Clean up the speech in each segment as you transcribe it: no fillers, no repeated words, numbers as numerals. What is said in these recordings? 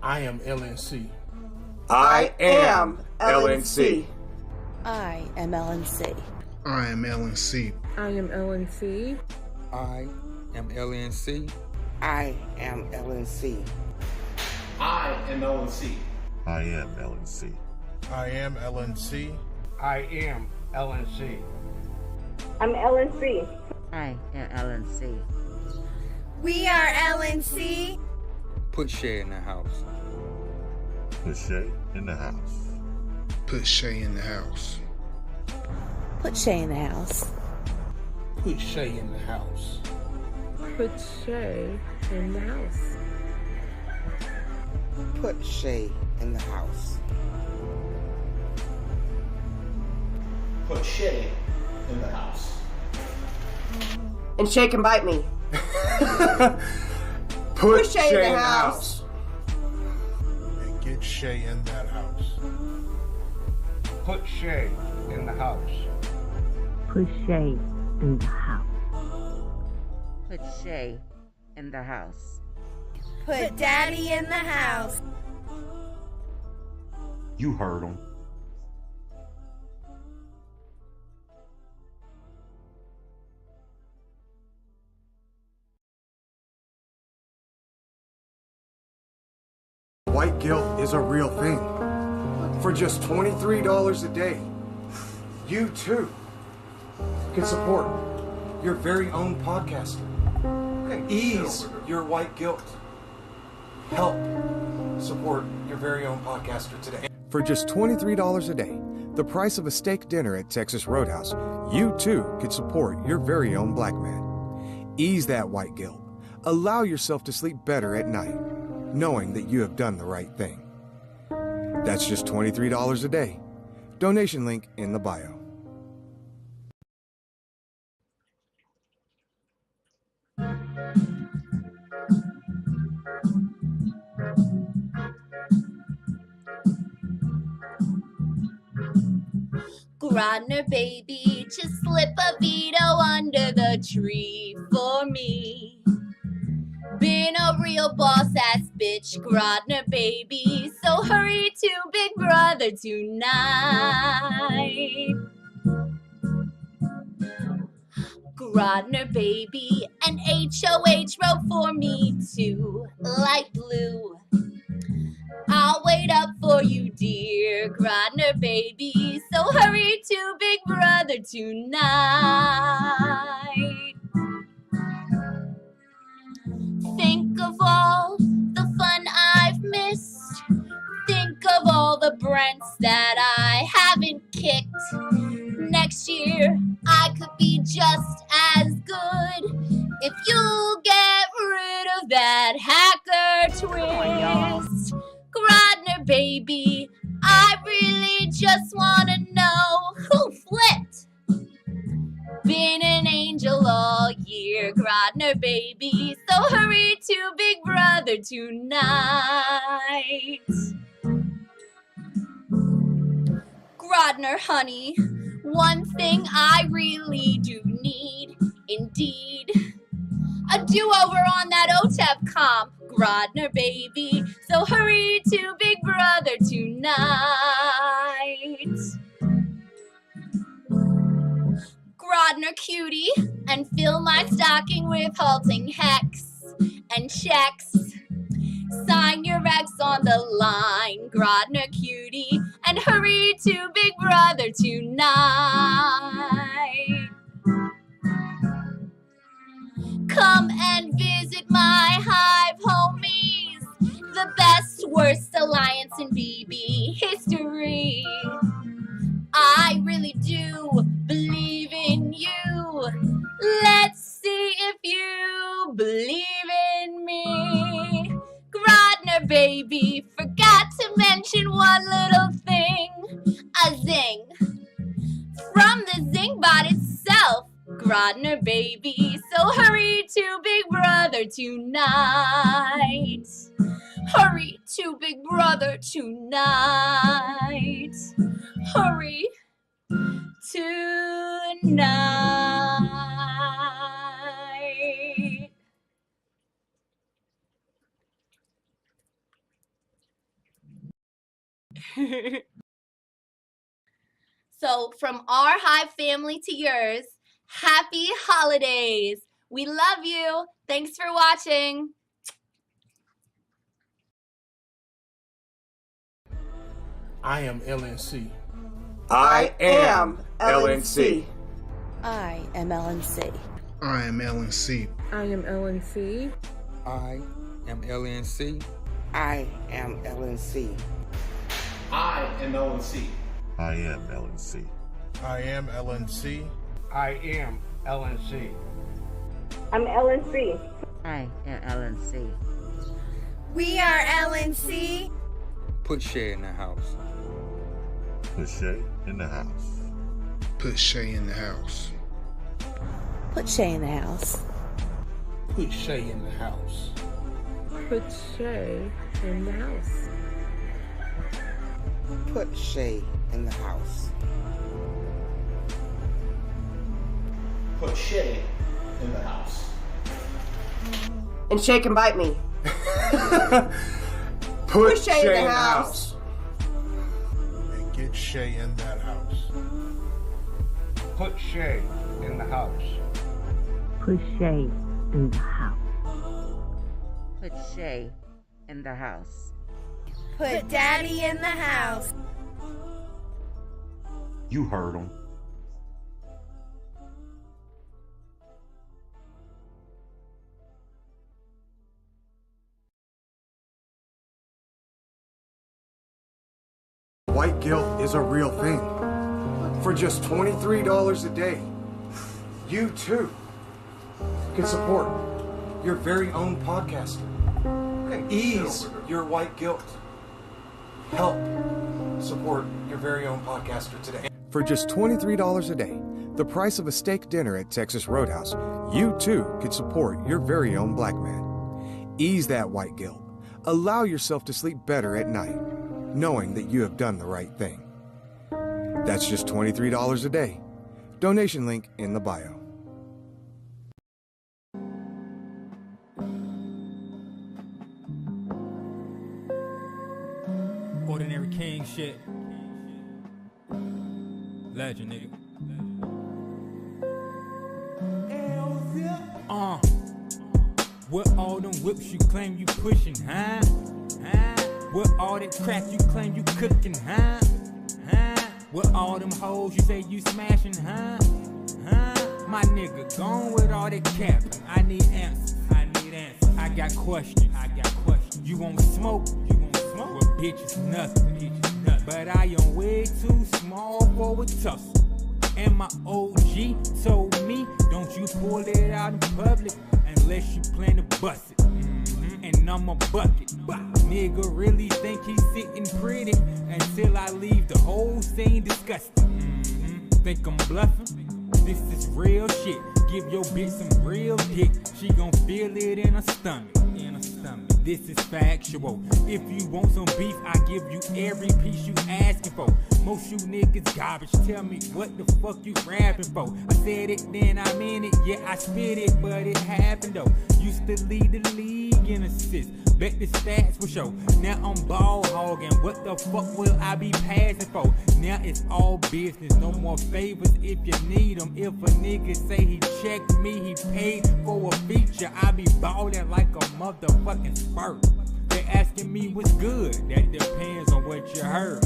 I am LNC. I am LNC. I am LNC. I am LNC. I am LNC. I am LNC. I am LNC. I am LNC. I am LNC. I am LNC. I am LNC. I'm LNC. I am LNC. We are LNC. Put Shay in the house. Put Shay in the house. Put Shay in the house. Put Shay in the house. Put Shay in the house. Put Shay in the house. Put Shay in the house. Put Shay in the house. And Shay can bite me. Put Shay in the house. And get Shay in that house. Put Shay in the house. Put Shay in the house. Put Shay in the house. Put Daddy in the house. You heard him. White guilt is a real thing. For just $23 a day, you too can support your very own podcaster. Ease your white guilt. Help support your very own podcaster today. For just $23 a day, the price of a steak dinner at Texas Roadhouse, you too can support your very own black man. Ease that white guilt. Allow yourself to sleep better at night, knowing that you have done the right thing. That's just $23 a day. Donation link in the bio. Grodner, baby, just slip a veto under the tree for me. Been a real boss-ass bitch, Grodner, baby, so hurry to Big Brother tonight. Grodner, baby, an HOH wrote for me too, light blue. I'll wait up for you, dear Grodner, baby, so hurry to Big Brother tonight. Think of all the fun I've missed. Think of all the Brents that I haven't kicked. Next year, I could be just as good if you'll get rid of that hacker twist. Grodner, baby, I really just want to know who flipped. Been an angel all year, Grodner, baby, so hurry to Big Brother tonight. Grodner, honey, one thing I really do need, indeed, a do-over on that OTEP comp, Grodner, baby, so hurry to Big Brother tonight. Grodner, cutie, and fill my stocking with halting hex and checks. Sign your ex on the line, Grodner, cutie, and hurry to Big Brother tonight. Come and visit my hive, homies, the best, worst alliance in BB history. I really do believe in you. Let's see if you believe in me. Grodner, baby, forgot to mention one little thing. A zing. From the Zingbot itself, Grodner, baby, so hurry to Big Brother tonight. Hurry to Big Brother tonight. Hurry tonight. So from our Hive family to yours, happy holidays. We love you. Thanks for watching. I am LNC. I am LNC. I am LNC. I am LNC. I am LNC. I am LNC. I am LNC. I am LNC. I am LNC. I am LNC. I am LNC. I'm LNC. I am LNC. We are LNC. Put Shay in the house. Put Shay in the house. Put Shay in the house. Put Shay in the house. Put Shay in the house. Put Shay in the house. Put Shay in the house. Put Shay in the house. And Shay can bite me. Put Shay in the house. And get Shay in that house. Put Shay in the house. Put Shay in the house. Put Shay in the house. Put Daddy in the house. You heard him. White guilt is a real thing. For just $23 a day, you too can support your very own podcaster. Ease your white guilt. Help support your very own podcaster today. For just $23 a day, the price of a steak dinner at Texas Roadhouse, you too can support your very own black man. Ease that white guilt. Allow yourself to sleep better at night, knowing that you have done the right thing. That's just $23 a day. Donation link in the bio. Ordinary king shit. Legend, nigga. What all them whips you claim you pushing, huh? What all that crack you claim you cooking, huh? What all them hoes you say you smashing, huh? My nigga, gone with all that capping. I need answers. I got questions. You want smoke? Well, bitch, it's nothing. But I am way too small for a tussle. And my OG told me, don't you pull it out in public unless you plan to bust it. And I'm a bucket. Nigga really think he's sitting pretty until I leave the whole scene disgusting. Think I'm bluffing? This is real shit. Give your bitch some real dick. She gon' feel it in her stomach. This is factual. If you want some beef, I give you every piece you asking for. Most you niggas garbage. Tell me what the fuck you rapping for. I said it, then I meant it. Yeah, I spit it, but it happened though. Used to lead the league in assists. Bet the stats will show. Now I'm ball hogging. What the fuck will I be passing for? Now it's all business. No more favors if you need them. If a nigga say he checked me, he paid for a feature. I be ballin' like a motherfucking spurt. They asking me what's good. That depends on what you heard.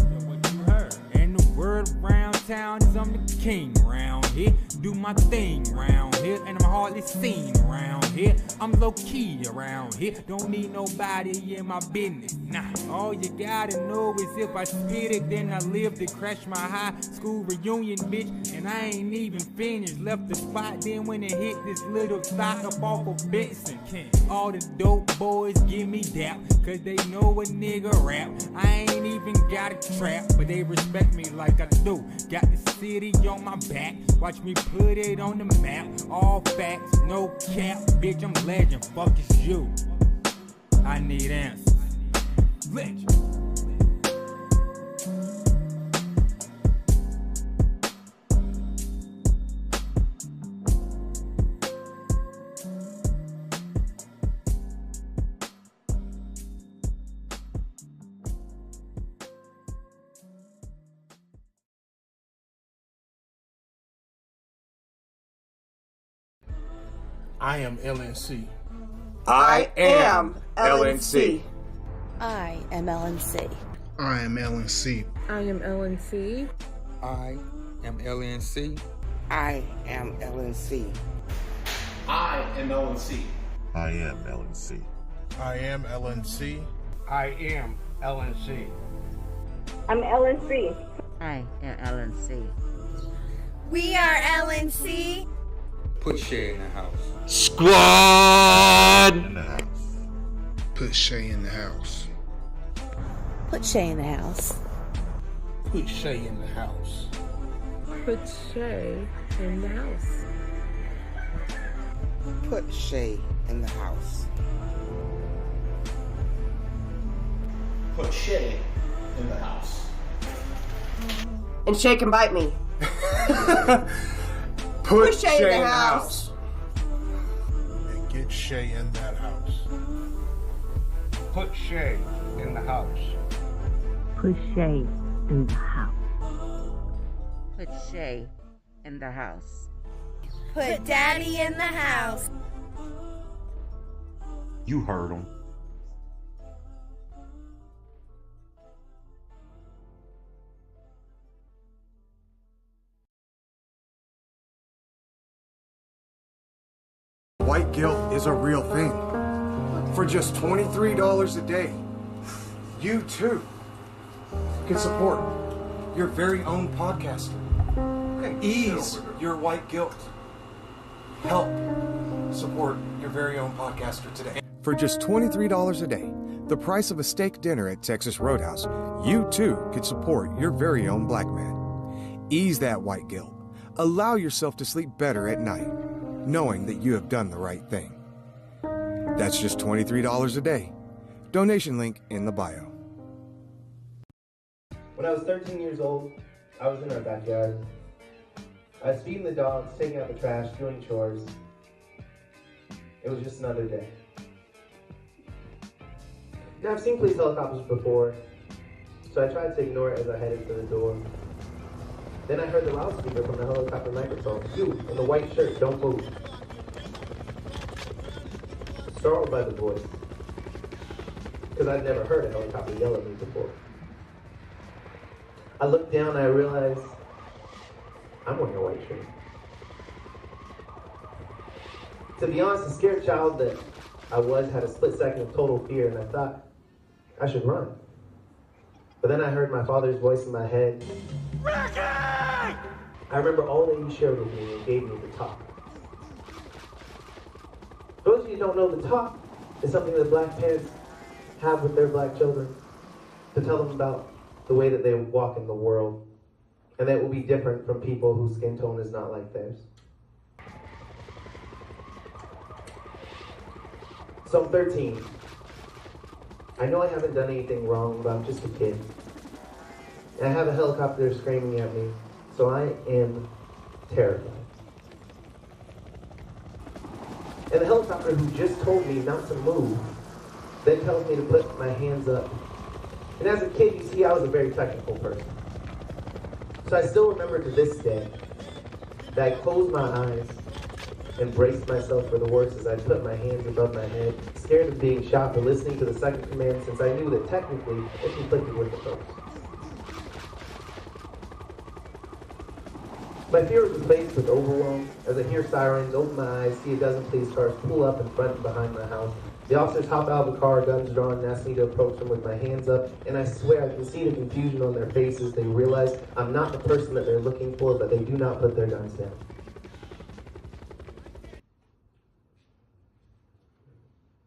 And the word around town is I'm the king round here. Do my thing round here, and I'm hardly seen around here. I'm low key around here. Don't need nobody in my business. Nah, all you gotta know is if I spit it, then I live to crash my high school reunion, bitch. And I ain't even finished. Left the spot, then when it hit this little thought up off of Benson. All the dope boys give me dap, cause they know a nigga rap. I ain't even got a trap, but they respect me like I do. Got the city on my back, watch me put it on the map. All facts, no cap, bitch, I'm legend, fuck is you. I need answers. Legend. I am LNC. I am LNC. I am LNC. I am LNC. I am LNC. I am LNC. I am LNC. I am LNC. I am LNC. I am LNC. I am LNC. I'm LNC. I am LNC. We are LNC. Put Shay in the house. Squad! In the house. Put Shay in the house. Put Shay in the house. Put Shay in the house. Put Shay in the house. Put Shay in the house. Put Shay in the house. And Shay can bite me. Put Shay in the house. And get Shay in that house. Put Shay in the house. Put Shay in the house. Put Shay in the house. Put Daddy in the house. You heard him. White guilt is a real thing. For just $23 a day, you too can support your very own podcaster. Ease your white guilt. Help support your very own podcaster today. For just $23 a day, the price of a steak dinner at Texas Roadhouse, you too could support your very own black man. Ease that white guilt. Allow yourself to sleep better at night, knowing that you have done the right thing. That's just $23 a day. Donation link in the bio. When I was 13 years old, I was in our backyard. I was feeding the dogs, taking out the trash, doing chores. It was just another day. Now, I've seen police helicopters before, so I tried to ignore it as I headed for the door. Then I heard the loudspeaker from the helicopter microphone. "You, in the white shirt, don't move." Startled by the voice, because I'd never heard a helicopter yell at me before. I looked down and I realized I'm wearing a white shirt. To be honest, the scared child that I was had a split second of total fear, and I thought I should run. But then I heard my father's voice in my head. "Ricky!" I remember all that he shared with me and gave me the talk. For those of you who don't know, the talk is something that black parents have with their black children to tell them about the way that they walk in the world, and that will be different from people whose skin tone is not like theirs. So I'm 13. I know I haven't done anything wrong, but I'm just a kid. And I have a helicopter screaming at me, so I am terrified. And the helicopter who just told me not to move then tells me to put my hands up. And as a kid, you see, I was a very technical person. So I still remember to this day that I closed my eyes and braced myself for the worst as I put my hands above my head, scared of being shot for listening to the second command, since I knew that technically it conflicted with the first. My fear was replaced with overwhelm as I hear sirens, open my eyes, see a dozen police cars pull up in front and behind my house. The officers hop out of the car, guns drawn, and ask me to approach them with my hands up, and I swear I can see the confusion on their faces. They realize I'm not the person that they're looking for, but they do not put their guns down.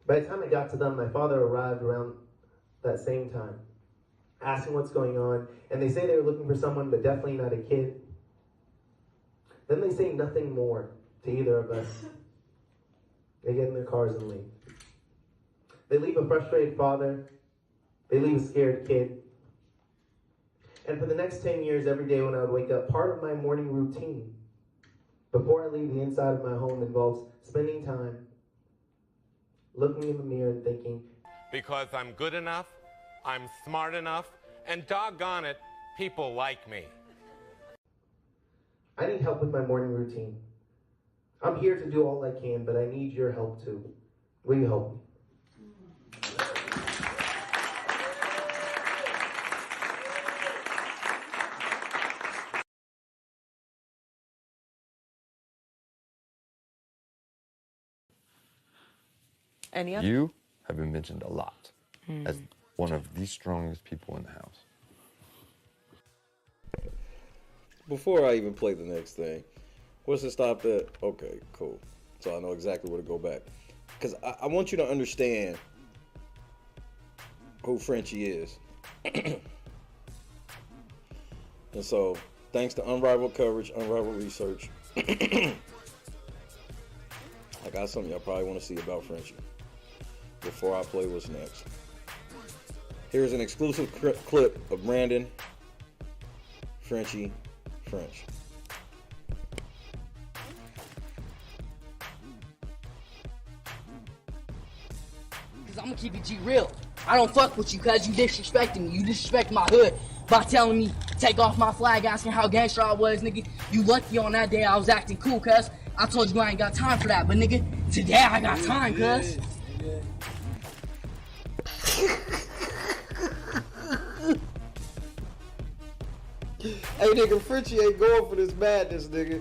By the time I got to them, my father arrived around that same time, asking what's going on, and they say they were looking for someone, but definitely not a kid. Then they say nothing more to either of us. They get in their cars and leave. They leave a frustrated father. They leave a scared kid. And for the next 10 years, every day when I would wake up, part of my morning routine before I leave the inside of my home involves spending time looking in the mirror and thinking, because I'm good enough, I'm smart enough, and doggone it, people like me. I need help with my morning routine. I'm here to do all I can, but I need your help too. Will you help me? Any other? You have been mentioned a lot as one of the strongest people in the house. Before I even play the next thing, what's it stop at? Okay, cool. So I know exactly where to go back. Because I want you to understand who Frenchie is. And so, thanks to unrivaled coverage, unrivaled research, I got something y'all probably want to see about Frenchie before I play what's next. Here's an exclusive clip of Brandon, Frenchie, French. Cause I'm gonna keep it G real. I don't fuck with you cause you disrespecting me. You disrespect my hood by telling me take off my flag, asking how gangster I was, nigga. You lucky on that day I was acting cool, cuz. I told you I ain't got time for that, but nigga, today I got time, cuz. Hey nigga, Frenchie ain't going for this madness, nigga.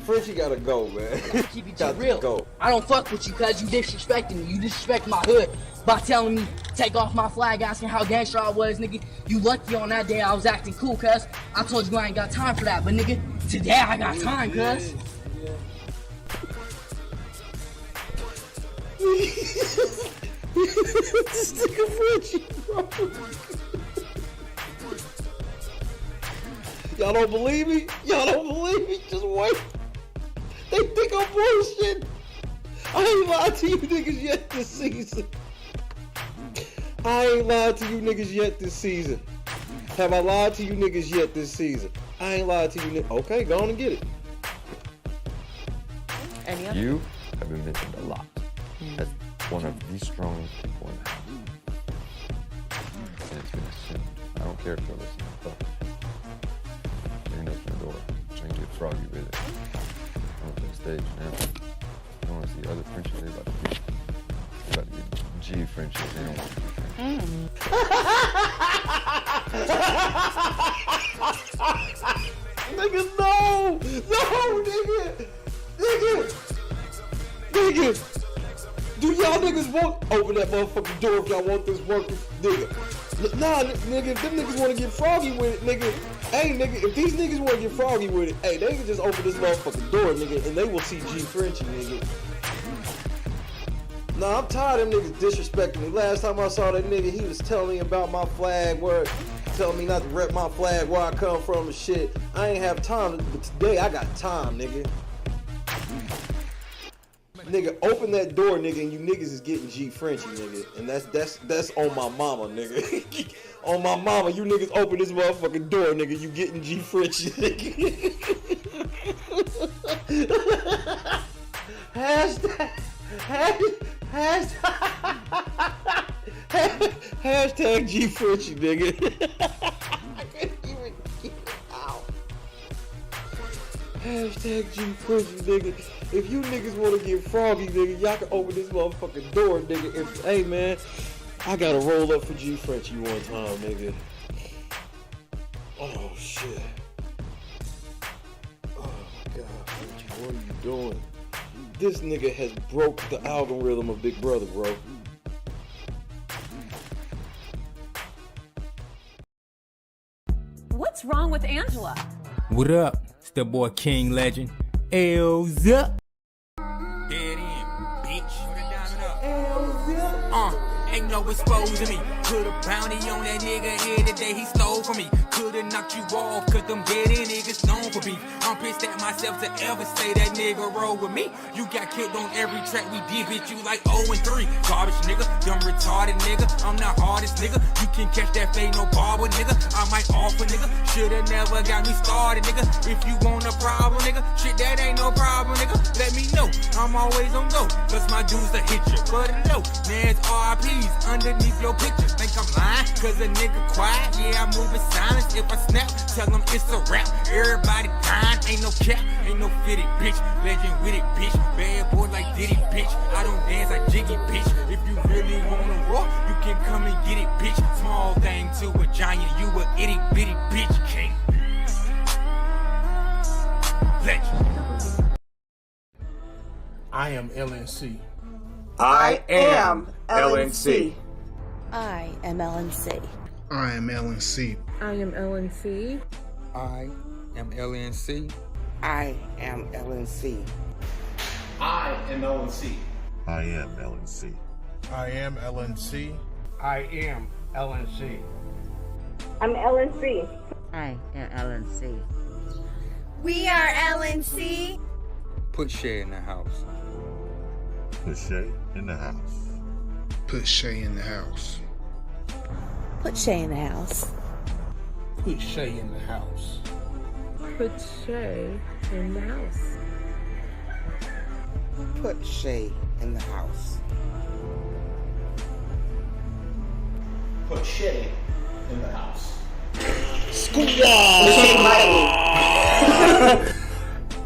Frenchie gotta go, man. Keep it real. Go. I don't fuck with you cause you disrespecting me. You disrespect my hood by telling me take off my flag, asking how gangster I was, nigga. You lucky on that day I was acting cool, cuz. I told you I ain't got time for that, but nigga, today I got time, cuz. This nigga Frenchie, bro. Y'all don't believe me? Y'all don't believe me? Just wait. They think I'm bullshit. I ain't lied to you niggas yet this season. I ain't lied to you niggas yet this season. Have I lied to you niggas yet this season? I ain't lied to you niggas. Okay, go on and get it. You have been mentioned a lot as one of the strongest people in the house. And it's been assumed. I don't care if you're listening. Fuck it. You're knocking the door. Trying to get froggy with it. I'm on the stage now. I want to see other Frenchies. They're about to get G Frenchie. They don't want to be Frenchie. Nigga, no! No, nigga! Nigga! Do y'all niggas want open that motherfucking door if y'all want this working, nigga? Nah, nigga, if them niggas want to get froggy with it, nigga. Hey, nigga, if these niggas want to get froggy with it, hey, they can just open this motherfucking door, nigga, and they will see G Frenchie, nigga. Nah, I'm tired of them niggas disrespecting me. Last time I saw that nigga, he was telling me about my flag, telling me not to rep my flag, where I come from and shit. I ain't have time, but today I got time, nigga. Nigga, open that door, nigga, and you niggas is getting G Frenchie, nigga. And that's on my mama, nigga. On my mama, you niggas open this motherfucking door, nigga, you getting G Frenchie, nigga. Hashtag G Frenchie, nigga. I can't even get it out. Hashtag G Frenchie, nigga. If you niggas want to get froggy, nigga, y'all can open this motherfucking door, nigga. Hey, man, I gotta roll up for G Frenchie one time, nigga. Oh, shit. Oh, my God, Frenchie, what are you doing? This nigga has broke the algorithm of Big Brother, bro. What's wrong with Angela? What up? It's the boy King Legend. Azah. Dead end, bitch. Ain't no exposing me. Put a bounty on that nigga head the day he stole from me. Coulda knocked you off, cause them dead end niggas known for beef. I'm pissed at myself to ever say that nigga roll with me. You got killed on every track we did, bitch, you like 0-3. Garbage nigga, dumb retarded nigga. I'm the hardest nigga. You can catch that fade, no barber nigga. I might offer nigga. Shoulda never got me started nigga. If you want a problem nigga, shit that ain't no problem nigga. Let me know. I'm I'm always on go. Cause my dudes a hit you, but low. There's RIPs underneath your picture. Think I'm lying? Cause a nigga quiet. Yeah, I move in silence. If I snap, tell them it's a rap. Everybody dying, ain't no cap, ain't no fitted, bitch. Legend with it, bitch. Bad boy like Diddy, bitch. I don't dance like Jiggy, bitch. If you really wanna walk, you can come and get it, bitch. Small thing to a giant, you a itty bitty bitch. King. Legend. I am LNC. I am LNC. I am LNC. I am LNC. I am LNC. I am LNC. I am LNC. I am LNC. I am LNC. I am LNC. I am LNC. I'm LNC. I am LNC. We are LNC. Put Shay in the house. Put Shay in the house. Put Shay in the house. Put Shay in the house. Put Shay in the house. Put Shay in the house. Put Shay in the house. Put Shay in the house.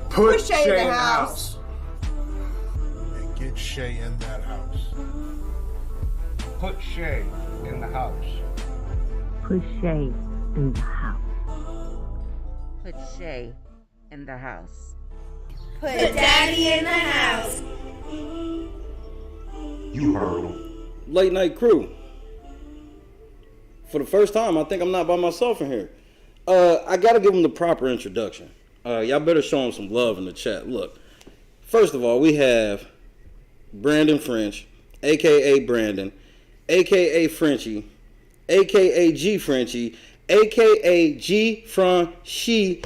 Put Shay in the house. And get Shay in that house. Put Shay in the house. Put Shay in the house. Put Shay in the house. Put Daddy in the house. You heard him. Late night crew. For the first time, I think I'm not by myself in here. I gotta give them the proper introduction. Y'all better show them some love in the chat. Look, first of all, we have Brandon French, aka Brandon, aka Frenchie, aka G Frenchie, aka G Frenchie,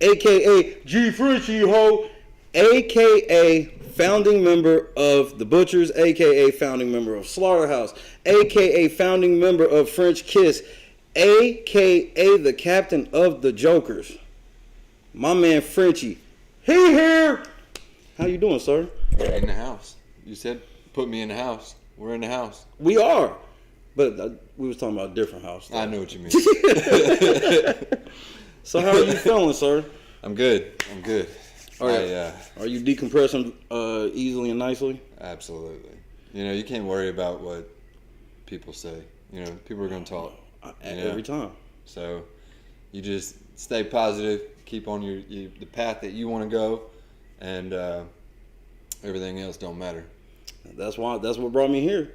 aka G Frenchie ho, aka founding member of the Butchers, aka founding member of Slaughterhouse, aka founding member of French Kiss, aka the captain of the Jokers. My man Frenchie, he here. How you doing, sir? In the house. You said put me in the house. We're in the house. We are, but we was talking about a different house. I know what you mean. So how are you feeling, sir? I'm good. I'm good. Are you decompressing easily and nicely? Absolutely. You know, you can't worry about what people say. You know, people are going to talk. Every time. So you just stay positive, keep on the path that you want to go, and everything else don't matter. That's what brought me here.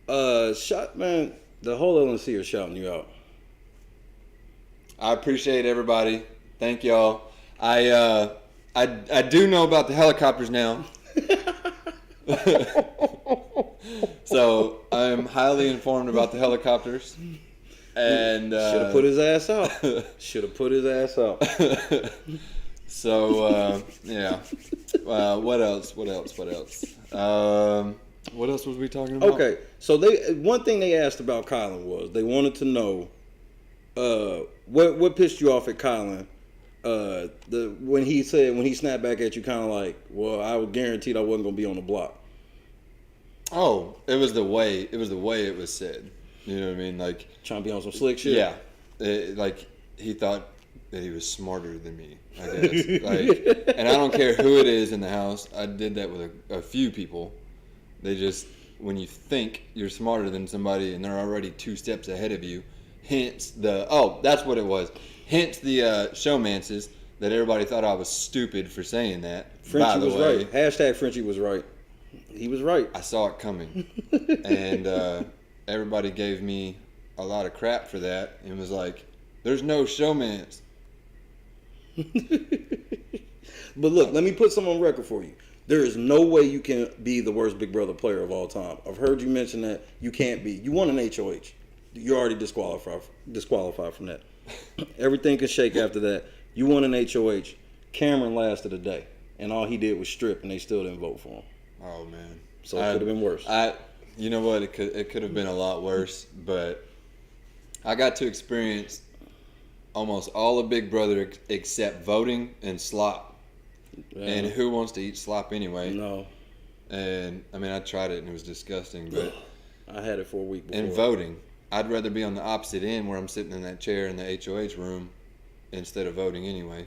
Man, the whole LNC are shouting you out. I appreciate everybody. Thank y'all. I do know about the helicopters now. So I'm highly informed about the helicopters. And should have put his ass out. Should have put his ass out. So yeah. What else? What else was we talking about? Okay, so one thing they asked about Kyland was they wanted to know what pissed you off at Kyland. When he snapped back at you, kind of like, well, I was guaranteed I wasn't gonna be on the block. Oh, it was the way it was said. You know what I mean? Like trying to be on some slick shit. Yeah, like he thought that he was smarter than me. I guess. And I don't care who it is in the house. I did that with a few people. They just, when you think you're smarter than somebody and they're already 2 steps ahead of you, hence that's what it was. Hence the showmances that everybody thought I was stupid for saying that. Frenchie was right. Hashtag Frenchie was right. He was right. I saw it coming. And everybody gave me a lot of crap for that and was like, there's no showmans. But look, let me put something on record for you. There is no way you can be the worst Big Brother player of all time. I've heard you mention that. You can't be. You won an HOH. You're already disqualified from that. Everything can shake after that. You won an HOH. Cameron lasted a day, and all he did was strip, and they still didn't vote for him. Oh man! So it could have been worse. You know what? It could have been a lot worse, but I got to experience almost all of Big Brother except voting and slop. Yeah. And who wants to eat slop anyway? No. And I mean, I tried it and it was disgusting. But I had it for a week before. And voting, I'd rather be on the opposite end where I'm sitting in that chair in the HOH room instead of voting anyway.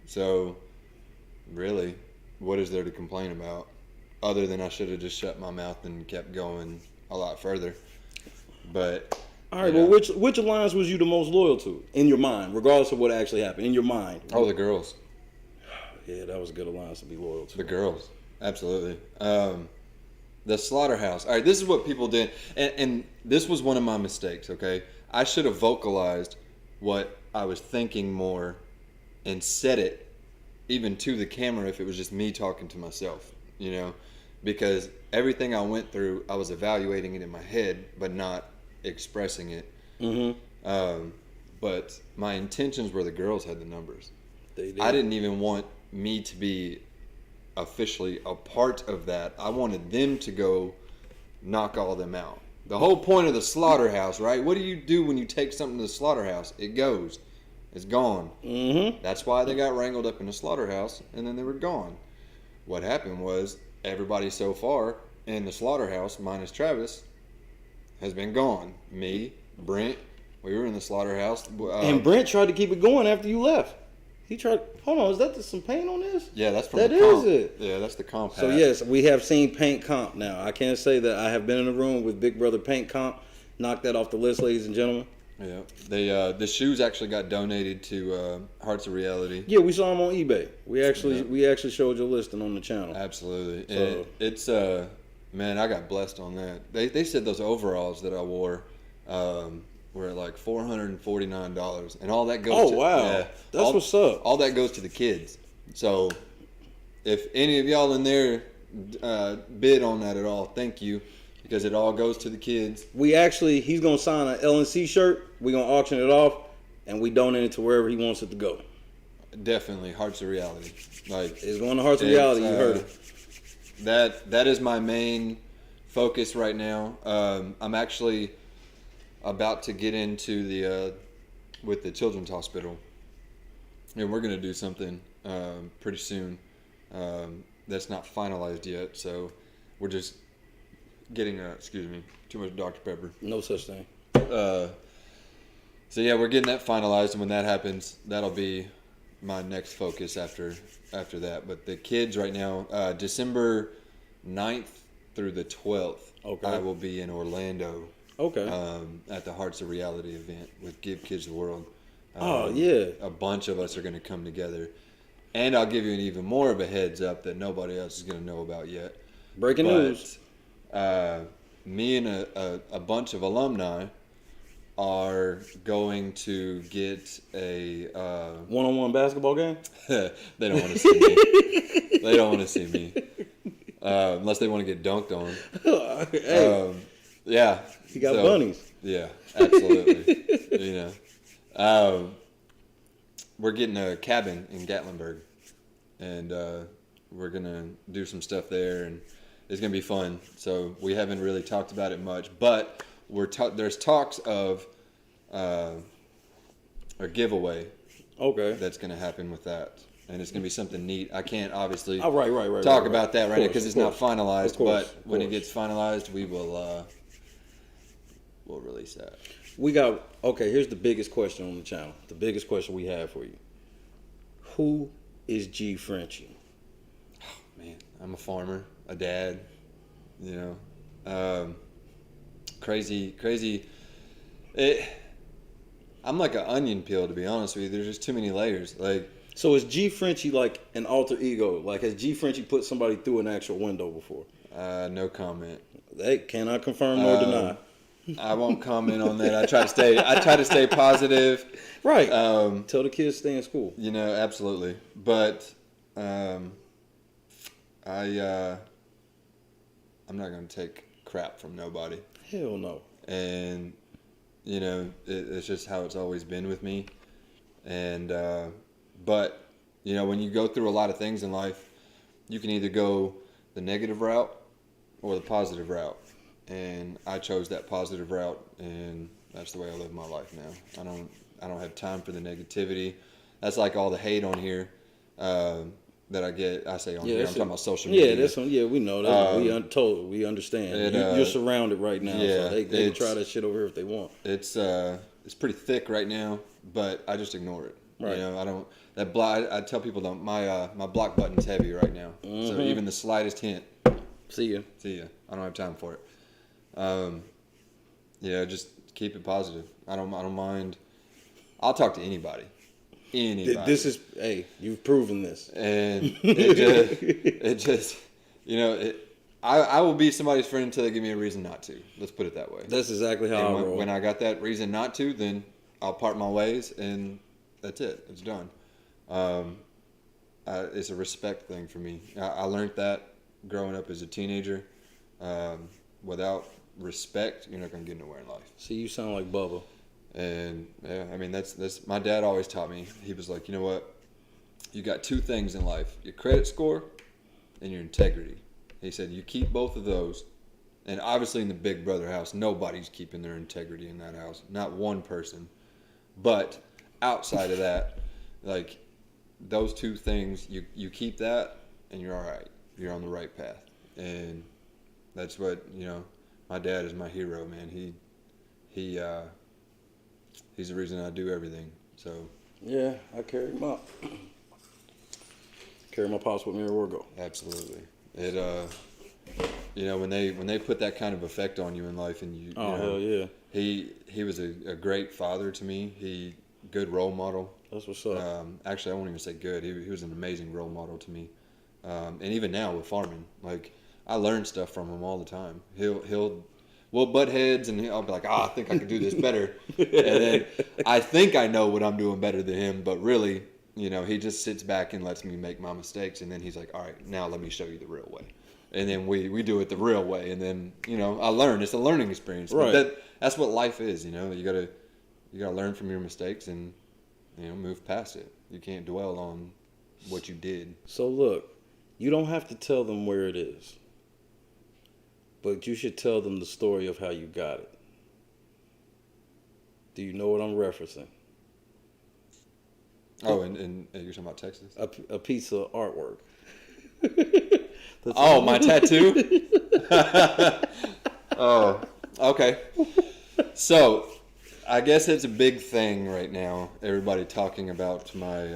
So, really, what is there to complain about? Other than I should have just shut my mouth and kept going a lot further. But all right, well, which alliance was you the most loyal to in your mind, regardless of what actually happened in your mind? Oh, the girls. Yeah, that was a good alliance to be loyal to. The girls, absolutely. The slaughterhouse. All right, this is what people did, and this was one of my mistakes. Okay, I should have vocalized what I was thinking more, and said it even to the camera if it was just me talking to myself. You know, because everything I went through, I was evaluating it in my head, but not expressing it. Mm-hmm. But my intentions were the girls had the numbers. They did. I didn't even want me to be officially a part of that. I wanted them to go knock all them out. The whole point of the slaughterhouse, right? What do you do when you take something to the slaughterhouse? It goes. It's gone. Mm-hmm. That's why they got wrangled up in the slaughterhouse, and then they were gone. What happened was everybody so far in the slaughterhouse, minus Travis, has been gone. Me, Brent, we were in the slaughterhouse. And Brent tried to keep it going after you left. He tried. Hold on, is that some paint on this? Yeah, that's from that the comp. Is it. Yeah, that's the comp. So yes, we have seen paint comp now. I can't say that I have been in a room with Big Brother paint comp. Knock that off the list, ladies and gentlemen. Yeah, they the shoes actually got donated to Hearts of Reality. Yeah, we saw them on eBay. We actually showed your listing on the channel. Absolutely, So, and it's man, I got blessed on that. They said those overalls that I wore were like $449, and all that goes. Oh wow, that's what's up. All that goes to the kids. So if any of y'all in there bid on that at all, thank you. Because it all goes to the kids. He's going to sign an LNC shirt. We're going to auction it off. And we donate it to wherever he wants it to go. Definitely. Hearts of Reality. Like it's going to Hearts of Reality. You heard it. That is my main focus right now. I'm actually about to get into the with the Children's Hospital. And we're going to do something pretty soon that's not finalized yet. So we're just getting too much Dr. Pepper. No such thing. So yeah, we're getting that finalized, and when that happens, that'll be my next focus after that. But the kids right now, December 9th through the 12th, I will be in Orlando. Okay. At the Hearts of Reality event with Give Kids the World. Oh yeah. A bunch of us are going to come together, and I'll give you an even more of a heads up that nobody else is going to know about yet. Breaking news. Me and a bunch of alumni are going to get a one-on-one basketball game. They don't want to see me. They don't want to see me unless they want to get dunked on. Hey, yeah, you got bunnies. Yeah, absolutely. You know, we're getting a cabin in Gatlinburg, and we're gonna do some stuff there, and it's gonna be fun. So we haven't really talked about it much, but there's talks of a giveaway. Okay. That's gonna happen with that, and it's gonna be something neat. I can't obviously right, talk about that right now because it's not finalized. But when it gets finalized, we will we'll release that. Here's the biggest question on the channel. The biggest question we have for you. Who is G Frenchie? Oh, man, I'm a farmer, a dad, you know, crazy. I'm like an onion peel, to be honest with you. There's just too many layers. Like, so is G Frenchie like an alter ego? Like, has G Frenchie put somebody through an actual window before? No comment. They cannot confirm nor deny. I won't comment on that. I try to stay positive. Right. Tell the kids stay in school. You know, absolutely. But I'm not going to take crap from nobody. Hell no. And you know, it's just how it's always been with me. And but you know, when you go through a lot of things in life, you can either go the negative route or the positive route. And I chose that positive route, and that's the way I live my life now. I don't have time for the negativity. That's like all the hate on here. that I say on here. I'm talking about social media. Yeah, that's one. Yeah, we know that. We understand. You're surrounded right now, so they can try that shit over here if they want. It's pretty thick right now, but I just ignore it. Right. You know, I don't. That block. I tell people my block button's heavy right now. So even the slightest hint. See ya. I don't have time for it. Yeah, just keep it positive. I don't mind. I'll talk to anybody. This is, hey, you've proven this. And it just, you know, I will be somebody's friend until they give me a reason not to. Let's put it that way. That's exactly how I roll. When I got that reason not to, then I'll part my ways, and that's it. It's done. It's a respect thing for me. I learned that growing up as a teenager. Without respect, you're not going to get nowhere in life. See, you sound like Bubba. And yeah, I mean, that's my dad always taught me. He was like, you know what? You got two things in life: your credit score and your integrity. He said you keep both of those. And obviously, in the Big Brother house, nobody's keeping their integrity in that house. Not one person. But outside of that, like those two things, you keep that, and you're all right. You're on the right path. And that's what, you know. My dad is my hero, man. He's the reason I do everything. So yeah, I carry him up. Carry my pops with me everywhere I go. Absolutely. It you know, when they put that kind of effect on you in life, and you know, hell yeah. He was a great father to me. Good role model. That's what's up. Actually, I won't even say good. He was an amazing role model to me. And even now with farming, like I learn stuff from him all the time. We'll butt heads, and I'll be like, I think I could do this better. And then I think I know what I'm doing better than him, but really, you know, he just sits back and lets me make my mistakes, and then he's like, all right, now let me show you the real way. And then we do it the real way, and then, you know, I learn. It's a learning experience. Right. But that's what life is, you know. You gotta learn from your mistakes and, you know, move past it. You can't dwell on what you did. So look, you don't have to tell them where it is, but you should tell them the story of how you got it. Do you know what I'm referencing? Oh, and you're talking about Texas? A piece of artwork. Oh, my tattoo? Oh, okay. So, I guess it's a big thing right now. Everybody talking about my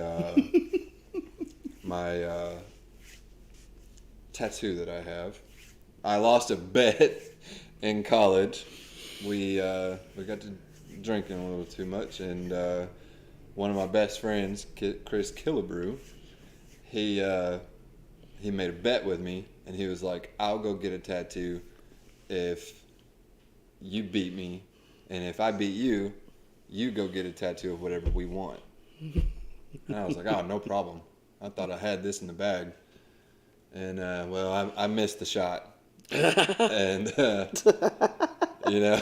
tattoo that I have. I lost a bet in college. We got to drinking a little too much, and one of my best friends, Chris Killebrew, he made a bet with me, and he was like, I'll go get a tattoo if you beat me, and if I beat you, you go get a tattoo of whatever we want. And I was like, oh, no problem. I thought I had this in the bag. And, well, I missed the shot. And, you know,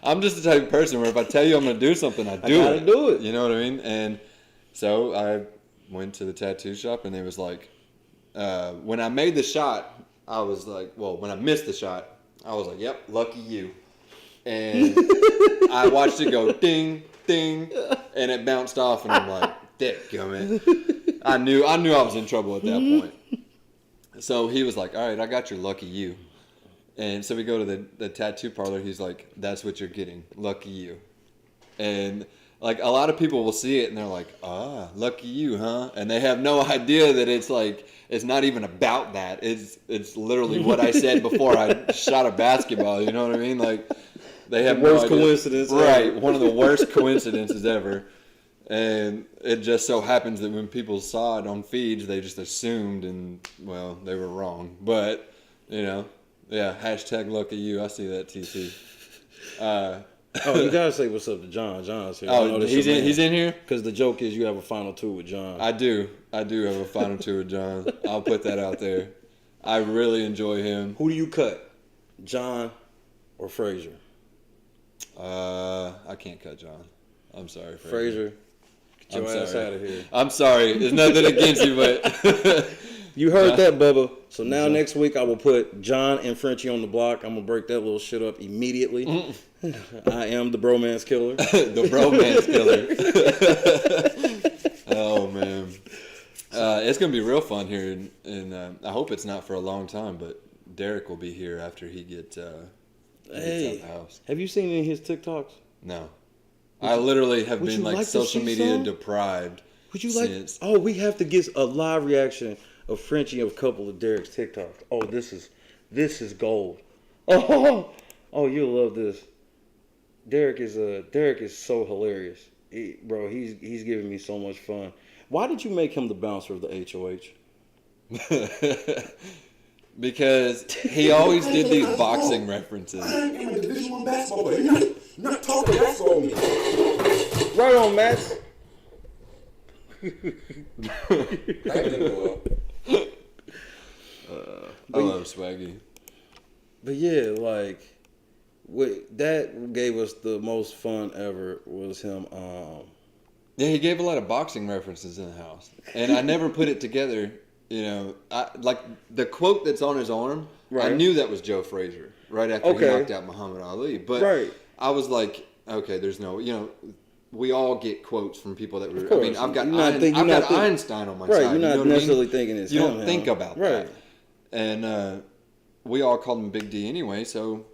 I'm just the type of person where if I tell you I'm going to do something, I gotta do it. You know what I mean? And so I went to the tattoo shop, and they was like, when I made the shot, I was like, well, when I missed the shot, I was like, yep, lucky you. And I watched it go ding, ding, and it bounced off, and I'm like, dadgummit. I knew I was in trouble at that point. So he was like, all right, I got your lucky you. And so we go to the tattoo parlor. He's like, that's what you're getting, lucky you. And like a lot of people will see it and they're like, ah, lucky you, huh? And they have no idea that it's like, it's not even about that. It's literally what I said before I shot a basketball. You know what I mean? Like they have the worst coincidence right? ever. One of the worst coincidences ever. And it just so happens that when people saw it on feeds, they just assumed, and well, they were wrong. But you know, yeah. Hashtag lucky you. I see that, TC. Oh, you gotta say what's up to John. John's here. Oh, he's in here? Because the joke is you have a final two with John. I do have a final two with John. I'll put that out there. I really enjoy him. Who do you cut, John or Frazier? I can't cut John. I'm sorry, Frazier. Get your ass out of here. I'm sorry. There's nothing against you, but you heard that, Bubba. So now next week I will put John and Frenchie on the block. I'm gonna break that little shit up immediately. I am the bromance killer. The bromance killer. Oh man. It's gonna be real fun here, and I hope it's not for a long time. But Derek will be here after he gets out the house. Have you seen any of his TikToks? No, I literally have been like social media deprived. Would you like? Oh, we have to get a live reaction of Frenchie of a couple of Derek's TikToks. Oh, this is gold. Oh, you'll love this. Derek is so hilarious, bro. He's giving me so much fun. Why did you make him the bouncer of the HOH? Because he always did these boxing references. I am a Division I basketball player. You're not talking basketball with me. Right on, Max. I love Swaggy. But yeah, like, that gave us the most fun ever was him. Yeah, he gave a lot of boxing references in the house, and I never put it together. You know, like the quote that's on his arm. Right. I knew that was Joe Frazier right after he knocked out Muhammad Ali. But I was like, okay, there's no, we all get quotes from people that were. I mean, I've got Einstein on my side. Right, you're not necessarily thinking it's you him. don't think about that. And we all called him Big D anyway, so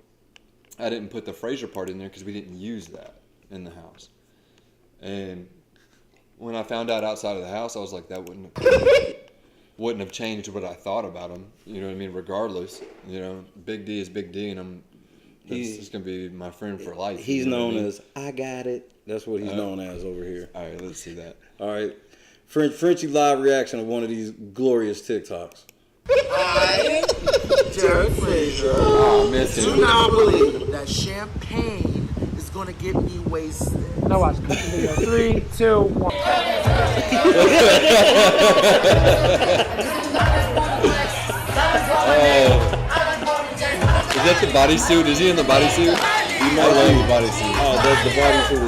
I didn't put the Frazier part in there because we didn't use that in the house. And when I found out outside of the house, I was like, that wouldn't have changed what I thought about him. You know what I mean? Regardless, Big D is Big D, and he's gonna be my friend for life. He's known as I got it. That's what he's known as over here. All right, let's see that. All right, Frenchie live reaction of one of these glorious TikToks. I, Derek Frazier, do not believe that champagne is gonna get me wasted. Now watch. 3, 2, 1. Is that the bodysuit? Is he in the bodysuit? I love the bodysuit. Oh, the bodysuit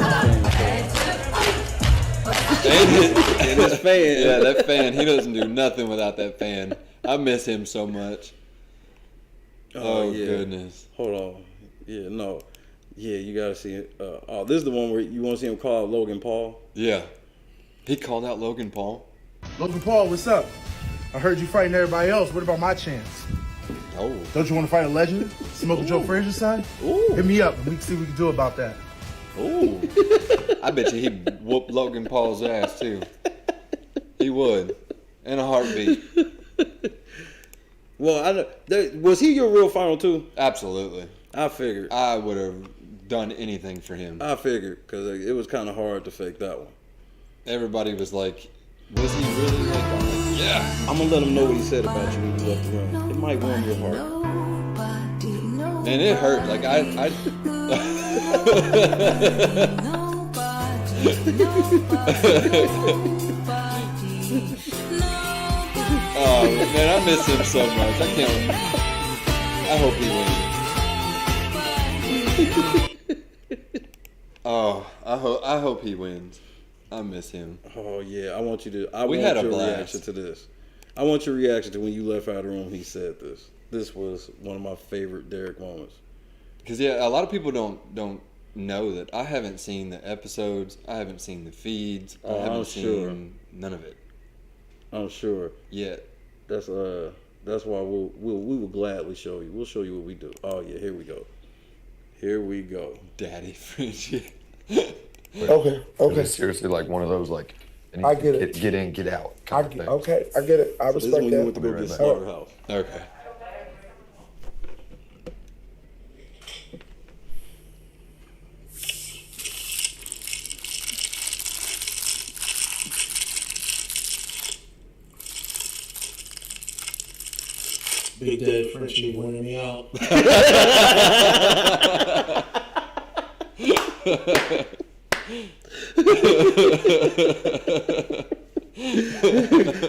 is and his fan. Yeah, that fan. He doesn't do nothing without that fan. I miss him so much. Oh yeah. Goodness. Hold on. Yeah, no. Yeah, you gotta see it. This is the one where you want to see him call out Logan Paul. Yeah. He called out Logan Paul. Logan Paul, what's up? I heard you fighting everybody else. What about my chance? Oh. Don't you want to fight a legend? Smoke Joe Frazier's son? Ooh. Hit me up and we can see what we can do about that. Ooh. I bet you he'd whoop Logan Paul's ass too. He would. In a heartbeat. Well, was he your real final two? Absolutely. I figured. I would have done anything for him. I figured, because it was kind of hard to fake that one. Everybody was like, was he really like, I'm like, yeah. I'm going to let him know what he said about you when you left the room. It might warm your heart. And it hurt. Like, oh, man, I miss him so much. I hope he wins. Oh, I hope he wins. I miss him. Oh yeah, I want you to. We had a blast. Reaction to this. I want your reaction to when you left out of the room. He said this. This was one of my favorite Derek moments. Because a lot of people don't know that I haven't seen the episodes. I haven't seen the feeds. I haven't seen none of it. I'm sure. Yet. That's why we will gladly show you. We'll show you what we do. Oh yeah, here we go. Here we go. Daddy Frenchie. Okay. Seriously, like one of those, like, I get it. Get in, get out. Okay, I get it. I respect this is when that. you went to go get Slaughterhouse. Okay. Big Daddy Frenchie winning me out.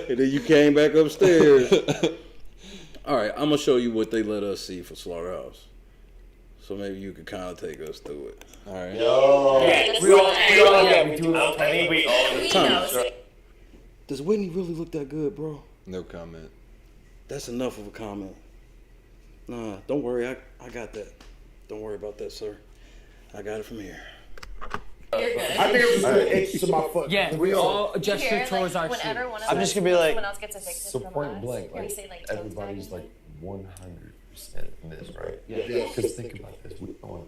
And then you came back upstairs. All right, I'm gonna show you what they let us see for Slaughterhouse. So maybe you could kind of take us through it. All right. Does Whitney really look that good, bro? No comment. That's enough of a comment. Nah, don't worry. I got that. Don't worry about that, sir. I got it from here. you're good. I think I'm just gonna itch to my foot. Yeah, we all gesture towards our shoe. I'm just gonna be like, so point blank, like everybody's like 100% in this, right? Yeah. Because think about this, we're going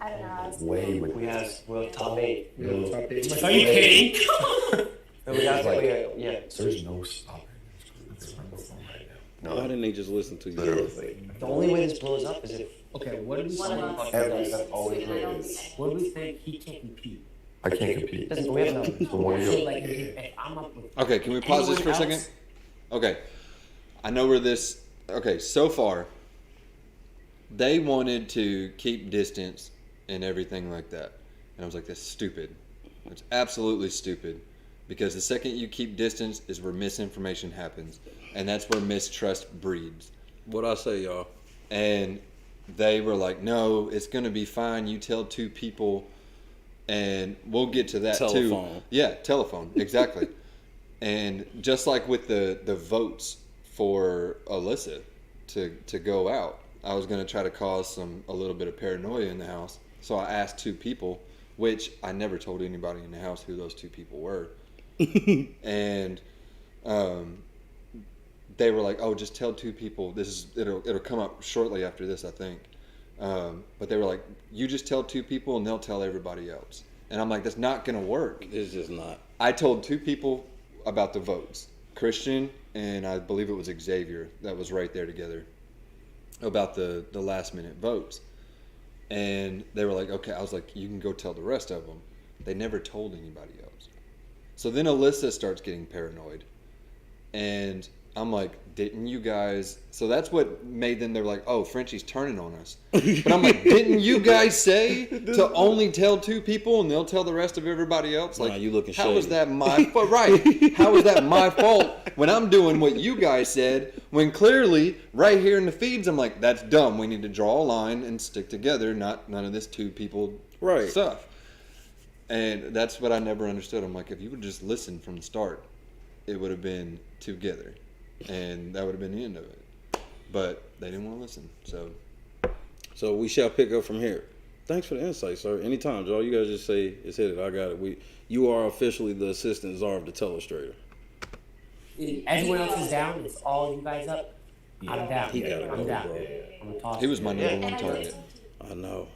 way with this. We're top 8. Are you kidding? Yeah. There's no stopping. Why didn't they just listen to you? The only way this blows up is if. Okay, what do we What do we think he can't compete? I can't compete. We have no. So one of you. If I'm up with Okay, can we pause this for a second? Okay. I know where this... Okay, so far, they wanted to keep distance and everything like that. And I was like, that's stupid. It's absolutely stupid. Because the second you keep distance is where misinformation happens. And that's where mistrust breeds. What I say, y'all? And they were like, no, it's going to be fine. You tell 2 people, and we'll get to that telephone. too. Yeah, telephone, exactly. And just like with the votes for Alyssa to go out, I was going to try to cause a little bit of paranoia in the house. So I asked 2 people, which I never told anybody in the house who those 2 people were. And they were like, "Oh, just tell 2 people. It'll come up shortly after this, I think." But they were like, "You just tell 2 people, and they'll tell everybody else." And I'm like, "That's not gonna work." It's just not. I told 2 people about the votes, Christian and I believe it was Xavier that was right there together, about the last minute votes. And they were like, "Okay." I was like, "You can go tell the rest of them." They never told anybody else. So then Alyssa starts getting paranoid, and I'm like, didn't you guys... So that's what made them... They're like, oh, Frenchie's turning on us. But I'm like, didn't you guys say to only tell 2 people and they'll tell the rest of everybody else? Like, you looking how shady. is that my... But right. How is that my fault when I'm doing what you guys said, when clearly right here in the feeds, I'm like, that's dumb. We need to draw a line and stick together, none of this 2 people stuff. And that's what I never understood. I'm like, if you would just listen from the start, it would have been together. And that would have been the end of it. But they didn't want to listen. So we shall pick up from here. Thanks for the insight, sir. Anytime, Joe. You guys just say, it's hit it. I got it. You are officially the assistant czar of the telestrator. Everyone else is down. It's all you guys up. I'm down. He got it, I'm down. bro. He was my number 1 target. I know.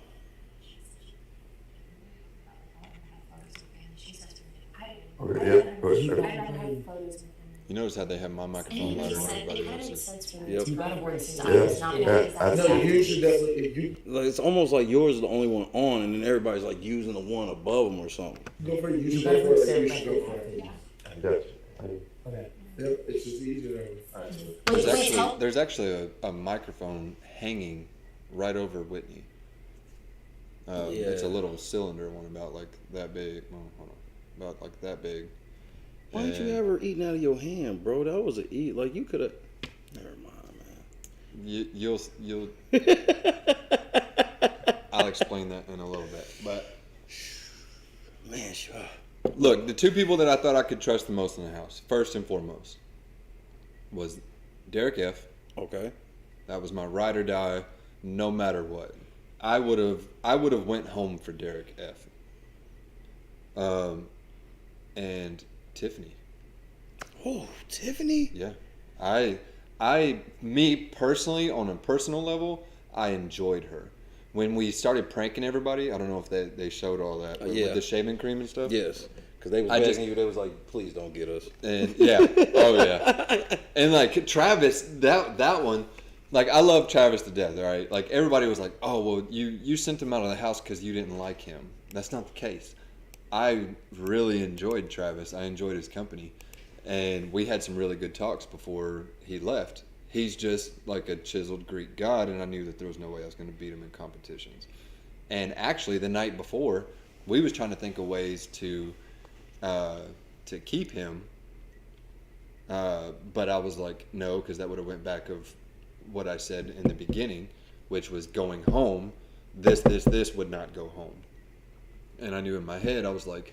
You notice how they have my microphone louder than everybody else's? Yep. It's almost like yours is the only one on, and then everybody's like using the one above them or something. Go for it. You should go for it. You should go for it. Okay. Yep, it's just easier. There's actually a microphone hanging right over Whitney. It's a little cylinder one about like that big. Well, hold on. About like that big. Why didn't you ever eating out of your hand, bro? That was an eat. Like you could have. Never mind, man. You'll. I'll explain that in a little bit, but man, sure. Look, the 2 people that I thought I could trust the most in the house, first and foremost, was Derek F. Okay. That was my ride or die, no matter what. I would have went home for Derek F. And Tiffany. Oh, Tiffany? Yeah. Me personally, on a personal level, I enjoyed her. When we started pranking everybody, I don't know if they showed all that with the shaving cream and stuff. Yes, because they was begging you. They was like, "Please don't get us." And yeah, oh yeah. And like Travis, that one, like I love Travis to death. Right? Like everybody was like, "Oh well, you sent him out of the house because you didn't like him." That's not the case. I really enjoyed Travis. I enjoyed his company, and we had some really good talks before he left. He's just like a chiseled Greek god, and I knew that there was no way I was going to beat him in competitions. And actually, the night before, we was trying to think of ways to keep him, but I was like, no, because that would have went back of what I said in the beginning, which was going home. This would not go home. And I knew in my head, I was like,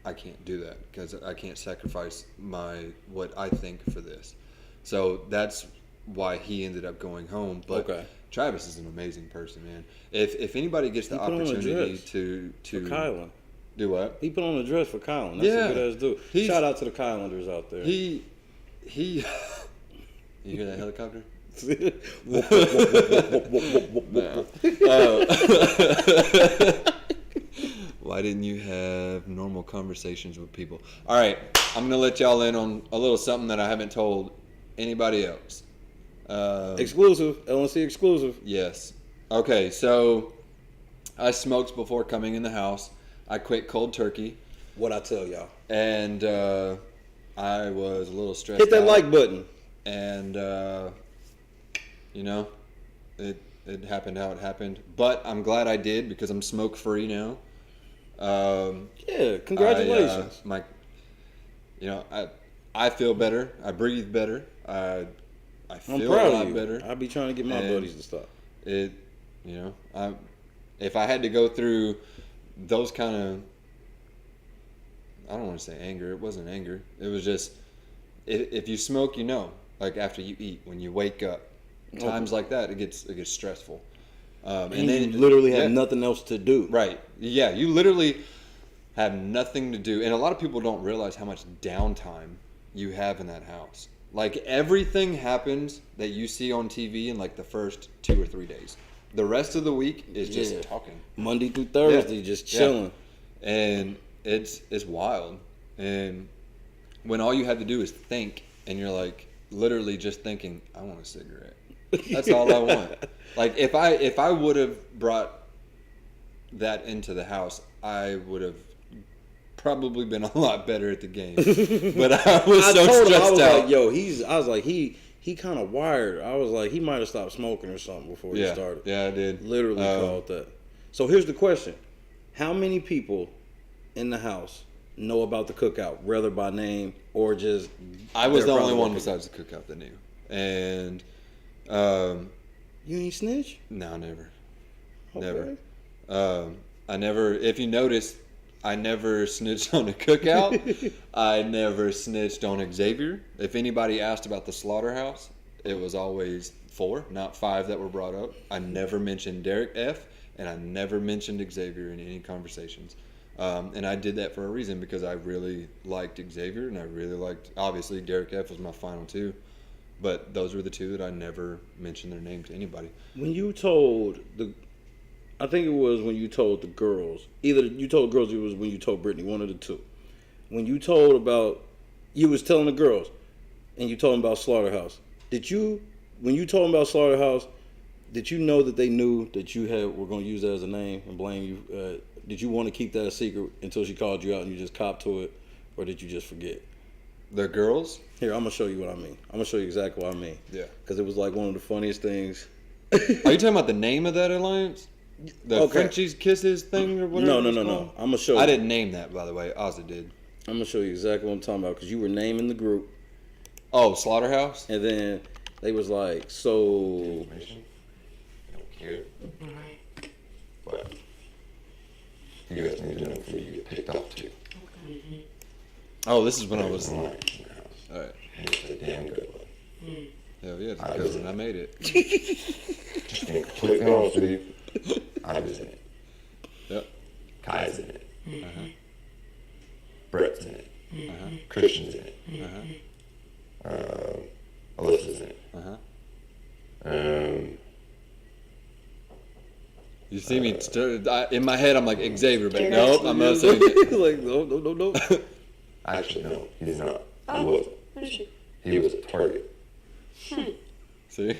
I can't do that because I can't sacrifice what I think for this. So that's why he ended up going home. But Travis is an amazing person, man. If anybody gets the opportunity to Kyland. Do what? He put on a dress for Kyland. That's a good ass dude. Shout out to the Kylanders out there. He. You hear that helicopter? Why didn't you have normal conversations with people? All right, I'm gonna let y'all in on a little something that I haven't told anybody else. Exclusive, LNC exclusive. Yes. Okay, so I smoked before coming in the house. I quit cold turkey. What I tell y'all. And I was a little stressed. Hit that out. like button. And you know, it happened how it happened. But I'm glad I did because I'm smoke free now. Yeah, congratulations. I feel better. I breathe better. I feel proud a lot of you. better. I'll be trying to get my buddies to stop. If I had to go through those kind of, I don't want to say anger. It wasn't anger. It was just, if you smoke, like after you eat, when you wake up, times like that, it gets stressful. And then you literally have nothing else to do. Right. Yeah, you literally have nothing to do. And a lot of people don't realize how much downtime you have in that house. Like everything happens that you see on TV in like the first 2 or 3 days. The rest of the week is just talking. Monday through Thursday, just chilling. Yeah. And it's wild. And when all you had to do is think, and you're like literally just thinking, I want a cigarette. That's all I want. Like if I would have brought that into the house, I would have probably been a lot better at the game. But I was so stressed out. I was like, he kind of wired. I was like, he might have stopped smoking or something before he started. Yeah, I did. Literally called that. So here's the question. How many people in the house know about the cookout, whether by name or just... I was the only one besides the cookout that knew. And... you ain't snitch? No, never. Okay. Never. I never... If you notice, I never snitched on a cookout. I never snitched on Xavier. If anybody asked about the slaughterhouse, it was always 4, not 5 that were brought up. I never mentioned Derek F, and I never mentioned Xavier in any conversations. And I did that for a reason, because I really liked Xavier, and I really liked, obviously, Derek F was my final 2. But those were the 2 that I never mentioned their name to anybody. When you told I think it was when you told the girls, either you told girls, or it was when you told Brittany, one of the 2. When you told about, you was telling the girls, and you told them about Slaughterhouse. When you told them about Slaughterhouse, did you know that they knew that you were going to use that as a name and blame you? Did you want to keep that a secret until she called you out and you just copped to it, or did you just forget? The girls? Here, I'm going to show you what I mean. I'm going to show you exactly what I mean. Yeah. Because it was like one of the funniest things. Are you talking about the name of that alliance? The Frenchie's Kisses thing or whatever? No. I'm going to show you. I didn't name that, by the way. Azah did. I'm going to show you exactly what I'm talking about, because you were naming the group. Oh, Slaughterhouse? And then they was like, so... I don't care. But you guys need to know before you get picked up too. Oh, this is when I was... All right. And it's a damn good one. Hell yeah, it's a good one. I made it. Just being completely honest with you, I was in it. Yep. Kai's in it. Britt's in it. Christian's in it. Alyssa's in it. You see me in my head, I'm like Xavier, but nope, I'm not saying it. Like, no. Actually, no, he's not. He wasn't. He was a target. See?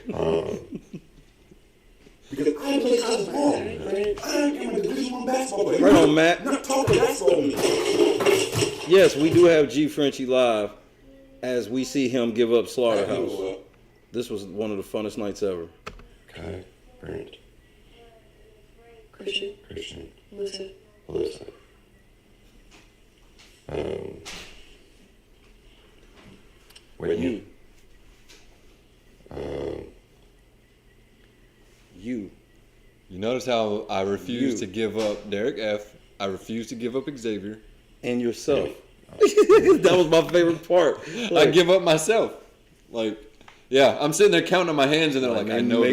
Because I play college ball. I am a Division I basketball player. Right on, Matt. Not talking basketball to me. Yes, we do have G Frenchie live as we see him give up Slaughterhouse. This was one of the funnest nights ever. Okay, Britt. Christian. Alyssa. Whitney. You notice how I refuse to give up Derek F. I refuse to give up Xavier. And yourself. That was my favorite part. I give up myself. Like, yeah, I'm sitting there counting on my hands, and they're like, I know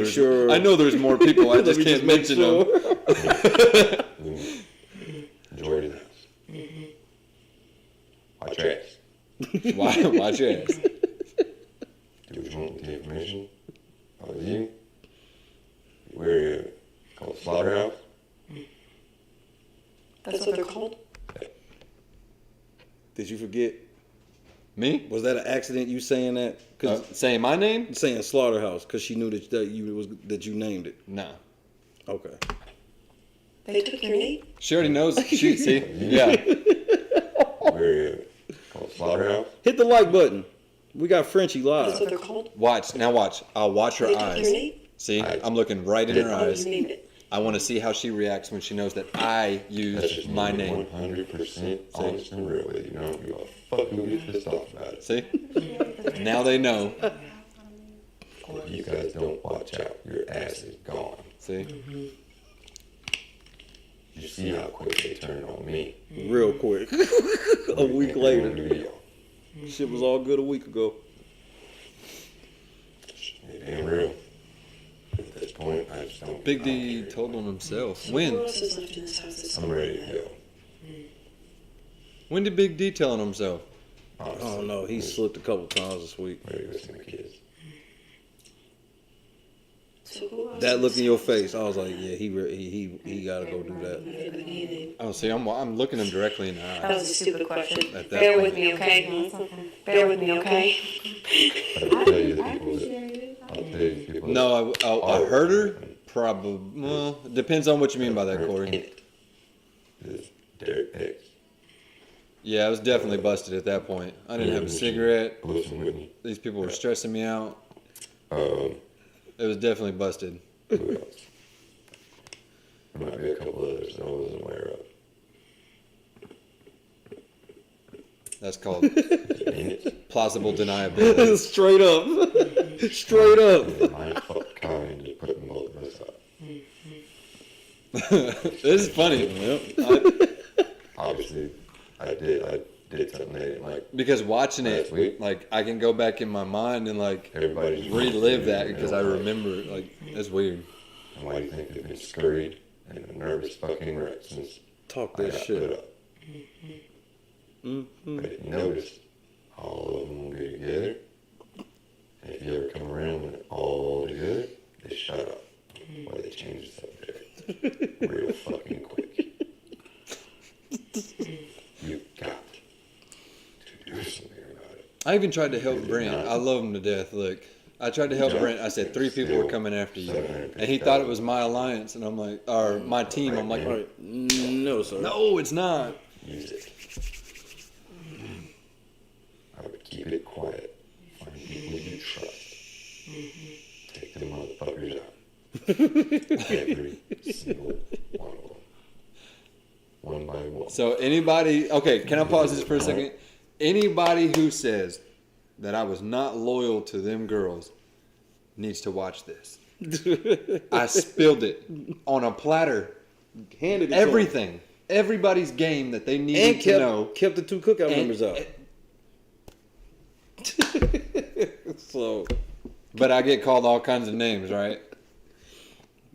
there's more people. I just can't mention them. Enjoy the house. Why'd you ask? Do you want the information? Oh, you? We're called Slaughterhouse. That's what they're called? Did you forget? Me? Was that an accident? You saying that? Saying my name? Saying Slaughterhouse because she knew that you named it. No. Okay. They took your name? She already knows. See? Yeah. We're called Slaughterhouse. Hit the like button. We got Frenchie live. That's what they're called? Watch. Now watch. I'll watch her They took eyes. your name? See? I'm looking right in her How do eyes. you name it? I want to see how she reacts when she knows that I used my name. 100% honest and real with you. You don't give a fuck who gets pissed off about it. See? Now they know. If you guys don't watch out, your ass is gone. See? You see how quick they turn on me. Real quick. A week later. Shit was all good a week ago. It ain't real. At this point, I just don't. Big D told on himself. When? Who else is left in this house? I'm ready to go. When did Big D tell on himself? I don't know. He slipped a couple times this week. Ready to go see my kids. So who else? That look in your face, I was like, yeah, he got to go do that. Oh, see, I'm looking him directly in the eye. That was a stupid question. At that Bear point. with me, okay? Bear with me, okay? I'll tell you the people that. I'll tell you the people. No, I heard her. Probably. Well, depends on what you mean by that, Corey. Derek X. Yeah, I was definitely busted at that point. I didn't have a cigarette. Whitney. These people were stressing me out. It was definitely busted. Who else? There might be a couple others that I wasn't aware of. That's called plausible deniability. Straight up. Straight up. My fuck kind is putting both of us up. This is funny. Obviously, I did something they didn't like. Because watching it, like, I can go back in my mind and, like, Everybody's relive that because I remember it. Like, it's weird. And why do you think they've been scurried and a nervous fucking wreck since Talk I that got shit. put up? But if you notice, all of them will be together. And if you ever come around when they're all together, they shut up. Or they change the subject real fucking quick. You got to do something about it. I even tried to help Brent. I love him to death. Look, I tried to help Brent. I said 3 people were coming after you, and he thought it was my alliance, and I'm like, or my team. I'm like, no, sir. No, it's not. Use it. I would keep it quiet. Find people you trust. Take them motherfuckers out. Every single one of them. One by one. So anybody, okay, can I pause this for a second? Anybody who says that I was not loyal to them girls needs to watch this. I spilled it on a platter. Handed it everything. Everybody's game that they needed to know. Kept the 2 cookout members out. So, But I get called all kinds of names, right?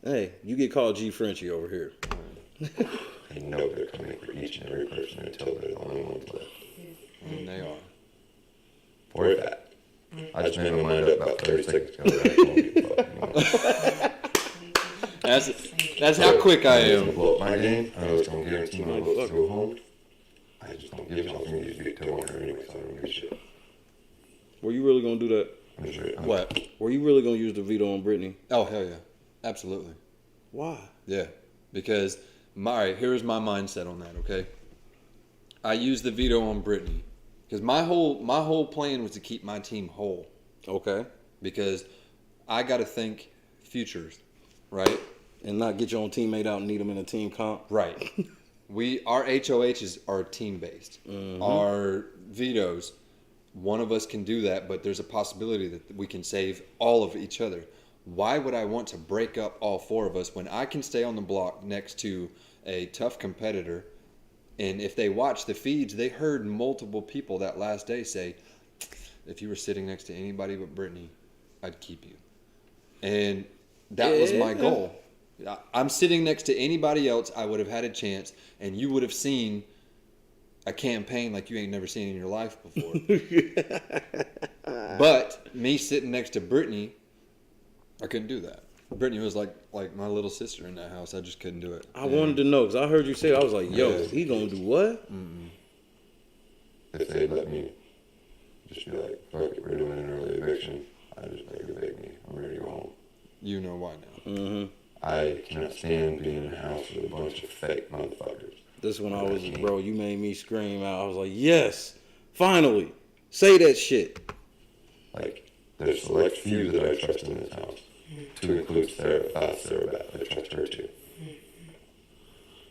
Hey, you get called G Frenchie over here. They know they're coming for each and every person until they're the only ones left. And they are. For a fact. I just made my mind up about 30 seconds ago. That I won't give a fuck. That's how quick I am. I'm gonna blow up my game. I was going to guarantee my votes to go home. I just don't give a fuck. I'm going to use veto on her anyway, so I don't give a shit. Were you really going to do that? I'm sure. What? Were you really going to use the veto on Brittany? Oh, hell yeah. Absolutely. Why? Yeah. Because, all right, here's my mindset on that, okay? I used the veto on Brittany. Because my whole plan was to keep my team whole. Okay. Because I got to think futures, right? And not get your own teammate out and need them in a team comp. Right. Our HOHs are team-based. Mm-hmm. Our vetoes, one of us can do that, but there's a possibility that we can save all of each other. Why would I want to break up all 4 of us when I can stay on the block next to a tough competitor? And if they watch the feeds, they heard multiple people that last day say, if you were sitting next to anybody but Brittany, I'd keep you. And that was my goal. I'm sitting next to anybody else, I would have had a chance, and you would have seen a campaign like you ain't never seen in your life before. But me sitting next to Brittany, I couldn't do that. Brittany was like my little sister in that house. I just couldn't do it. I wanted to know because I heard you say it. I was like, yo, he gonna do what? If they let me just be like, fuck it, we're doing an early eviction, I just make it evict me. I'm ready to go home. You know why now. Mm-hmm. I cannot stand being in a house with a bunch of fake motherfuckers. This one I was, bro, you made me scream out. I was like, yes, finally, say that shit. Like, there's select few that I trust in this house. To include Sarah, I trust her too.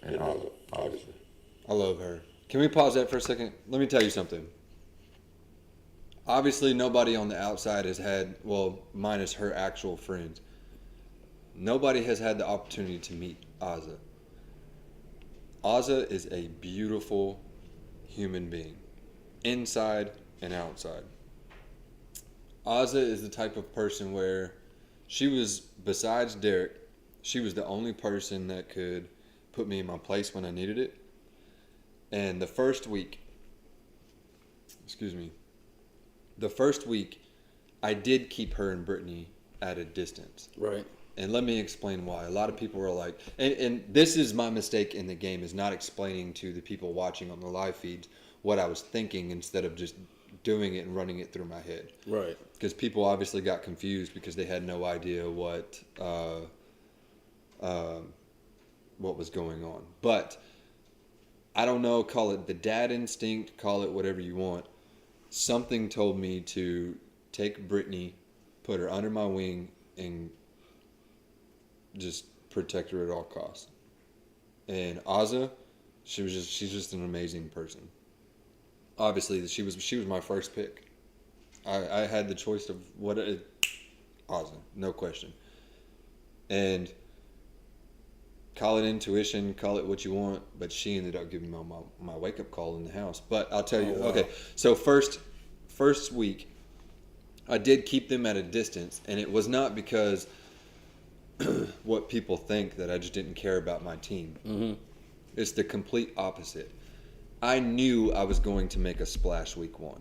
And Azah, obviously. I love her. Can we pause that for a second? Let me tell you something. Obviously, nobody on the outside has had, well, minus her actual friends, nobody has had the opportunity to meet Azah. Azah is a beautiful human being, inside and outside. Azah is the type of person where she was, besides Derek, she was the only person that could put me in my place when I needed it. And the first week, I did keep her and Brittany at a distance. Right. And let me explain why. A lot of people were like, and this is my mistake in the game, is not explaining to the people watching on the live feeds what I was thinking instead of just doing it and running it through my head. Right. Because people obviously got confused because they had no idea what was going on. But I don't know, call it the dad instinct, call it whatever you want. Something told me to take Brittany, put her under my wing, and just protect her at all costs. And Azah, she's just an amazing person. Obviously, she was my first pick. I had the choice of Azah, no question. And call it intuition, call it what you want, but she ended up giving me my wake up call in the house. But I'll tell you, okay. So first week, I did keep them at a distance, and it was not because what people think that I just didn't care about my team. Mm-hmm. It's the complete opposite. I knew I was going to make a splash week 1.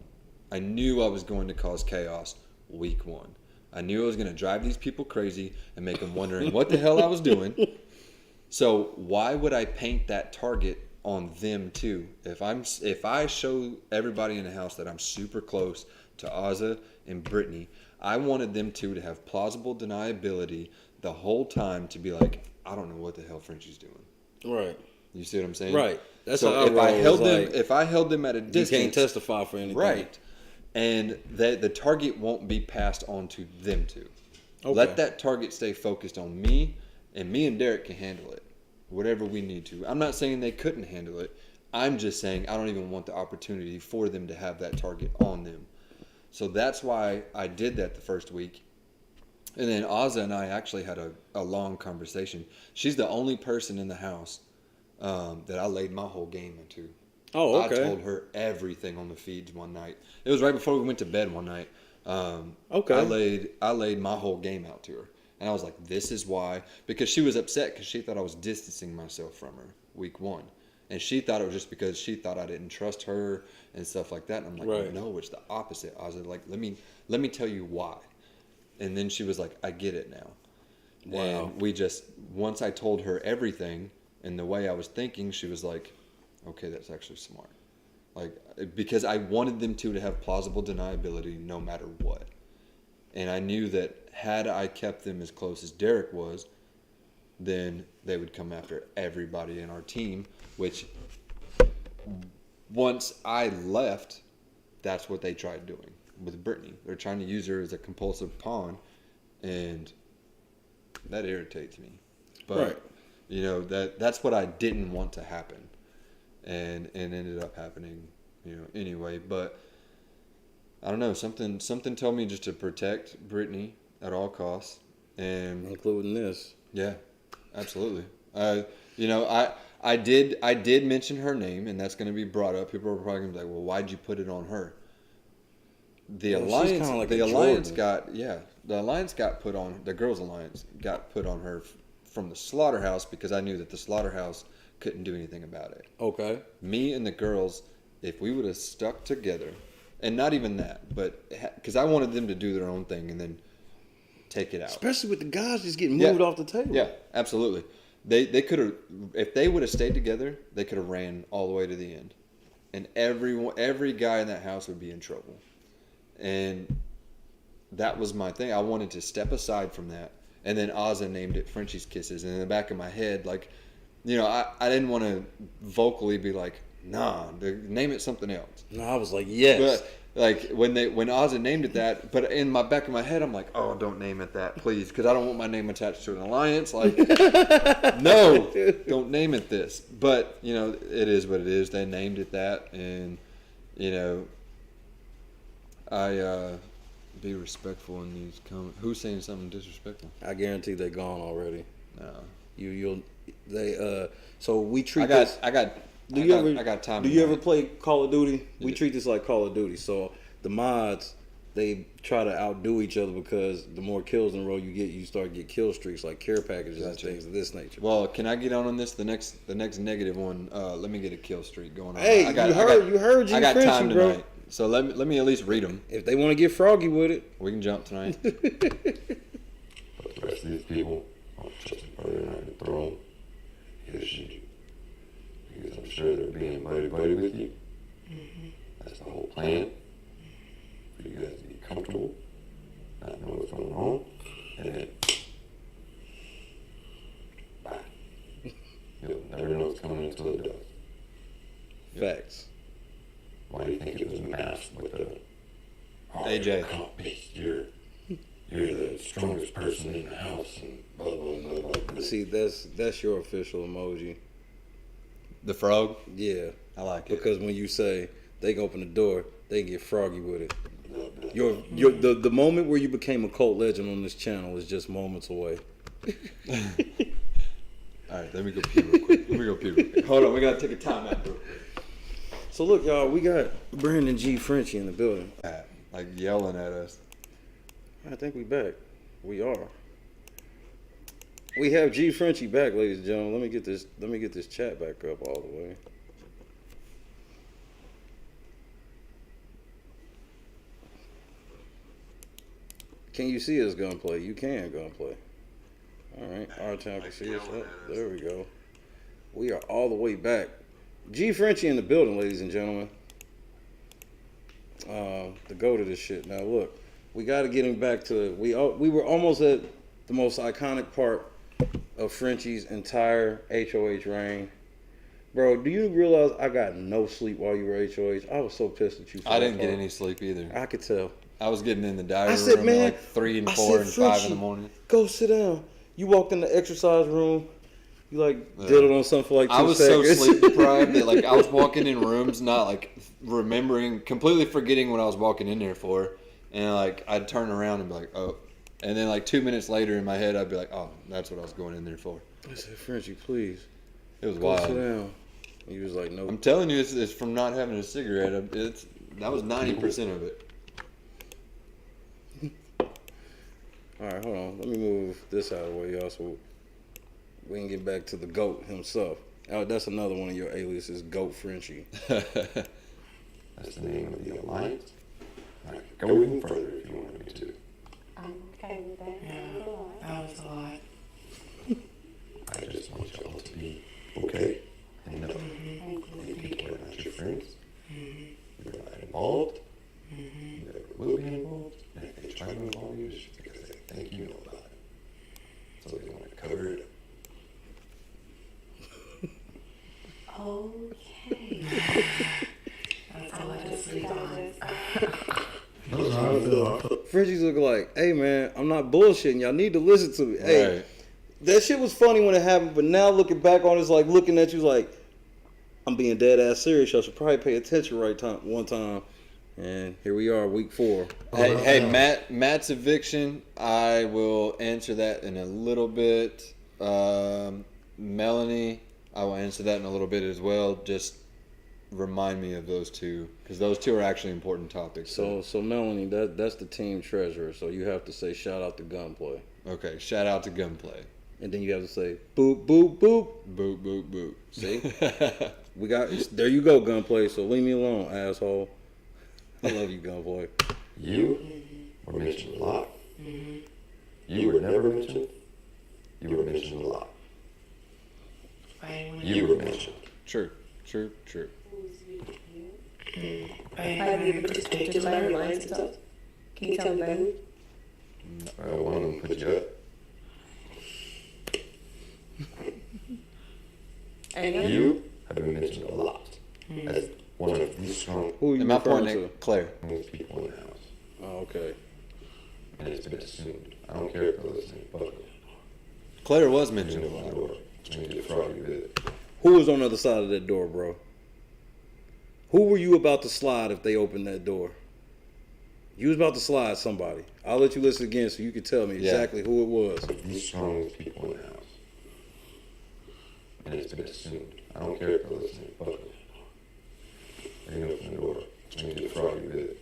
I knew I was going to cause chaos week 1. I knew I was going to drive these people crazy and make them wondering what the hell I was doing. So why would I paint that target on them too? If I show everybody in the house that I'm super close to Azah and Brittany, I wanted them two to have plausible deniability the whole time, to be like, I don't know what the hell Frenchie's doing. Right. You see what I'm saying? Right. That's so how if I held them at a distance, you can't testify for anything. Right. And the target won't be passed on to them two. Okay. Let that target stay focused on me, and me and Derek can handle it, whatever we need to. I'm not saying they couldn't handle it. I'm just saying I don't even want the opportunity for them to have that target on them. So that's why I did that the first week. And then Azah and I actually had a long conversation. She's the only person in the house that I laid my whole game into. Oh, okay. I told her everything on the feeds one night. It was right before we went to bed one night. Okay. I laid my whole game out to her. And I was like, this is why. Because she was upset because she thought I was distancing myself from her week 1. And she thought it was just because she thought I didn't trust her and stuff like that. And I'm like, right. No, it's the opposite. I was like, let me tell you why. And then she was like, I get it now. Wow. And we just, once I told her everything and the way I was thinking, she was like, okay, that's actually smart. Like, because I wanted them to have plausible deniability no matter what. And I knew that had I kept them as close as Derek was, then they would come after everybody in our team, which once I left, that's what they tried doing with Brittany. They're trying to use her as a compulsive pawn, and that irritates me. But, right. You know, that's what I didn't want to happen. And ended up happening, you know, anyway. But I don't know, something told me just to protect Brittany at all costs, and including this. Yeah, absolutely. You know, I did mention her name, and that's going to be brought up. People are probably going to be like, "Well, why'd you put it on her?" The alliance, like the girls' alliance got put on her from the slaughterhouse because I knew that the slaughterhouse couldn't do anything about it. Okay. Me and the girls if we would have stuck together, and not even that, but because I wanted them to do their own thing and then take it out. Especially with the guys just getting moved off the table. Yeah, absolutely. They could have, if they would have stayed together, they could have ran all the way to the end, and every guy in that house would be in trouble. And that was my thing. I wanted to step aside from that, and then Azah named it Frenchie's Kisses. And in the back of my head, like, you know, I didn't want to vocally be like, nah, name it something else. No, I was like, yes. But like when Azah named it that, but in my back of my head, I'm like, oh, don't name it that, please, because I don't want my name attached to an alliance. Like, no, don't name it this. But you know, it is what it is. They named it that, and you know, I be respectful in these comments. Who's saying something disrespectful? I guarantee they're gone already. No, So we treat I got time. Do you ever play Call of Duty? We treat this like Call of Duty. So the mods, they try to outdo each other because the more kills in a row you get, you start to get kill streaks like care packages and things of this nature. Well, can I get on this? The next negative one. Let me get a kill streak going on. Hey, you heard G I got Frenchie, time bro. tonight, so let me at least read them. If they want to get froggy with it, we can jump tonight. But the rest of these people aren't trusted by their night the throne. Yes, you do. Because I'm sure they're being buddy with you. That's the whole plan. For you guys to get comfortable, not know what's going on, and then bye. You'll never know what's coming until it does. Facts. Why do you think it was masked with the AJ? Beast, you're the strongest person in the house, and blah blah blah blah. See, that's your official emoji. The frog? Yeah. I like it. Because when you say they can open the door, they can get froggy with it. The moment where you became a cult legend on this channel is just moments away. Alright, let me go pee real quick. Hold on, we gotta take a time out real quick. So look, y'all, we got Brandon G Frenchie in the building. Like yelling at us. I think we back. We are. We have G Frenchie back, ladies and gentlemen. Let me get this chat back up all the way. Can you see us gunplay? You can gunplay. All right, our time can see us up. There we go. We are all the way back. G Frenchie in the building, ladies and gentlemen. To go to this shit. Now look, we got to get him back to. We were almost at the most iconic part of Frenchie's entire HOH reign. Bro, do you realize I got no sleep while you were HOH? I was so pissed at you. I didn't get any sleep either. I could tell. I was getting in the diary room at like 3 and 4 and 5 in the morning. Go sit down. You walked in the exercise room. You like did it on something for like 2 seconds. I was so sleep deprived that like I was walking in rooms not like remembering, completely forgetting what I was walking in there for, and like I'd turn around and be like, oh, and then like 2 minutes later in my head I'd be like, oh, that's what I was going in there for. I said, Frenchie, please. It was go wild. Sit down. He was like, no. I'm telling you, it's from not having a cigarette. That was 90% of it. All right, hold on. Let me move this out of the way, y'all, so we can get back to the GOAT himself. Oh, that's another one of your aliases, GOAT Frenchie. That's the name of the alliance. I could go even further if you wanted me to. I'm okay with that. Yeah, that was a lot. I just want y'all to be okay and know that people are not your friends. You're not involved. You never will be involved. And if they try to involve you, it's because they think you know about it. So they want to cover it up. Okay. That's all I just sleep on. That's how I feel. Frenchie's looking like, hey man, I'm not bullshitting. Y'all need to listen to me. Hey, that shit was funny when it happened, but now looking back on it, it's like looking at you like, I'm being dead ass serious. Y'all should probably pay attention one time. And here we are, week 4. Hey, Matt's eviction. I will answer that in a little bit. Melanie, I will answer that in a little bit as well. Just remind me of those two, because those two are actually important topics. So Melanie, that's the team treasurer. So you have to say shout out to Gunplay. Okay, shout out to Gunplay. and then you have to say boop, boop, boop. Boop, boop, boop. See? We got, there you go, Gunplay. So leave me alone, asshole. I love you, Gunplay. You were mentioned a lot. You were never mentioned. You were mentioned a lot. You were mentioned. True, true, true. Have you ever participated in my lines and stuff? Can you tell me about who? One of them put you up. You have been mentioned a lot as one of the strong. Who are you Am I referring pointing to? at Claire? Most people in the house. Oh, okay. And it's been assumed. I don't care if they're listening. Fuck them. Claire was You mentioned a know lot. the door. Change it froggy with it. Who was on the other side of that door, bro? Who were you about to slide if they opened that door? You was about to slide somebody. I'll let you listen again so you can tell me exactly who it was. The strongest people in the house. And it's been assumed. I don't care if they're listening. Fuck them. They can open the door. Change it froggy with it.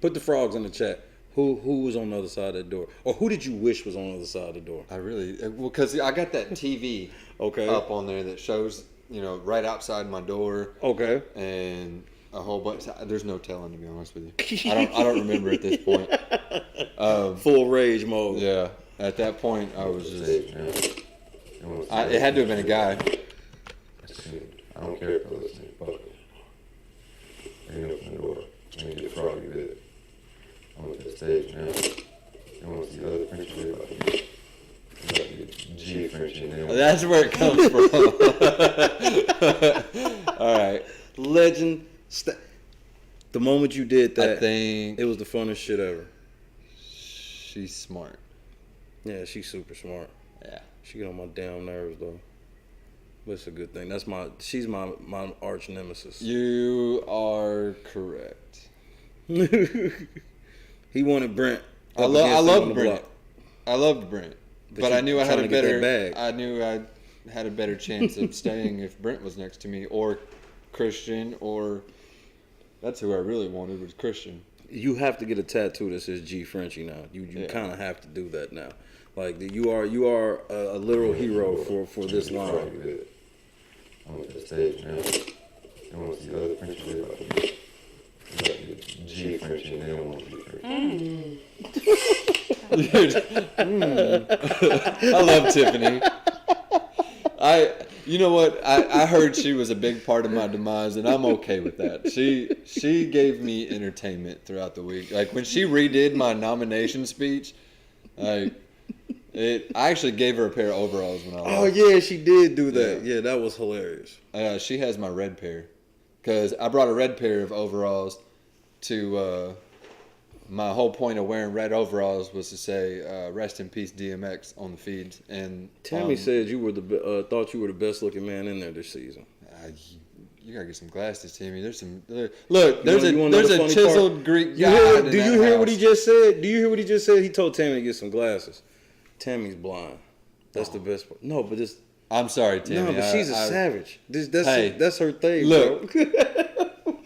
Put the frogs in the chat. Who was on the other side of that door? Or who did you wish was on the other side of the door? I really, well, because I got that TV up on there that shows, you know, right outside my door. Okay. And a whole bunch. There's no telling, to be honest with you. I don't remember at this point. Full rage mode. Yeah. At that point, I was just. It had to have been a guy. I don't care if they're listening. Fuck them. They can open the door. Change it froggy with it. I'm at the stage now. You want to see other Frenchie like G Frenchie. That's where it comes from. All right. Legend. The moment you did that, I think it was the funnest shit ever. She's smart. Yeah, she's super smart. Yeah. She get on my damn nerves though. But it's a good thing. She's my arch nemesis. You are correct. He wanted Brent. I loved Brent. I loved Brent. But I knew I had a better bag. I knew I had a better chance of staying if Brent was next to me, or Christian, or that's who I really wanted, was Christian. You have to get a tattoo that says G Frenchie now. You kind of have to do that now. Like you are a literal hero for this line. I'm at the stage now. You want to see other Frenchie like G Frenchie. They don't want G Frenchie. I love Tiffany. You know what? I heard she was a big part of my demise, and I'm okay with that. She gave me entertainment throughout the week. Like when she redid my nomination speech, I actually gave her a pair of overalls when I left. Oh yeah, she did do that. Yeah, that was hilarious. She has my red pair, because I brought a red pair of overalls to. My whole point of wearing red overalls was to say "Rest in peace, DMX" on the feeds. And Tammy said you were thought you were the best looking man in there this season. You gotta get some glasses, Timmy. There's some look. There's a chiseled Greek guy. Do you hear what he just said? Do you hear what he just said? He told Tammy to get some glasses. Tammy's blind. That's the best part. No, but this. I'm sorry, Tammy. No, but she's a savage. That's her thing, look, bro.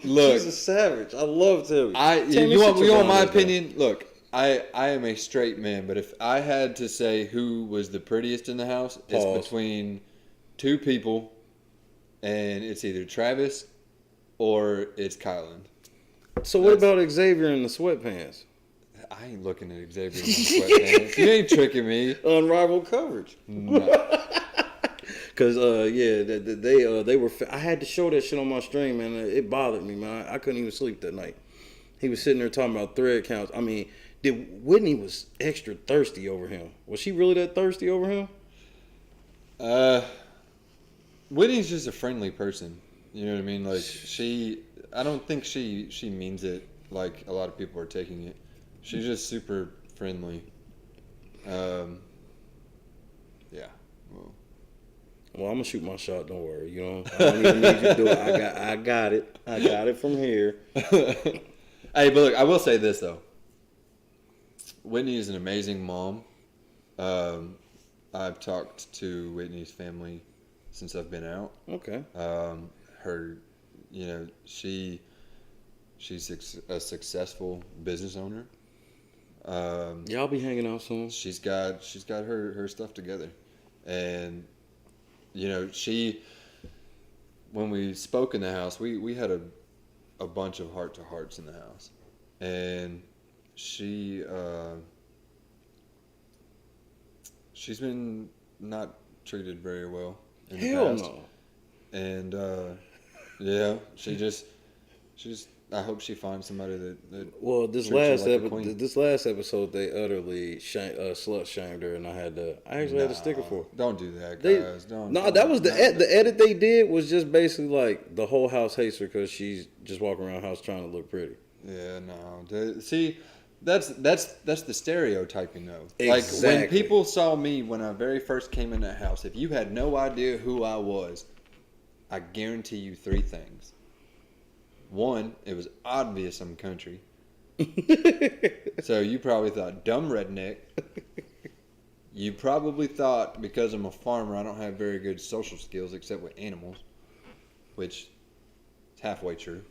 Look, she's a savage. I love Tammy. You want my opinion? Look, I am a straight man, but if I had to say who was the prettiest in the house, it's between two people, and it's either Travis or it's Kyland. So what about Xavier in the sweatpants? I ain't looking at Xavier in the sweatpants. You ain't tricking me. Unrivaled coverage. No. Cause they were. I had to show that shit on my stream, man. It bothered me, man. I couldn't even sleep that night. He was sitting there talking about thread counts. I mean, Whitney was extra thirsty over him? Was she really that thirsty over him? Whitney's just a friendly person. You know what I mean? Like I don't think she means it like a lot of people are taking it. She's just super friendly. Yeah. Well, I'm gonna shoot my shot. Don't worry. You know, I don't even need you to do it. I got it. I got it from here. Hey, but look, I will say this though. Whitney is an amazing mom. I've talked to Whitney's family since I've been out. Okay. Her, you know, she's a successful business owner. Y'all be hanging out soon. She's got her stuff together. And, you know, when we spoke in the house, we had a bunch of heart-to-hearts in the house. And she's been not treated very well in the past. No. And, yeah, she just, I hope she finds somebody that well, this treats her last like a queen. this last episode, they utterly slut shamed her, and I actually had a sticker for her. Don't do that, guys. That was the edit they did was just basically like the whole house hates her because she's just walking around the house trying to look pretty. Yeah, no. See, that's the stereotyping though. Exactly. Like when people saw me when I very first came in that house, if you had no idea who I was, I guarantee you 3 things. 1, it was obvious I'm country. So you probably thought dumb redneck. You probably thought because I'm a farmer I don't have very good social skills except with animals, which is halfway true.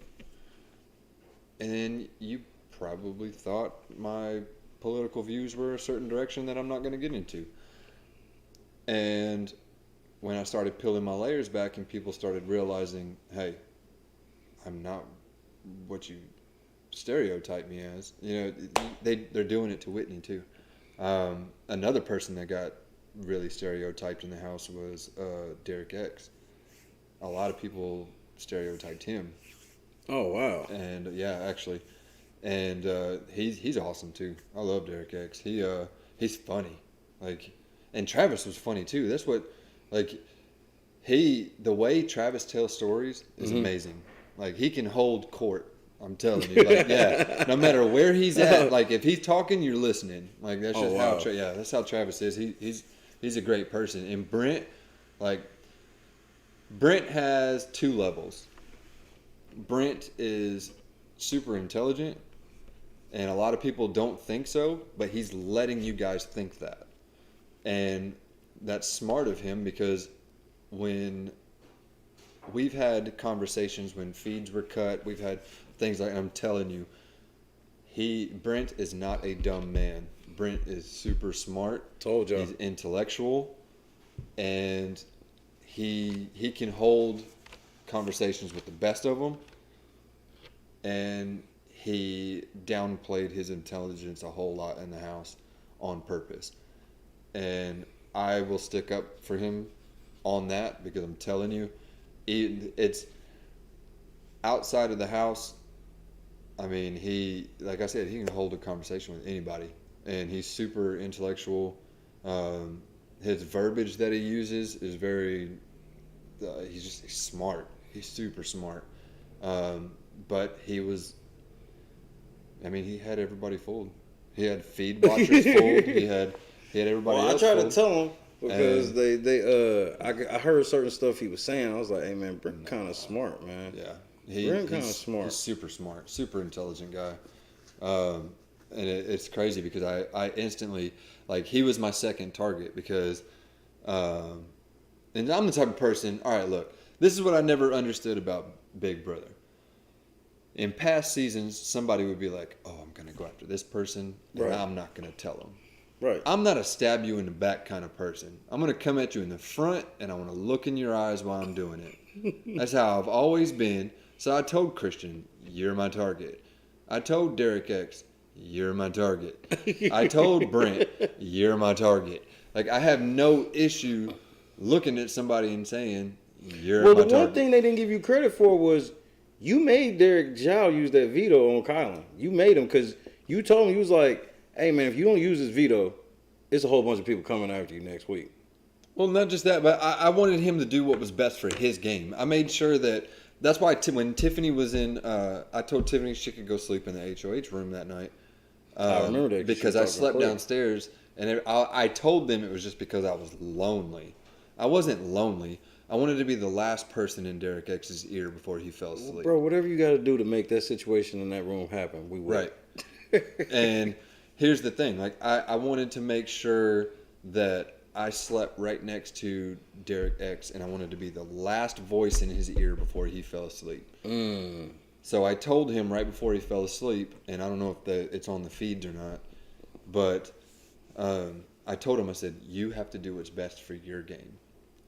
And then you probably thought my political views were a certain direction that I'm not going to get into. And when I started peeling my layers back and people started realizing, hey, I'm not what you stereotype me as. You know, they're doing it to Whitney too. Another person that got really stereotyped in the house was Derek X. A lot of people stereotyped him. Oh wow! And yeah, actually, and he's awesome too. I love Derek X. He's funny, like, and Travis was funny too. That's what, like, the way Travis tells stories is amazing. Like, he can hold court. I'm telling you, like, yeah. No matter where he's at, like, if he's talking, you're listening. Like, that's just how. That's how Travis is. He's a great person. And Brent has 2 levels. Brent is super intelligent, and a lot of people don't think so, but he's letting you guys think that. And that's smart of him because when we've had conversations when feeds were cut, we've had things like, I'm telling you, Brent is not a dumb man. Brent is super smart. Told you. He's intellectual, and he can hold conversations with the best of them, and he downplayed his intelligence a whole lot in the house on purpose. And I will stick up for him on that because I'm telling you, it's outside of the house. I mean, like I said, he can hold a conversation with anybody, and he's super intellectual. His verbiage that he uses is very, he's smart. He's super smart. But he had everybody fooled. He had feed watchers fooled. He had everybody else I tried fooled. to tell him because I heard certain stuff he was saying. I was like, hey man, Brent kind of smart, man. Yeah. Brent kind of smart. He's super smart, super intelligent guy. And it's crazy because I instantly, like, he was my second target because, and I'm the type of person, all right, look, this is what I never understood about Big Brother. In past seasons, somebody would be like, oh, I'm going to go after this person, and I'm not going to tell them. Right. I'm not a stab you in the back kind of person. I'm going to come at you in the front, and I want to look in your eyes while I'm doing it. That's how I've always been. So I told Christian, you're my target. I told Derek X, you're my target. I told Brent, you're my target. Like, I have no issue looking at somebody and saying, you're my target. Well, the one thing they didn't give you credit for was you made Derek Zhao use that veto on Kyland. You made him because you told him, you was like, hey, man, if you don't use this veto, it's a whole bunch of people coming after you next week. Well, not just that, but I wanted him to do what was best for his game. I made sure that's why when Tiffany was in, I told Tiffany she could go sleep in the HOH room that night. I remember that. Because I slept downstairs, and I told them it was just because I was lonely. I wasn't lonely. I wanted to be the last person in Derek X's ear before he fell asleep. Bro, whatever you got to do to make that situation in that room happen, we will. Right. And here's the thing. Like, I wanted to make sure that I slept right next to Derek X, and I wanted to be the last voice in his ear before he fell asleep. So I told him right before he fell asleep, and I don't know if it's on the feeds or not, but I told him, I said, you have to do what's best for your game.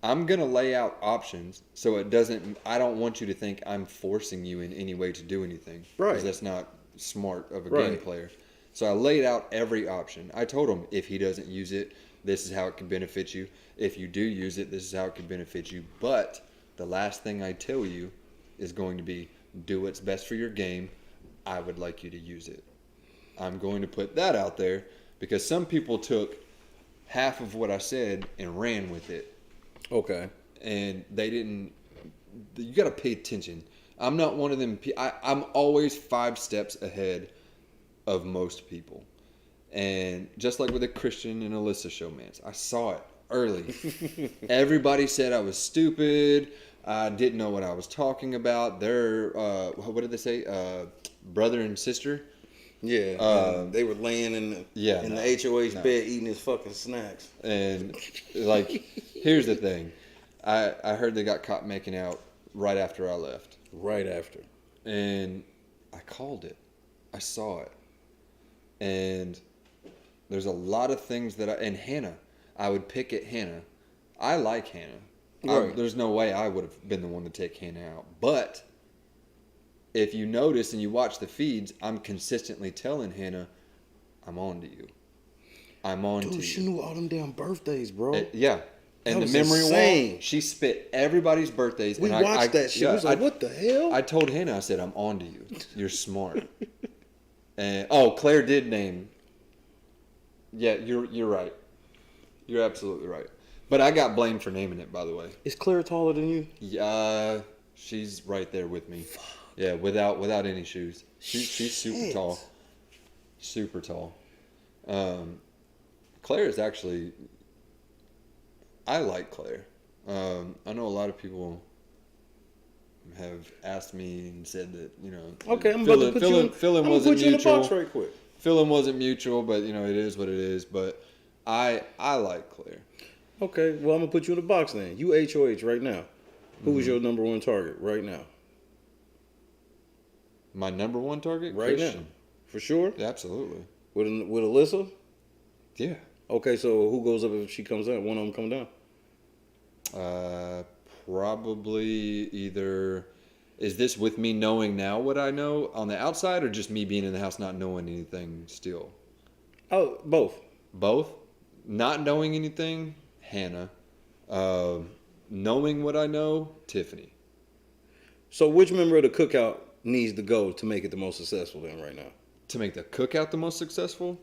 I'm going to lay out options so I don't want you to think I'm forcing you in any way to do anything. Right. Because that's not smart of a game player. So I laid out every option. I told him, if he doesn't use it, this is how it can benefit you. If you do use it, this is how it can benefit you. But the last thing I tell you is going to be, do what's best for your game. I would like you to use it. I'm going to put that out there because some people took half of what I said and ran with it. Okay. And they didn't. You got to pay attention. I'm not one of them. I'm always 5 steps ahead of most people. And just like with the Christian and Alyssa showmance, I saw it early. Everybody said I was stupid. I didn't know what I was talking about. They're, what did they say? Brother and sister? Yeah. They were laying in the HOH bed eating his fucking snacks. And, like, here's the thing. I heard they got caught making out right after I left. Right after. And I called it. I saw it. And there's a lot of things and Hannah, I would pick at Hannah. I like Hannah. Right. There's no way I would have been the one to take Hannah out. But if you notice and you watch the feeds, I'm consistently telling Hannah, I'm on to you. I'm on to you. Dude, she knew all them damn birthdays, bro. Yeah. And the memory wall, she spit everybody's birthdays. We watched that shit. I was like, what the hell? I told Hannah, I said, I'm on to you. You're smart. And Claire did name. Yeah, you're right. You're absolutely right. But I got blamed for naming it, by the way. Is Claire taller than you? Yeah, she's right there with me. Fuck. Yeah, without any shoes. She's super tall. Super tall. Claire is actually. I like Claire. I know a lot of people have asked me and said that, you know. Okay, I'm about to put you in the box right quick. Filling wasn't mutual, but you know it is what it is. But I like Claire. Okay, well I'm gonna put you in the box then. You HOH right now. Who is your number one target right now? My number one target? Right Christian. now. For sure? Yeah, absolutely. With Alyssa? Yeah. Okay, so who goes up if she comes down? One of them come down? Probably either. Is this with me knowing now what I know on the outside, or just me being in the house not knowing anything still? Oh, both. Both? Not knowing anything, Hannah. Knowing what I know, Tiffany. So which member of the cookout needs to go to make it the most successful then right now? To make the cookout the most successful?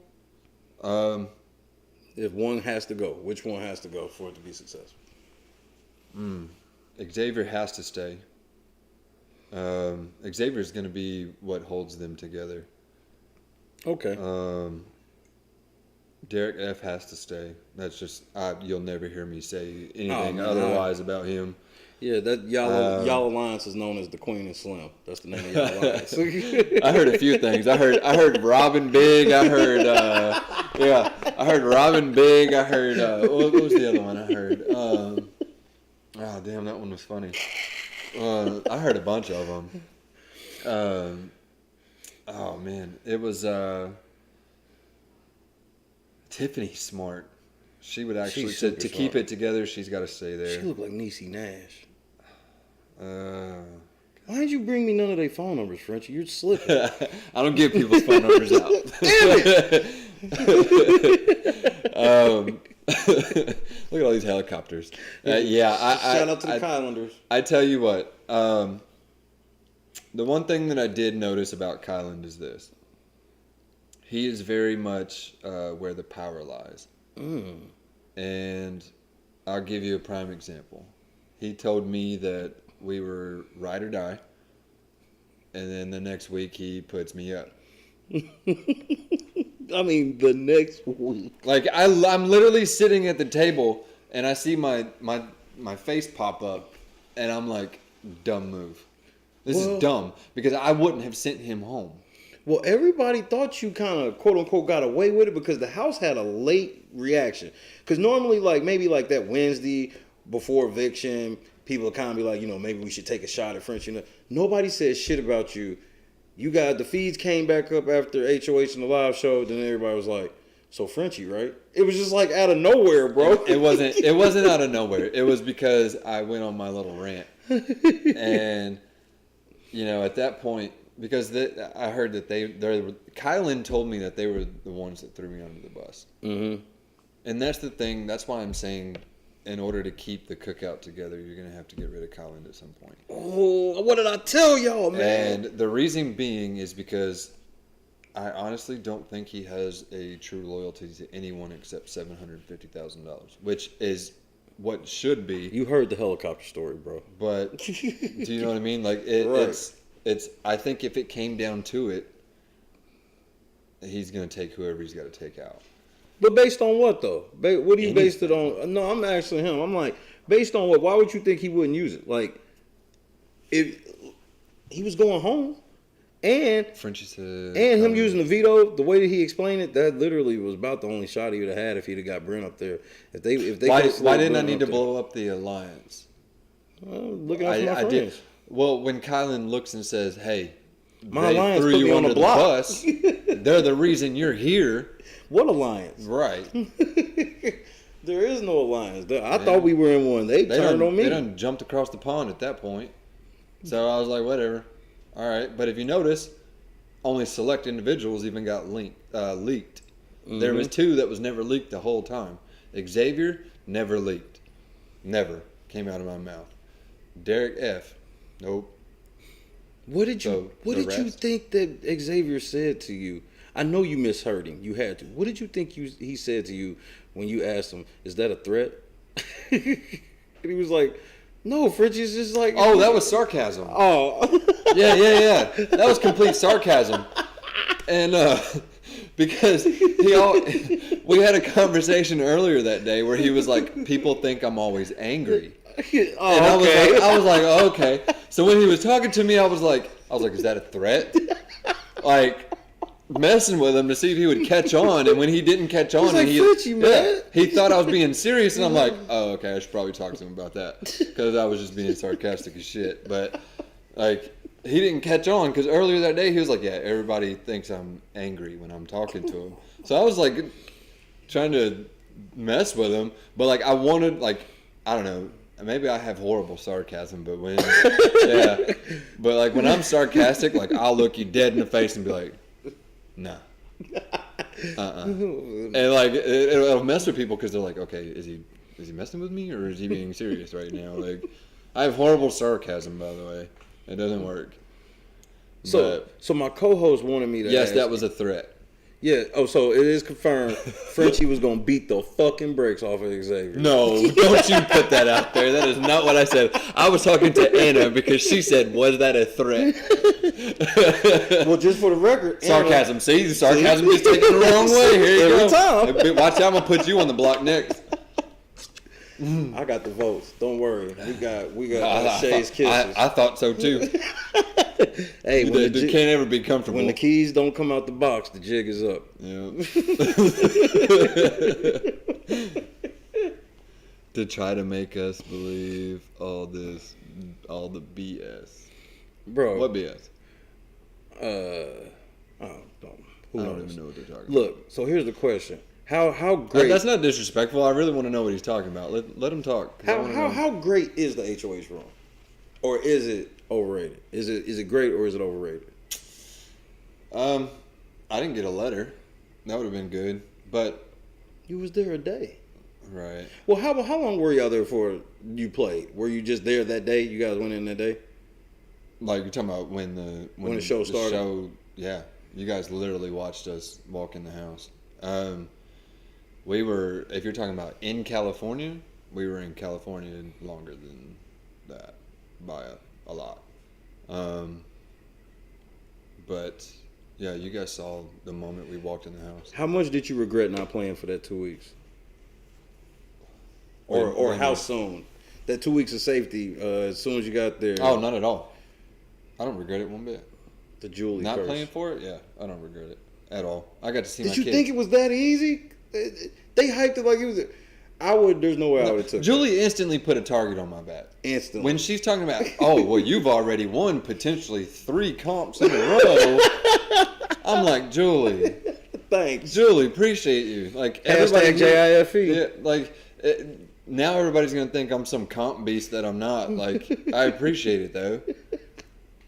If one has to go, which one has to go for it to be successful? Xavier has to stay. Xavier is going to be what holds them together. Okay. Derek F has to stay. That's just you'll never hear me say anything otherwise about him. Yeah, that y'all alliance is known as the Queen and Slim. That's the name of y'all alliance. I heard a few things. I heard Robin Big. I heard I heard Robin Big. I heard what was the other one I heard? Oh damn, that one was funny. I heard a bunch of them. Oh man, it was Tiffany Smart. She would actually to keep it together. She's got to stay there. She looked like Niecy Nash. Why didn't you bring me none of their phone numbers, Frenchie? You're slipping. I don't give people's phone numbers out. Damn it! Look at all these helicopters. Shout out to the Kylanders. I tell you what. The one thing that I did notice about Kyland is this. He is very much where the power lies. And I'll give you a prime example. He told me that we were ride or die, and then the next week he puts me up. I mean, the next week. Like I'm literally sitting at the table, and I see my face pop up, and I'm like, dumb move. This is dumb because I wouldn't have sent him home. Well, everybody thought you kind of, quote unquote, got away with it because the house had a late reaction. Because normally, like, maybe like that Wednesday before eviction, people would kind of be like, you know, maybe we should take a shot at Frenchie. You know, nobody said shit about you. You got the feeds came back up after HOH and the live show. Then everybody was like, So Frenchie, right? It was just like out of nowhere, bro. It wasn't out of nowhere. It was because I went on my little rant. And, you know, at that point, because I heard that Kyland told me that they were the ones that threw me under the bus. Mm-hmm. And that's the thing. That's why I'm saying, in order to keep the cookout together, you're going to have to get rid of Kyland at some point. Oh, what did I tell y'all, man? And the reason being is because I honestly don't think he has a true loyalty to anyone except $750,000, which is what should be. You heard the helicopter story, bro. But do you know what I mean? Like it's. I think if it came down to it, he's gonna take whoever he's got to take out. But based on what though? What do you base it on? No, I'm asking him. I'm like, based on what? Why would you think he wouldn't use it? Like, if he was going home. And Frenchie said, and him using the veto, the way that he explained it, that literally was about the only shot he would have had if he'd have got Britt up there. If they why didn't I need to blow up the alliance? Looking out for my friends. Did. Well, when Kyland looks and says, "Hey, my they alliance threw put you me on under the block. bus. They're the reason you're here." What alliance? Right. There is no alliance. I thought we were in one. They turned on me. They done jumped across the pond at that point. So I was like, whatever. All right, but if you notice, only select individuals even got leaked. Mm-hmm. There was 2 that was never leaked the whole time. Xavier never leaked. Never came out of my mouth. Derek F. Nope. What did you think that Xavier said to you? I know you misheard him. You had to. What did you think he said to you when you asked him, "Is that a threat?" And he was like, "No, Frenchie's just like." Oh, that was sarcasm. Oh. Yeah. That was complete sarcasm. And because we had a conversation earlier that day where he was like, "People think I'm always angry." And I was like, oh, okay. So when he was talking to me, I was like, "Is that a threat?" Like messing with him to see if he would catch on. And when he didn't catch on, like, he thought I was being serious, and I'm like, "Oh, okay, I should probably talk to him about that," because I was just being sarcastic as shit. But like, he didn't catch on because earlier that day he was like, "Yeah, everybody thinks I'm angry when I'm talking to him." So I was like trying to mess with him, but like I wanted, like, I don't know, maybe I have horrible sarcasm, but when but like when I'm sarcastic, like I'll look you dead in the face and be like, "Nah." And like it'll mess with people because they're like, "Okay, is he messing with me or is he being serious right now?" Like, I have horrible sarcasm, by the way. It doesn't work. So my co-host wanted me to. Yes, that was a threat. Yeah. Oh, so it is confirmed. Frenchie was gonna beat the fucking brakes off of Xavier. No, don't you put that out there. That is not what I said. I was talking to Anna because she said, "Was that a threat?" Well, just for the record, sarcasm. Anna, see, sarcasm gets taken the wrong way. Here you every go. time. Watch out! I'm gonna put you on the block next. I got the votes. Don't worry. We got Shay's kisses. I thought so too. Hey, they can't ever be comfortable. When the keys don't come out the box, the jig is up. Yeah. To try to make us believe all the BS. Bro. What BS? I don't even know what they're talking about. Look, so here's the question. How great? That's not disrespectful. I really want to know what he's talking about. Let him talk. How great is the HOH room, or is it overrated? Is it great or is it overrated? I didn't get a letter. That would have been good, but you was there a day. Right. Well, how long were y'all there for? You played? Were you just there that day? You guys went in that day? Like you're talking about when the show started? Yeah, you guys literally watched us walk in the house. We were, if you're talking about in California, we were in California longer than that by a lot. But yeah, you guys saw the moment we walked in the house. How much did you regret not playing for that 2 weeks? Or how soon? That 2 weeks of safety, as soon as you got there. Oh, not at all. I don't regret it one bit. The Julie not curse. Playing for it? Yeah, I don't regret it at all. I got to see my kids. Did you think it was that easy? They hyped it like it was. There's no way I would have took Julie instantly put a target on my back. Instantly. When she's talking about, oh, well, you've already won potentially 3 comps in a row. I'm like, Julie, Thanks. Julie, appreciate you. Like Hashtag JIFE. Yeah, like now everybody's gonna think I'm some comp beast that I'm not. Like I appreciate it though.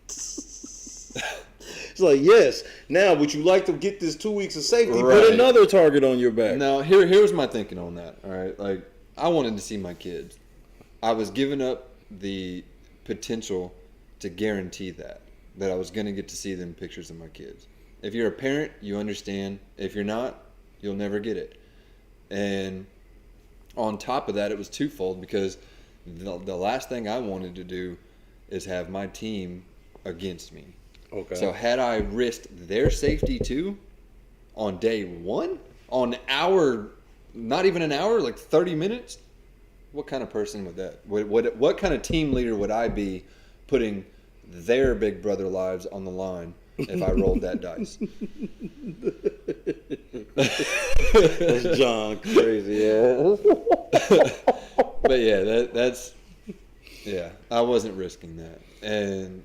It's like, yes. Now, would you like to get this 2 weeks of safety? Right. Put another target on your back. Now, here's my thinking on that. All right, like I wanted to see my kids. I was giving up the potential to guarantee that I was going to get to see them pictures of my kids. If you're a parent, you understand. If you're not, you'll never get it. And on top of that, it was twofold because the last thing I wanted to do is have my team against me. Okay. So had I risked their safety too on day one, on not even an hour, like 30 minutes, what kind of person would that? What kind of team leader would I be putting their big brother lives on the line if I rolled that dice? That's John crazy, yeah. But yeah, that's I wasn't risking that, and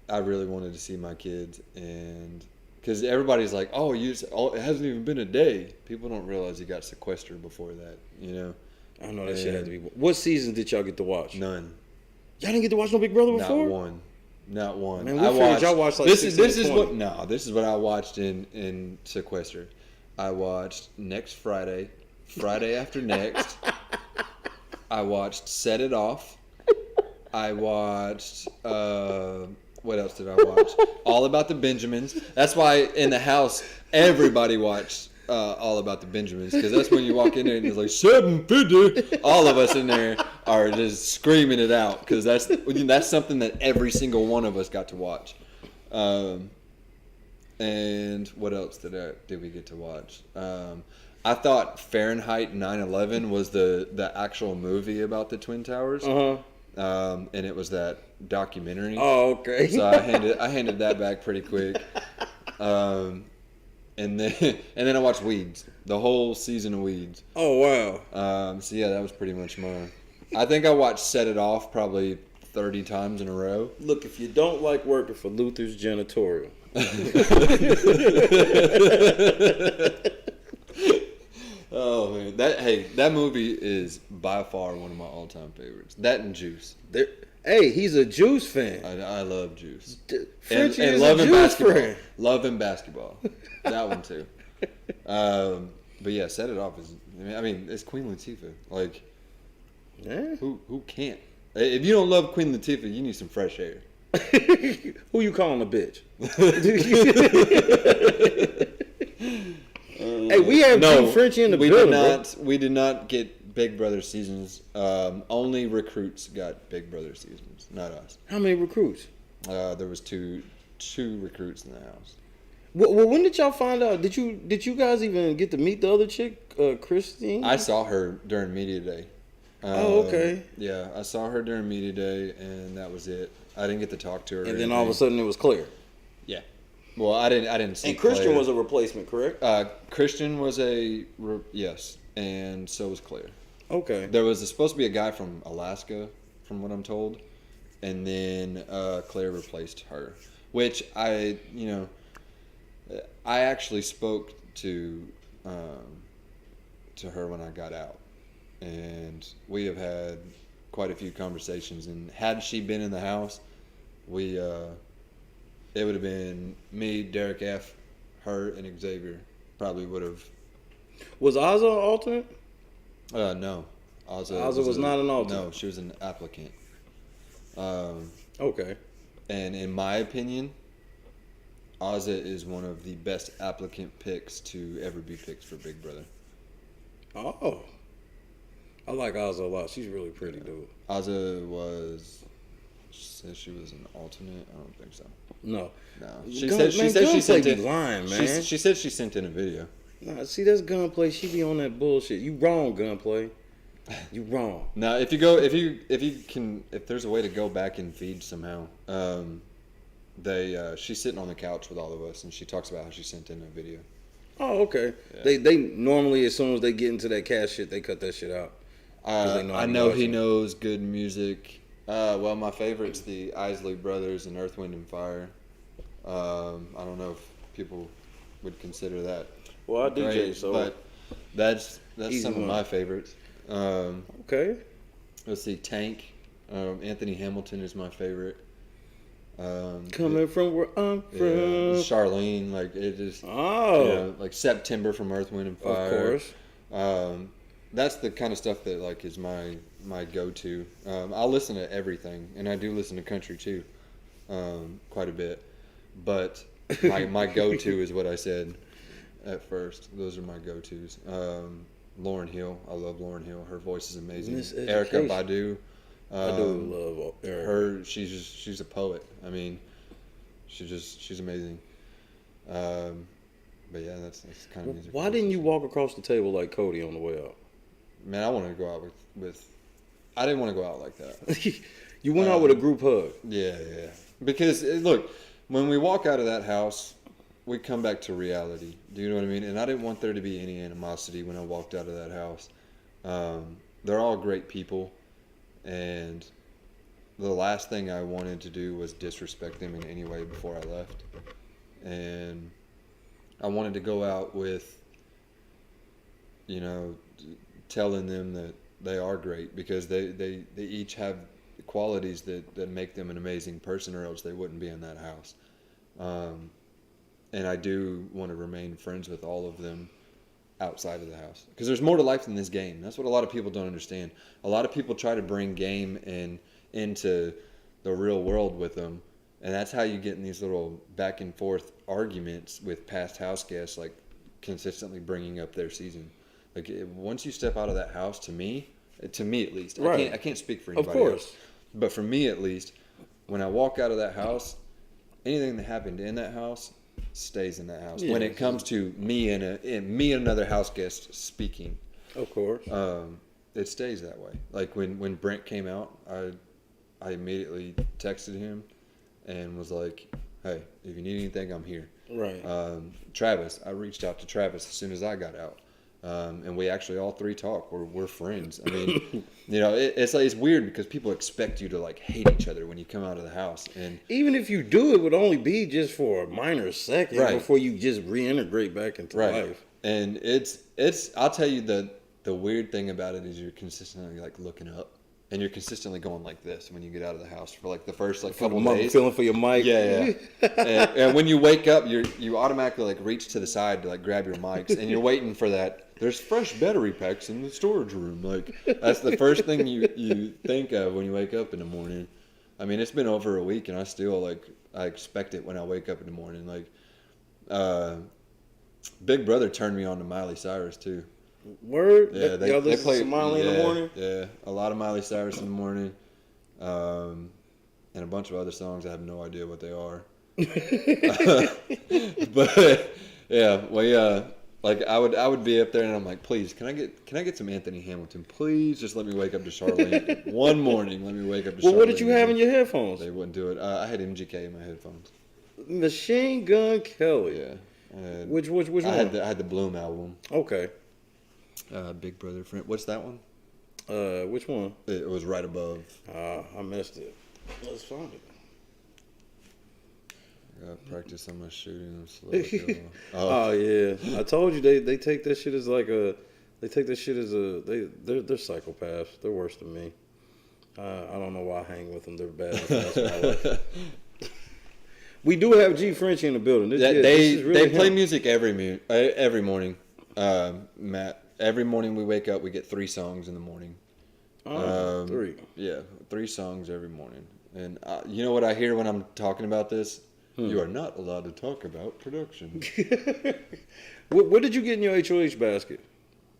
I really wanted to see my kids, and because everybody's like, oh, it hasn't even been a day. People don't realize you got sequestered before that, you know. I know that shit had to be. What seasons did y'all get to watch? None. Y'all didn't get to watch no Big Brother before? Not one. Man, y'all watched like this is what I watched in sequester. I watched next Friday after next. I watched Set It Off. I watched what else did I watch? All About the Benjamins. That's why in the house everybody watched All About the Benjamins, because that's when you walk in there and it's like 750. All of us in there are just screaming it out because that's something that every single one of us got to watch. And what else did we get to watch? I thought Fahrenheit 9/11 was the actual movie about the Twin Towers. And it was that documentary. Oh, okay. So I handed that back pretty quick. And then I watched Weeds, the whole season of Weeds. Oh wow. So yeah, that was pretty much mine. I think I watched Set It Off probably 30 times in a row. Look, if you don't like working for Luther's Janitorial. Oh man, that movie is by far one of my all-time favorites. That and Juice. Hey, he's a Juice fan. I love Juice. Frenchie and is love a and Juice basketball. friend. Love and basketball. That one too. But yeah, Set It Off is. I mean, it's Queen Latifah. Like, yeah. Who can't? If you don't love Queen Latifah, you need some fresh air. Who you calling a bitch? Hey, we have G Frenchie in the building. We did not get Big Brother seasons. Only recruits got Big Brother seasons, not us. How many recruits? There was two recruits in the house. Well, when did y'all find out? Did you guys even get to meet the other chick, Christine? I saw her during media day. Oh, okay. Yeah, I saw her during media day, and that was it. I didn't get to talk to her. And then all of a sudden it was Claire. Yeah. Well, I didn't see. And Christian Claire. was a replacement, correct? Christian was yes, and so was Claire. Okay. There was supposed to be a guy from Alaska, from what I'm told, and then Claire replaced her. Which I actually spoke to her when I got out, and we have had quite a few conversations. And had she been in the house, it would have been me, Derek F., her, and Xavier. Probably would have. Was Azah an alternate? No. Azah was not an alternate. No, she was an applicant. Okay. And in my opinion, Azah is one of the best applicant picks to ever be picked for Big Brother. Oh. I like Azah a lot. She's really pretty, dude. Azah said she was an alternate. I don't think so. No. She said she sent in. Lying, man. She said she sent in a video. Nah, see, that's Gunplay. She be on that bullshit. You wrong, Gunplay. You wrong. Now, if there's a way to go back and feed somehow, she's sitting on the couch with all of us, and she talks about how she sent in a video. Oh, okay. Yeah. They normally, as soon as they get into that cash shit, they cut that shit out. I know he knows good music. Well, my favorite's the Isley Brothers and Earth, Wind and Fire. I don't know if people would consider that. Well, I DJ, great, so but that's Easy some one. of my favorites. Okay. Let's see, Tank. Anthony Hamilton is my favorite. Coming from where I'm from. Charlene, like it is. Oh. You know, like September from Earth, Wind and Fire. Of course. That's the kind of stuff that like is my go-to. I'll listen to everything, and I do listen to country too, quite a bit. But my go-to is what I said at first. Those are my go-tos. Lauryn Hill, I love Lauryn Hill. Her voice is amazing. Erykah Badu. I do love Erica. Her. She's a poet. I mean, she's amazing. But yeah, that's kind of music. Why didn't you walk across the table like Cody on the way out? Man, I wanted to go out with I didn't want to go out like that. You went out with a group hug. Yeah. Because look, when we walk out of that house, we come back to reality. Do you know what I mean? And I didn't want there to be any animosity when I walked out of that house. They're all great people, and the last thing I wanted to do was disrespect them in any way before I left. And I wanted to go out with, you know, telling them that they are great, because they each have qualities that make them an amazing person, or else they wouldn't be in that house. And I do want to remain friends with all of them outside of the house, because there's more to life than this game. That's what a lot of people don't understand. A lot of people try to bring game into the real world with them, and that's how you get in these little back and forth arguments with past house guests, like consistently bringing up their season. Like once you step out of that house, to me at least, right. I can't speak for anybody of course. else, but for me at least, when I walk out of that house, anything that happened in that house stays in that house. Yeah. When it comes to me and another house guest speaking, of course, it stays that way. Like when Brent came out, I immediately texted him and was like, "Hey, if you need anything, I'm here." Right. Travis, I reached out to Travis as soon as I got out, and we actually all three talk. We're friends. I mean, you know, it's weird because people expect you to like hate each other when you come out of the house, and even if you do, it would only be just for a minor second, right, before you just reintegrate back into life. And it's I'll tell you the weird thing about it is you're consistently like looking up. And you're consistently going like this when you get out of the house for like the first like couple days. Feeling for your mic. Yeah. and when you wake up, you automatically like reach to the side to like grab your mics, and you're waiting for that. There's fresh battery packs in the storage room. Like that's the first thing you think of when you wake up in the morning. I mean, it's been over a week, and I still like I expect it when I wake up in the morning. Like, Big Brother turned me on to Miley Cyrus too. Word? Yeah, they play some Miley in the morning? Yeah, a lot of Miley Cyrus in the morning. And a bunch of other songs I have no idea what they are. But yeah, well, like I would be up there and I'm like, please, can I get some Anthony Hamilton? Please just let me wake up to Charlene. One morning, let me wake up to Charlene. Well, what did you have in your headphones? They wouldn't do it. I had MGK in my headphones. Machine Gun Kelly. Yeah. Which one? I had the Bloom album. Okay. Big Brother Friend. What's that one? Which one? It was right above. I missed it. Let's find it. I gotta practice on my shooting. Slow oh yeah, I told you they take that shit as like a. They take that shit as a. They're psychopaths. They're worse than me. I don't know why I hang with them. They're bad. We do have G Frenchie in the building. They play music every morning. Matt. Every morning we wake up, we get 3 songs in the morning. 3. Yeah, 3 songs every morning. And you know what I hear when I'm talking about this? You are not allowed to talk about production. What did you get in your HOH basket?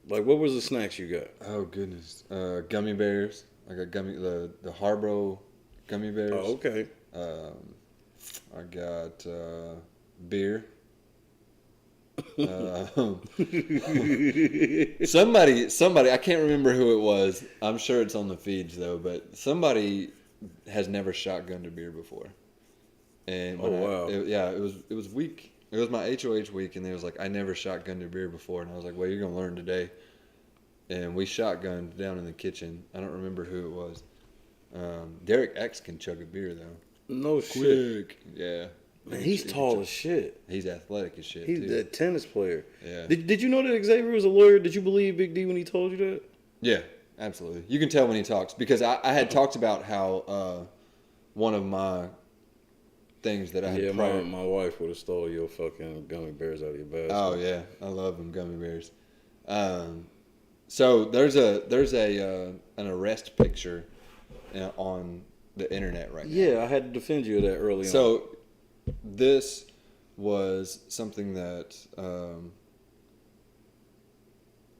Like, what was the snacks you got? Oh goodness, gummy bears. I got the Harbro gummy bears. Oh, okay. I got beer. Somebody I can't remember who it was. I'm sure it's on the feeds though, but somebody has never shotgunned a beer before. And wow. It was week. It was my HOH week, and they was like, I never shotgunned a beer before, and I was like, well, you're gonna learn today. And we shotgunned down in the kitchen. I don't remember who it was. Derek X can chug a beer though. No shit. Yeah. Man, he's tall as shit. He's athletic as shit. He's too. a tennis player. Yeah. Did you know that Xavier was a lawyer? Did you believe Big D when he told you that? Yeah, absolutely. You can tell when he talks because I had talked about how one of my things that I had my wife would have stole your fucking gummy bears out of your basket. Oh yeah, I love them gummy bears. So there's an arrest picture on the internet right now. Yeah, I had to defend you of that early on. So this was something that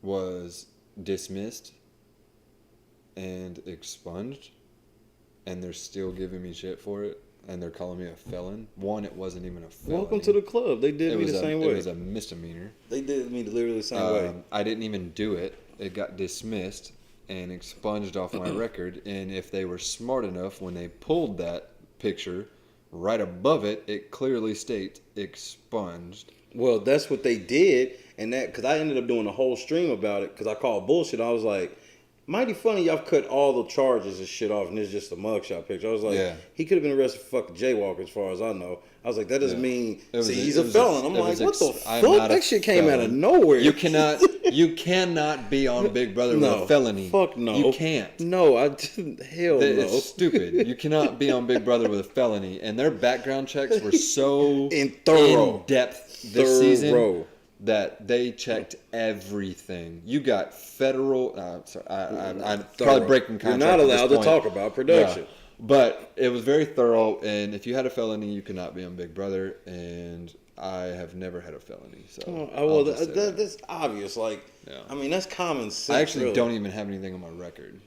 was dismissed and expunged, and they're still giving me shit for it. And they're calling me a felon. One, it wasn't even a felony. Welcome to the club. They did me the same way. It was a misdemeanor. They did me literally the same way. I didn't even do it. It got dismissed and expunged off my record. And if they were smart enough, when they pulled that picture, right above it, it clearly states expunged. Well, that's what they did. And that, because I ended up doing a whole stream about it, because I called bullshit. I was like, mighty funny, y'all cut all the charges and shit off, and it's just a mugshot picture. I was like, he could have been arrested for fucking jaywalking, as far as I know. I was like, that doesn't mean he's a felon. I'm like, what the fuck? That shit came out of nowhere. You cannot be on Big Brother with a felony. Fuck no. You can't. No, I didn't. Hell no. It's stupid. You cannot be on Big Brother with a felony. And their background checks were so in depth this season that they checked everything. You got federal. Sorry, I'm probably breaking contract. You're not allowed to talk about production. Yeah. But it was very thorough, and if you had a felony, you could not be on Big Brother, and I have never had a felony. So that's obvious. Like, I mean, that's common sense. I actually don't even have anything on my record.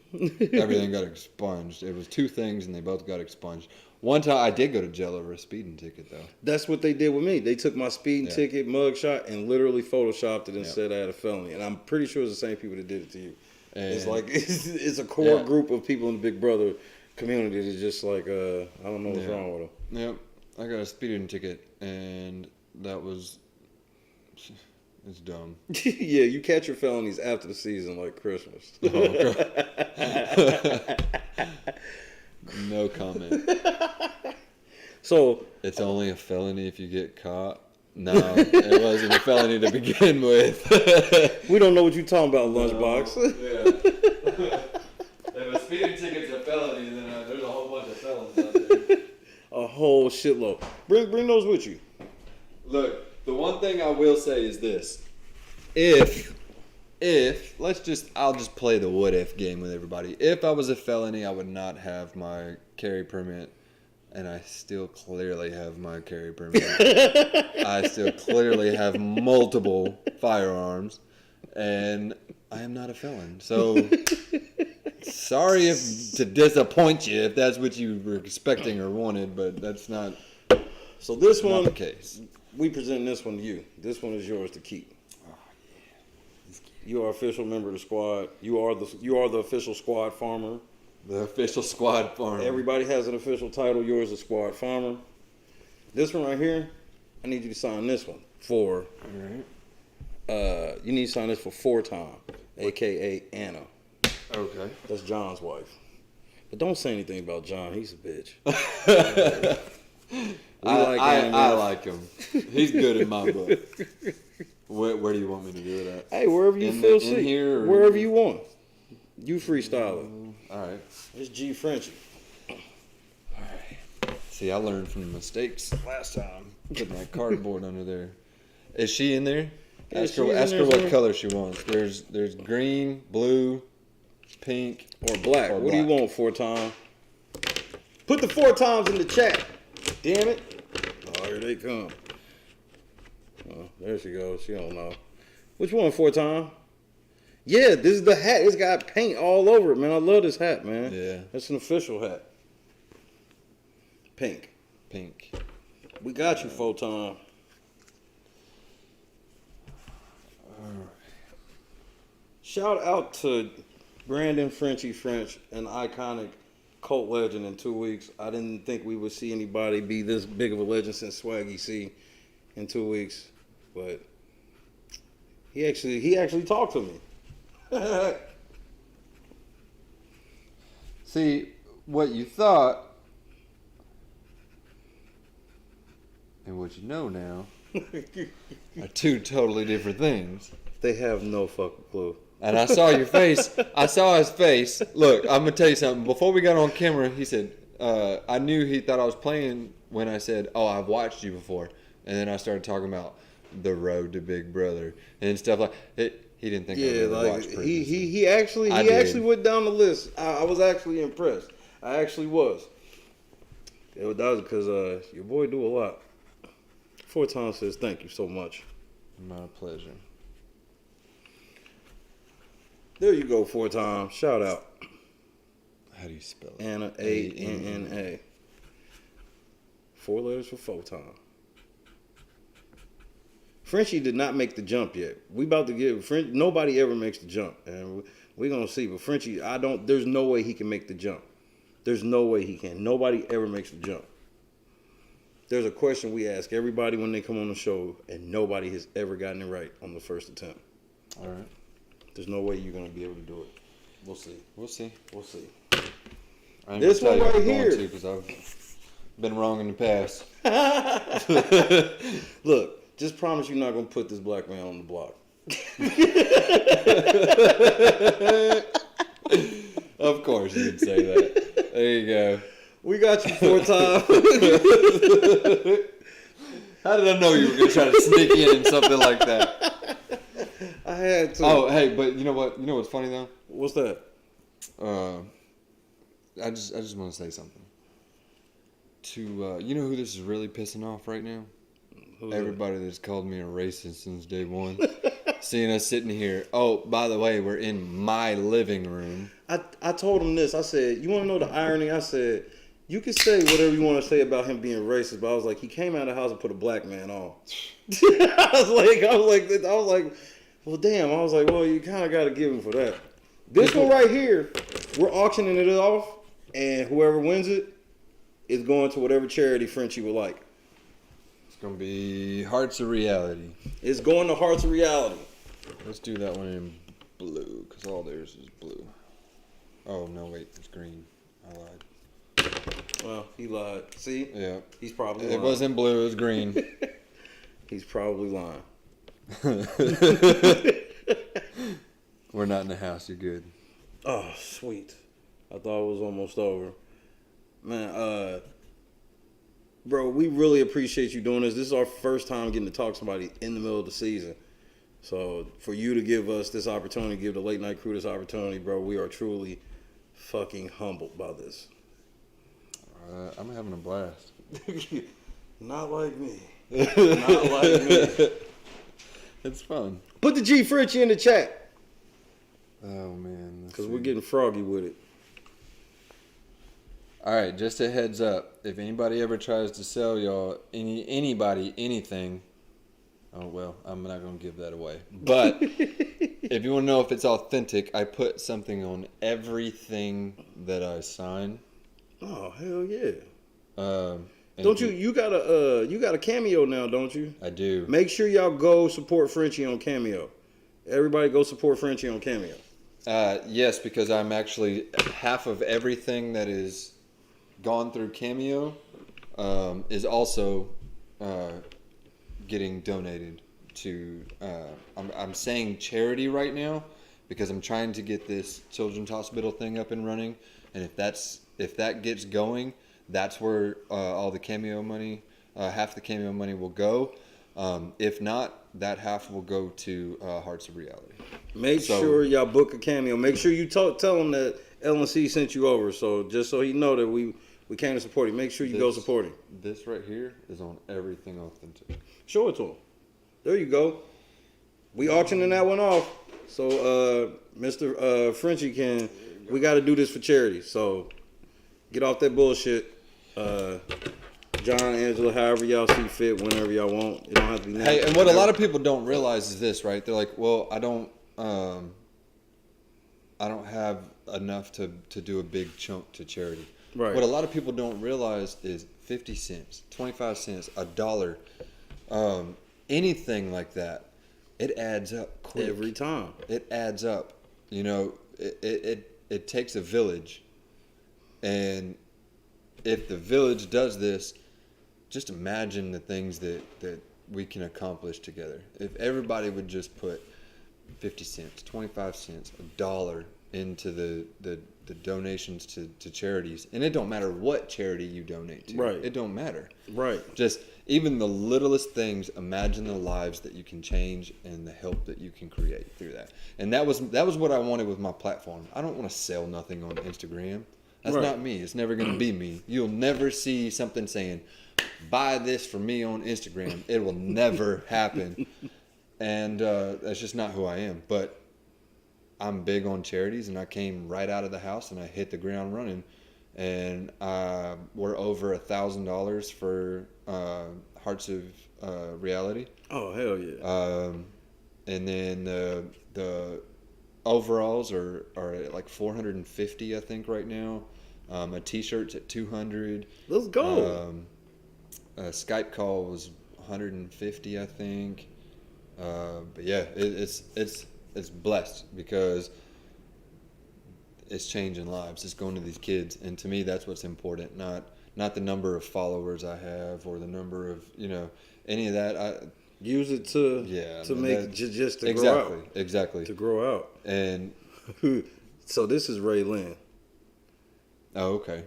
Everything got expunged. It was 2 things, and they both got expunged. One time, I did go to jail over a speeding ticket, though. That's what they did with me. They took my speeding ticket, mugshot, and literally photoshopped it and said I had a felony. And I'm pretty sure it's the same people that did it to you. And it's like it's a core group of people in the Big Brother community that's just like, I don't know what's wrong with them. Yep. I got a speeding ticket, and that was... It's dumb. Yeah, you catch your felonies after the season like Christmas. No comment. So it's only a felony if you get caught. No, it wasn't a felony to begin with. We don't know what you're talking about, Lunchbox. Yeah. If a speeding ticket's a felony, then there's a whole bunch of felons out there. A whole shitload. Bring those with you. Look, the one thing I will say is this: if I'll just play the what if game with everybody. If I was a felony, I would not have my carry permit, and I still clearly have my carry permit. I still clearly have multiple firearms, and I am not a felon. So sorry to disappoint you if that's what you were expecting or wanted, but that's not. So this not one, the case. We present this one to you. This one is yours to keep. You are official member of the squad. You are the official squad farmer. The official squad farmer. Everybody has an official title. Yours is squad farmer. This one right here, I need you to sign this one for. All right. You need to sign this for 4-time, aka Anna. Okay. That's John's wife. But don't say anything about John. He's a bitch. I like him. He's good in my book. Where do you want me to do that? Hey, wherever you feel safe. Wherever you want. You freestyle it. All right. It's G Frenchie. All right. See, I learned from the mistakes last time. Putting that cardboard under there. Is she in there? Yeah, ask her what color she wants. There's green, blue, pink, or black. What do you want, 4-time? Put the 4 times in the chat. Damn it. Oh, here they come. Oh, there she goes. She don't know. Which one, 4-time? Yeah, this is the hat. It's got paint all over it, man. I love this hat, man. Yeah. It's an official hat. Pink. We got you, 4-time. Shout out to Brandon Frenchie French, an iconic cult legend in 2 weeks. I didn't think we would see anybody be this big of a legend since Swaggy C in 2 weeks, but he actually talked to me. See, what you thought and what you know now are two totally different things. They have no fucking clue. And I saw your face. I saw his face. Look, I'm going to tell you something. Before we got on camera, he said, I knew he thought I was playing when I said, oh, I've watched you before. And then I started talking about the road to Big Brother and stuff like it. He didn't think I would ever watch previously. He actually went down the list. I was actually impressed. I actually was. That was because your boy do a lot. 4 times says thank you so much. My pleasure. There you go, 4 times. Shout out. How do you spell it? Anna, A-N-N-A. 4 letters for 4 times. Frenchie did not make the jump yet. We about to get nobody ever makes the jump, and we're gonna see. But Frenchie, there's no way he can make the jump. There's no way he can. Nobody ever makes the jump. There's a question we ask everybody when they come on the show, and nobody has ever gotten it right on the first attempt. All right. There's no way you're gonna be able to do it. We'll see. We'll see. We'll see. This one right here. Because I've been wrong in the past. Look. Just promise you're not going to put this black man on the block. Of course you would say that. There you go. We got you 4 times. How did I know you were going to try to sneak in something like that? I had to. Oh, hey, but you know what? You know what's funny, though? What's that? I just want to say something. You know who this is really pissing off right now? Everybody that's called me a racist since day one. Seeing us sitting here. Oh, by the way, we're in my living room. I told him this. I said, you want to know the irony? I said, you can say whatever you want to say about him being racist, but I was like, he came out of the house and put a black man on. I was like, well, damn. I was like, well, you kind of got to give him for that. This one right here, we're auctioning it off, and whoever wins it is going to whatever charity Frenchie would like. It's going to be Hearts of Reality. It's going to Hearts of Reality. Let's do that one in blue, because all theirs is blue. Oh, no, wait, it's green. I lied. Well, he lied. See? Yeah. He's probably lying. It wasn't blue, it was green. He's probably lying. We're not in the house, you're good. Oh, sweet. I thought it was almost over. Man, bro, we really appreciate you doing this. This is our first time getting to talk to somebody in the middle of the season. So for you to give us this opportunity, give the late night crew this opportunity, bro, we are truly fucking humbled by this. I'm having a blast. Not like me. Not like me. It's fun. Put the G Frenchie in the chat. Oh, man. Because we're getting froggy with it. All right, just a heads up. If anybody ever tries to sell y'all anybody anything, oh well, I'm not gonna give that away. But if you want to know if it's authentic, I put something on everything that I sign. Oh hell yeah! Don't you got a Cameo now, don't you? I do. Make sure y'all go support Frenchie on Cameo. Everybody go support Frenchie on Cameo. Yes, because I'm actually half of everything that is gone through Cameo is also getting donated to I'm saying charity right now because I'm trying to get this children's hospital thing up and running, and if that gets going, that's where all the Cameo money, half the Cameo money will go. If not, that half will go to Hearts of Reality. Make sure y'all book a Cameo. Make sure you tell him that LNC sent you over, so just so he know that we came to support him. Make sure you go support him. This right here is on everything authentic. Show it to him. There you go. We auctioning that one off. So Mr. Frenchie we got to do this for charity. So get off that bullshit. John, Angela, however y'all see fit, whenever y'all want. It don't have to be now. Hey, and what a lot of people don't realize is this, right? They're like, well, I don't have enough to do a big chunk to charity. Right. What a lot of people don't realize is 50 cents, 25 cents, $1, anything like that, it adds up quick. Every time. It adds up. You know, it takes a village. And if the village does this, just imagine the things that we can accomplish together. If everybody would just put 50 cents, 25 cents, $1 into the donations to charities, and it don't matter what charity you donate to. Right. It don't matter. Right. Just even the littlest things, imagine the lives that you can change and the help that you can create through that. And that was what I wanted with my platform. I don't want to sell nothing on Instagram. That's not me. It's never going to be me. You'll never see something saying, buy this for me on Instagram. It will never happen. And that's just not who I am. But I'm big on charities, and I came right out of the house and I hit the ground running. And we're over $1,000 for Hearts of Reality. Oh, hell yeah. And then the overalls are at like 450, I think, right now. A t-shirt's at 200. Let's go. A Skype call was 150, I think. But yeah, it's blessed because it's changing lives. It's going to these kids, and to me, that's what's important. Not the number of followers I have or the number of any of that. Use it to make just to grow out. Exactly. To grow out. And so this is Ray Lynn. Oh, okay.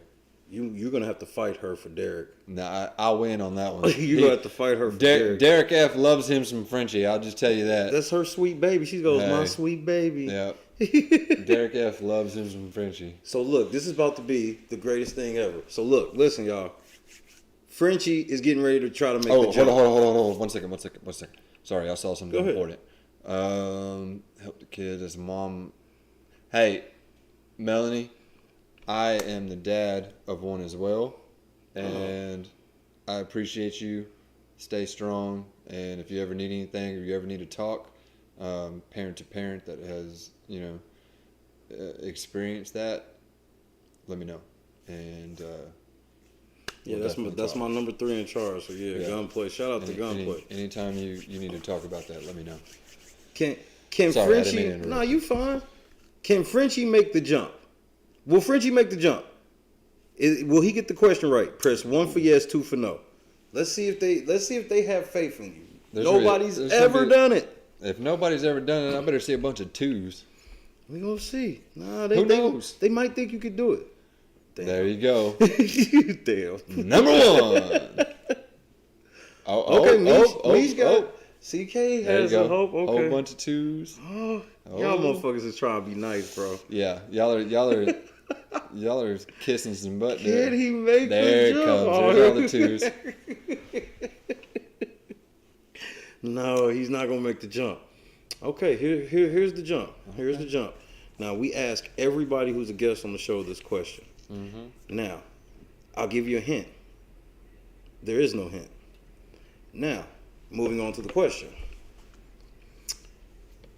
You're gonna have to fight her for Derek. Nah, I'll win on that one. You're gonna have to fight her for Derek. Derek F loves him some Frenchie. I'll just tell you that. That's her sweet baby. She goes, my sweet baby. Yeah. Derek F loves him some Frenchie. So look, this is about to be the greatest thing ever. So look, listen, y'all. Frenchie is getting ready to try to make the jump. Hold on. One second. Sorry, I saw something important. Help the kid as a mom. Hey, Melanie, I am the dad of one as well, and I appreciate you. Stay strong, and if you ever need anything or you ever need to talk, parent to parent that has experienced that, let me know. And that's my number 3 in charge. So yeah, gunplay. Shout out to gunplay. Anytime you need to talk about that, let me know. Can Frenchie? No, you fine. Can Frenchie make the jump? Will Frenchie make the jump? Will he get the question right? Press 1 for yes, 2 for no. Let's see if they have faith in you. Nobody's ever done it. If nobody's ever done it, I better see a bunch of 2s. We gonna see. Who knows? They might think you could do it. Damn. There you go. Damn. Number 1. Meesh got CK has a hope. Okay. Whole bunch of 2s. Y'all motherfuckers is trying to be nice, bro. Yeah, y'all are kissing some butt there. Can he make there the it jump? comes. There's all the 2s. No, he's not gonna make the jump. Okay, here's the jump. Here's the jump. Now we ask everybody who's a guest on the show this question. Mm-hmm. Now, I'll give you a hint. There is no hint. Now, moving on to the question.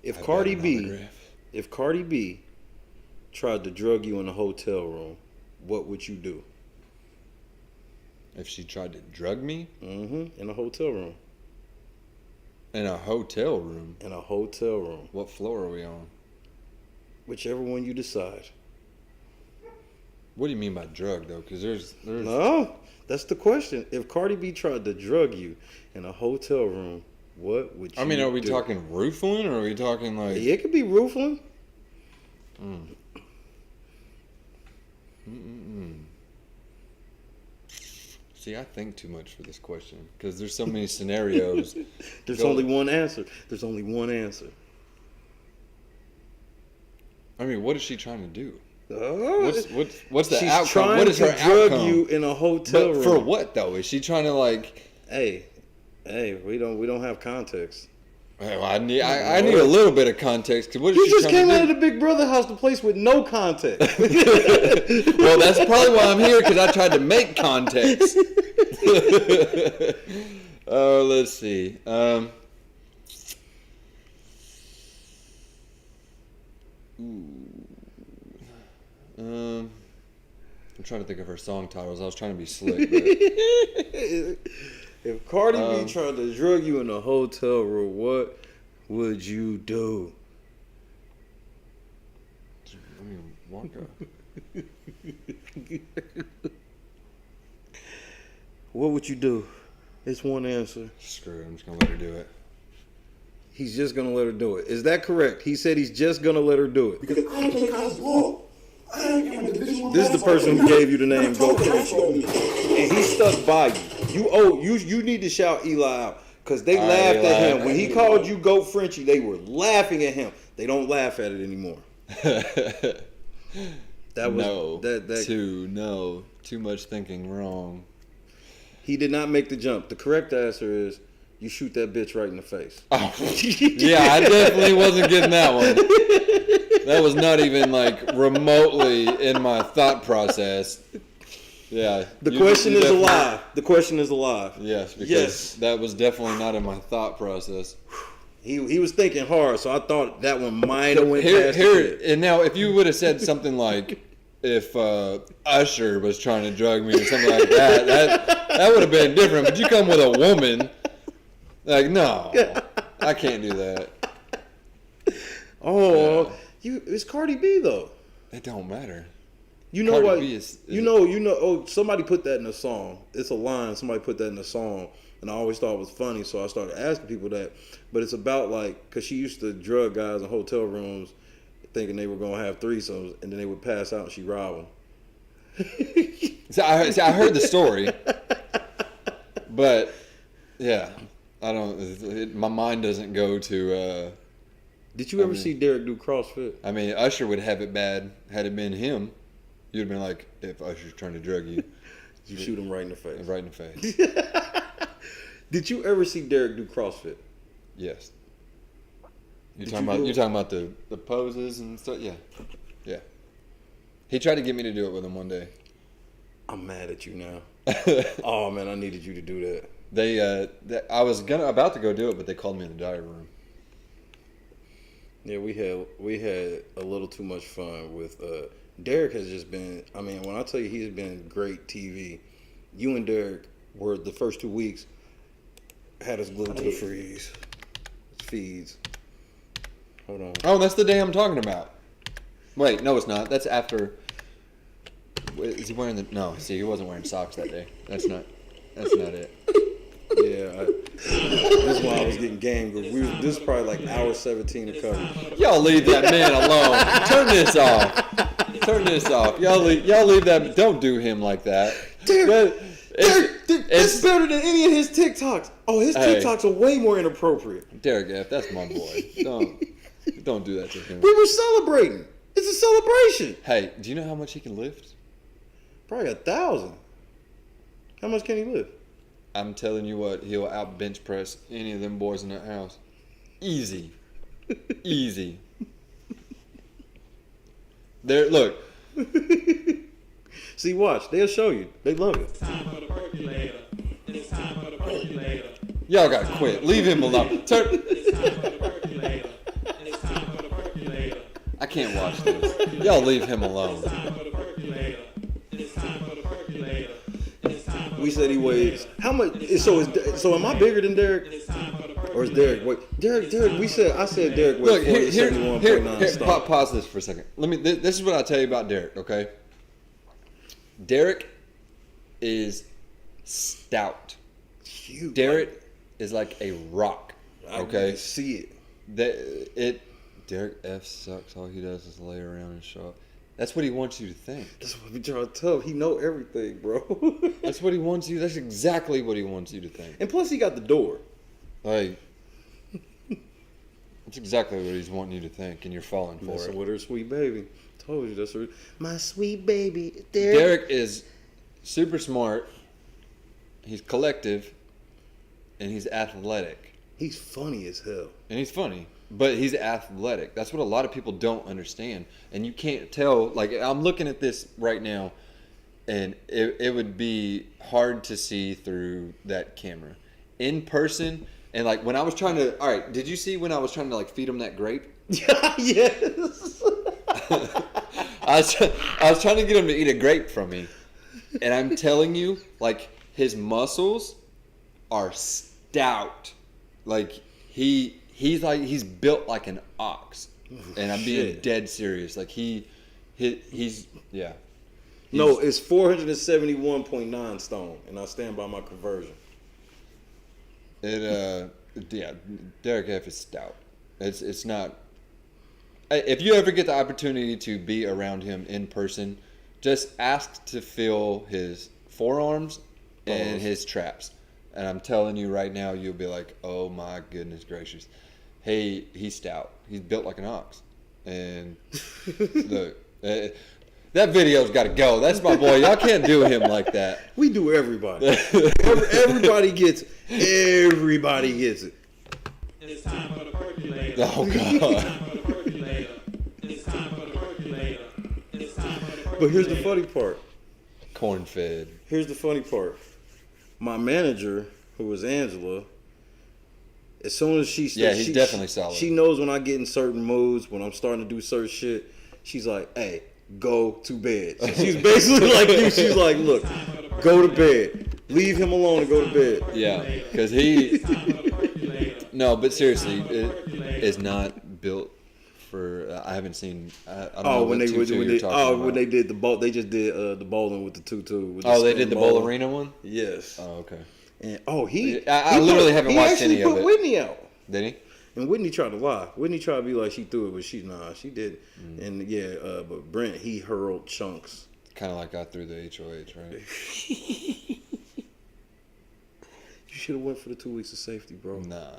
If Cardi B tried to drug you in a hotel room, what would you do? If she tried to drug me? Mm-hmm. In a hotel room. In a hotel room? In a hotel room. What floor are we on? Whichever one you decide. What do you mean by drug, though? Because there's... No, that's the question. If Cardi B tried to drug you in a hotel room, what would you do? Are we talking roofing, or are we talking like... Yeah, it could be roofing. See, I think too much for this question because there's so many scenarios. There's only one answer. There's only one answer. I mean, what is she trying to do? What's the She's outcome? Trying what is her to drug outcome? you in a hotel room. For what though? Is she trying to like? Hey, we don't have context. Well, I need a little bit of context. Cause what is you she just came trying out of the Big Brother house, the place with no context. Well, that's probably why I'm here because I tried to make context. Let's see. I'm trying to think of her song titles. I was trying to be slick. But... If Cardi B tried to drug you in a hotel room, what would you do? I mean, Wonka. What would you do? It's one answer. Screw it. I'm just gonna let her do it. He's just gonna let her do it. Is that correct? He said he's just gonna let her do it. Because I play college ball. I ain't in a Division I This is the person who gave you the name Go Frenchie, and he stuck by you. You need to shout Eli out because they laughed at him when he called you Go Frenchie. They were laughing at him. They don't laugh at it anymore. That was too much thinking wrong. He did not make the jump. The correct answer is you shoot that bitch right in the face. Oh. Yeah, I definitely wasn't getting that one. That was not even like remotely in my thought process. Yeah. The question is alive. The question is alive. Yes, because that was definitely not in my thought process. He was thinking hard, so I thought that one might have went past it. And now, if you would have said something like, if Usher was trying to drug me or something like that, that would have been different. But you come with a woman, like, no, I can't do that. Oh, it's Cardi B though. It don't matter. You know what? You know. Oh, somebody put that in a song. It's a line. Somebody put that in a song, and I always thought it was funny. So I started asking people that. But it's about like, cause she used to drug guys in hotel rooms, thinking they were gonna have threesomes, and then they would pass out and she rob them. So I heard the story, but yeah, I don't. My mind doesn't go to. Did you ever see Derek do CrossFit? I mean, Usher would have it bad had it been him. You'd have been like, if Usher's trying to drug you, you shoot him right in the face. Right in the face. Did you ever see Derek do CrossFit? Yes. You're talking about the poses and stuff? Yeah. He tried to get me to do it with him one day. I'm mad at you now. Oh man, I needed you to do that. I was about to go do it, but they called me in the diary room. Yeah, we had a little too much fun with Derek. Has just been. I mean, when I tell you he's been great TV, you and Derek were the first 2 weeks had us glued to the feeds. Hold on. Oh, that's the day I'm talking about. Wait, no, it's not. That's after. Is he wearing the? No, see, he wasn't wearing socks that day. That's not it. Yeah, this is why I was getting game. This is probably like hour 17 of coverage. Y'all leave that man alone. Turn this off. Y'all leave that. Don't do him like that. Derek, it's better than any of his TikToks. Oh, his TikToks are way more inappropriate. Derek F, that's my boy. Don't do that to him. We were celebrating. It's a celebration. Hey, do you know how much he can lift? Probably 1,000. How much can he lift? I'm telling you what, he'll out bench press any of them boys in that house. Easy. There, look. See, watch. They'll show you. They love it. It's time for the percolator. It's time for the percolator. Y'all gotta quit. Leave him alone. It's time for the percolator. It's time for the percolator. I can't watch this. Y'all leave him alone. It's time for the percolator. It's time for the percolator. We said he weighs how much? So am I bigger than Derek, or is Derek? Wait, Derek. I said Derek weighs 71.9. Pause this for a second. This is what I'll tell you about Derek. Okay. Derek is stout. Huge. Derek is like a rock. Okay. I see it. Derek F sucks. All he does is lay around and show up. That's what he wants you to think. That's what we trying to tell him. He know everything, bro. That's what he wants you. That's exactly what he wants you to think. And plus, he got the door. Like, that's exactly what he's wanting you to think, and you're falling for Messing it. with her sweet baby. Told you that's her. My sweet baby. Derek is super smart. He's collective, and he's athletic. He's funny as hell. And he's funny. But he's athletic. That's what a lot of people don't understand. And you can't tell. Like, I'm looking at this right now, and it would be hard to see through that camera. In person, and like when I was trying to... All right, did you see when I was trying to like feed him that grape? Yes. I was trying to get him to eat a grape from me. And I'm telling you, like, his muscles are stout. Like, he's built like an ox, and I'm being dead serious. Like he's yeah. No, it's 471.9 stone, and I stand by my conversion. Yeah, Derek F is stout. It's not. If you ever get the opportunity to be around him in person, just ask to feel his forearms and his traps. And I'm telling you right now, you'll be like, oh my goodness gracious. Hey, he's stout. He's built like an ox. And look, that video's got to go. That's my boy. Y'all can't do him like that. We do everybody. Everybody gets it. Everybody gets it. It's time for the percolator. Oh, God. It's time for the percolator. It's time for the percolator. It's time for the percolator. But here's the funny part. Corn fed. Here's the funny part. My manager, who was Angela, as soon as she's definitely solid. She knows when I get in certain moods, when I'm starting to do certain shit. She's like, "Hey, go to bed." She's basically like you. She's like, "Look, go to bed. Leave him alone and go to bed." Yeah, because No, but seriously, it is not built for. I haven't seen. I don't know when what they tutu you're talking about. when they did the bowl, they just did the bowling with the tutu. With They did the bowl arena one. Yes. Oh, okay. And I literally haven't watched any of it. He actually put Whitney out. Did he? And Whitney tried to lie. Whitney tried to be like she threw it, but she did. And but Brent, he hurled chunks. Kind of like I threw the HOH, right? You should have went for the 2 weeks of safety, bro. Nah.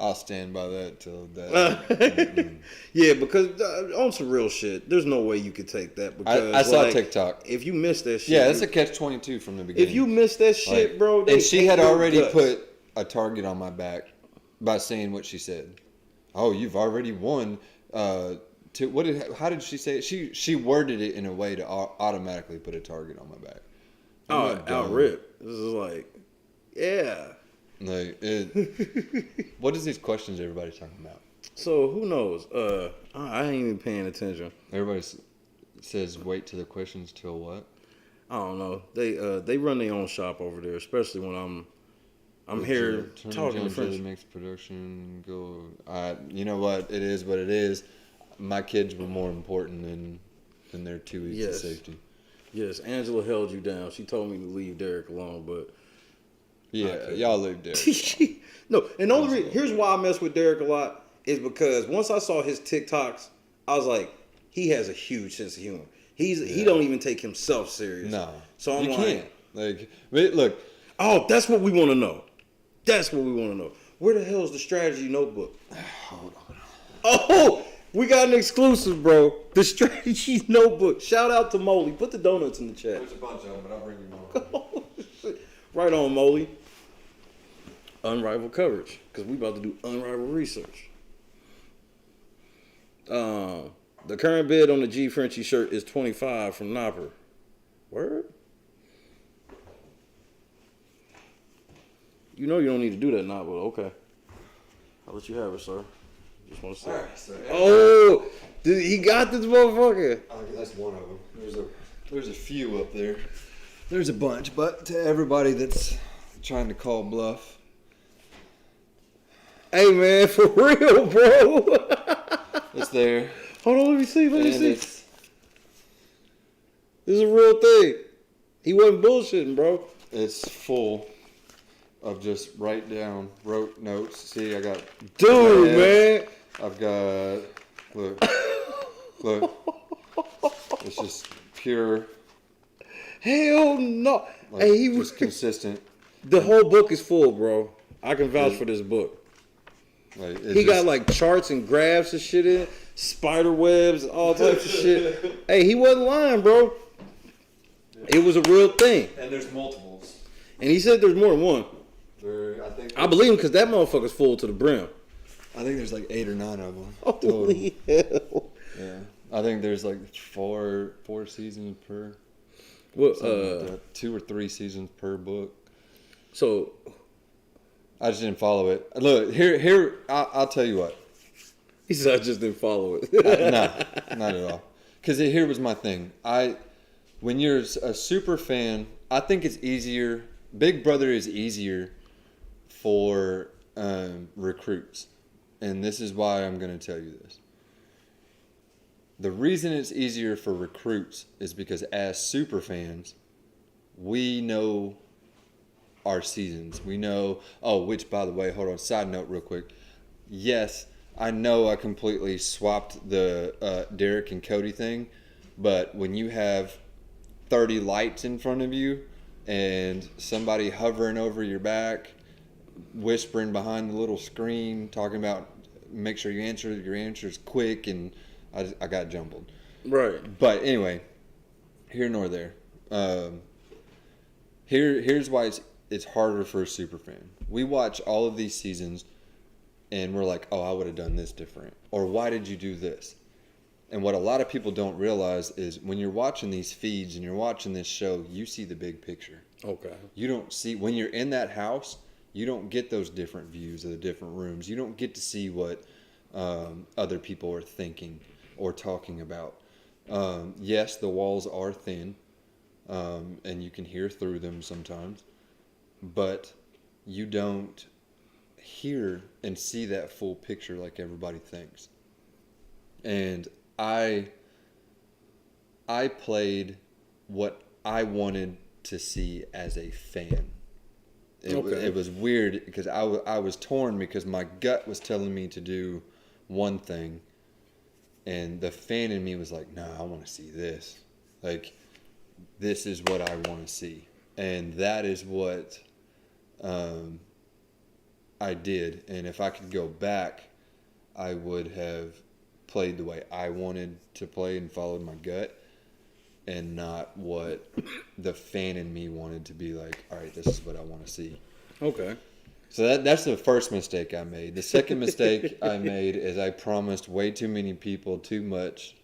I'll stand by that till that. Yeah, because on some real shit, there's no way you could take that. Because I saw TikTok. If you miss that shit, yeah, that's a catch-22 from the beginning. If you miss that shit, bro, and she had already put a target on my back by saying what she said. Oh, you've already won. How did she say it? She worded it in a way to automatically put a target on my back. Out rip. This is like, yeah. Like, what is these questions everybody's talking about? So who knows? I ain't even paying attention. Everybody says wait till the questions till what? I don't know. They run their own shop over there, especially when I'm here talking to French. Makes production go. You know what? It is what it is. My kids were more important than their 2 weeks of safety. Yes, Angela held you down. She told me to leave Derek alone, but. Yeah, y'all leave Derek. No, and the only reason, here's why I mess with Derek a lot is because once I saw his TikToks, I was like, he has a huge sense of humor. He don't even take himself serious. No, so I'm like, look. Oh, that's what we want to know. That's what we want to know. Where the hell is the strategy notebook? Hold on. Oh, we got an exclusive, bro. The strategy notebook. Shout out to Molly. Put the donuts in the chat. There's a bunch of them, but I'll bring you more. Right on, Molly. Unrivaled coverage, because we about to do unrivaled research. The current bid on the G Frenchie shirt is $25 from Knopper. Word? You know you don't need to do that now, but okay. I'll let you have it, sir. Just want to say. Right, so oh, he got this motherfucker. That's one of them. There's a few up there. There's a bunch, but to everybody that's trying to call bluff. Hey, man, for real, bro. It's there. Hold on, let me see. This is a real thing. He wasn't bullshitting, bro. It's full of just wrote notes. See, I got... Dude, man. I've got... Look. It's just pure... Hell no. Like, hey, he was consistent. The whole book is full, bro. I can vouch for this book. Like, he got like charts and graphs and shit in it, spider webs, all types of shit. Hey, he wasn't lying, bro. It was a real thing. And there's multiples. And he said there's more than one. I believe him because that motherfucker's full to the brim. I think there's like 8 or 9 of them. Holy hell. Yeah. I think there's like four seasons per... What, like 2 or 3 seasons per book. So, I just didn't follow it. Look, here, I'll tell you what. He said I just didn't follow it. No, not at all. Because here was my thing. When you're a super fan, I think it's easier. Big Brother is easier for recruits, and this is why I'm going to tell you this. the reason it's easier for recruits is because as superfans, we know our seasons. We know, which, by the way, hold on, side note real quick. Yes, I know I completely swapped the Derek and Cody thing, but when you have 30 lights in front of you and somebody hovering over your back, whispering behind the little screen, talking about make sure you answer your answers quick, and I got jumbled. Right. But anyway, here nor there. Here's why it's harder for a superfan. We watch all of these seasons and we're like, I would have done this different. Or why did you do this? And what a lot of people don't realize is when you're watching these feeds and you're watching this show, you see the big picture. Okay. You don't see, when you're in that house, you don't get those different views of the different rooms. You don't get to see what other people are thinking or talking about. Yes, the walls are thin, and you can hear through them sometimes, but you don't hear and see that full picture like everybody thinks. And I played what I wanted to see as a fan. It was weird because I was torn because my gut was telling me to do one thing, and the fan in me was like, "No, I want to see this. Like, this is what I want to see," and that is what I did. And if I could go back, I would have played the way I wanted to play and followed my gut, and not what the fan in me wanted to be like. All right, this is what I want to see. Okay. So that's the first mistake I made. The second mistake I made is I promised way too many people too much.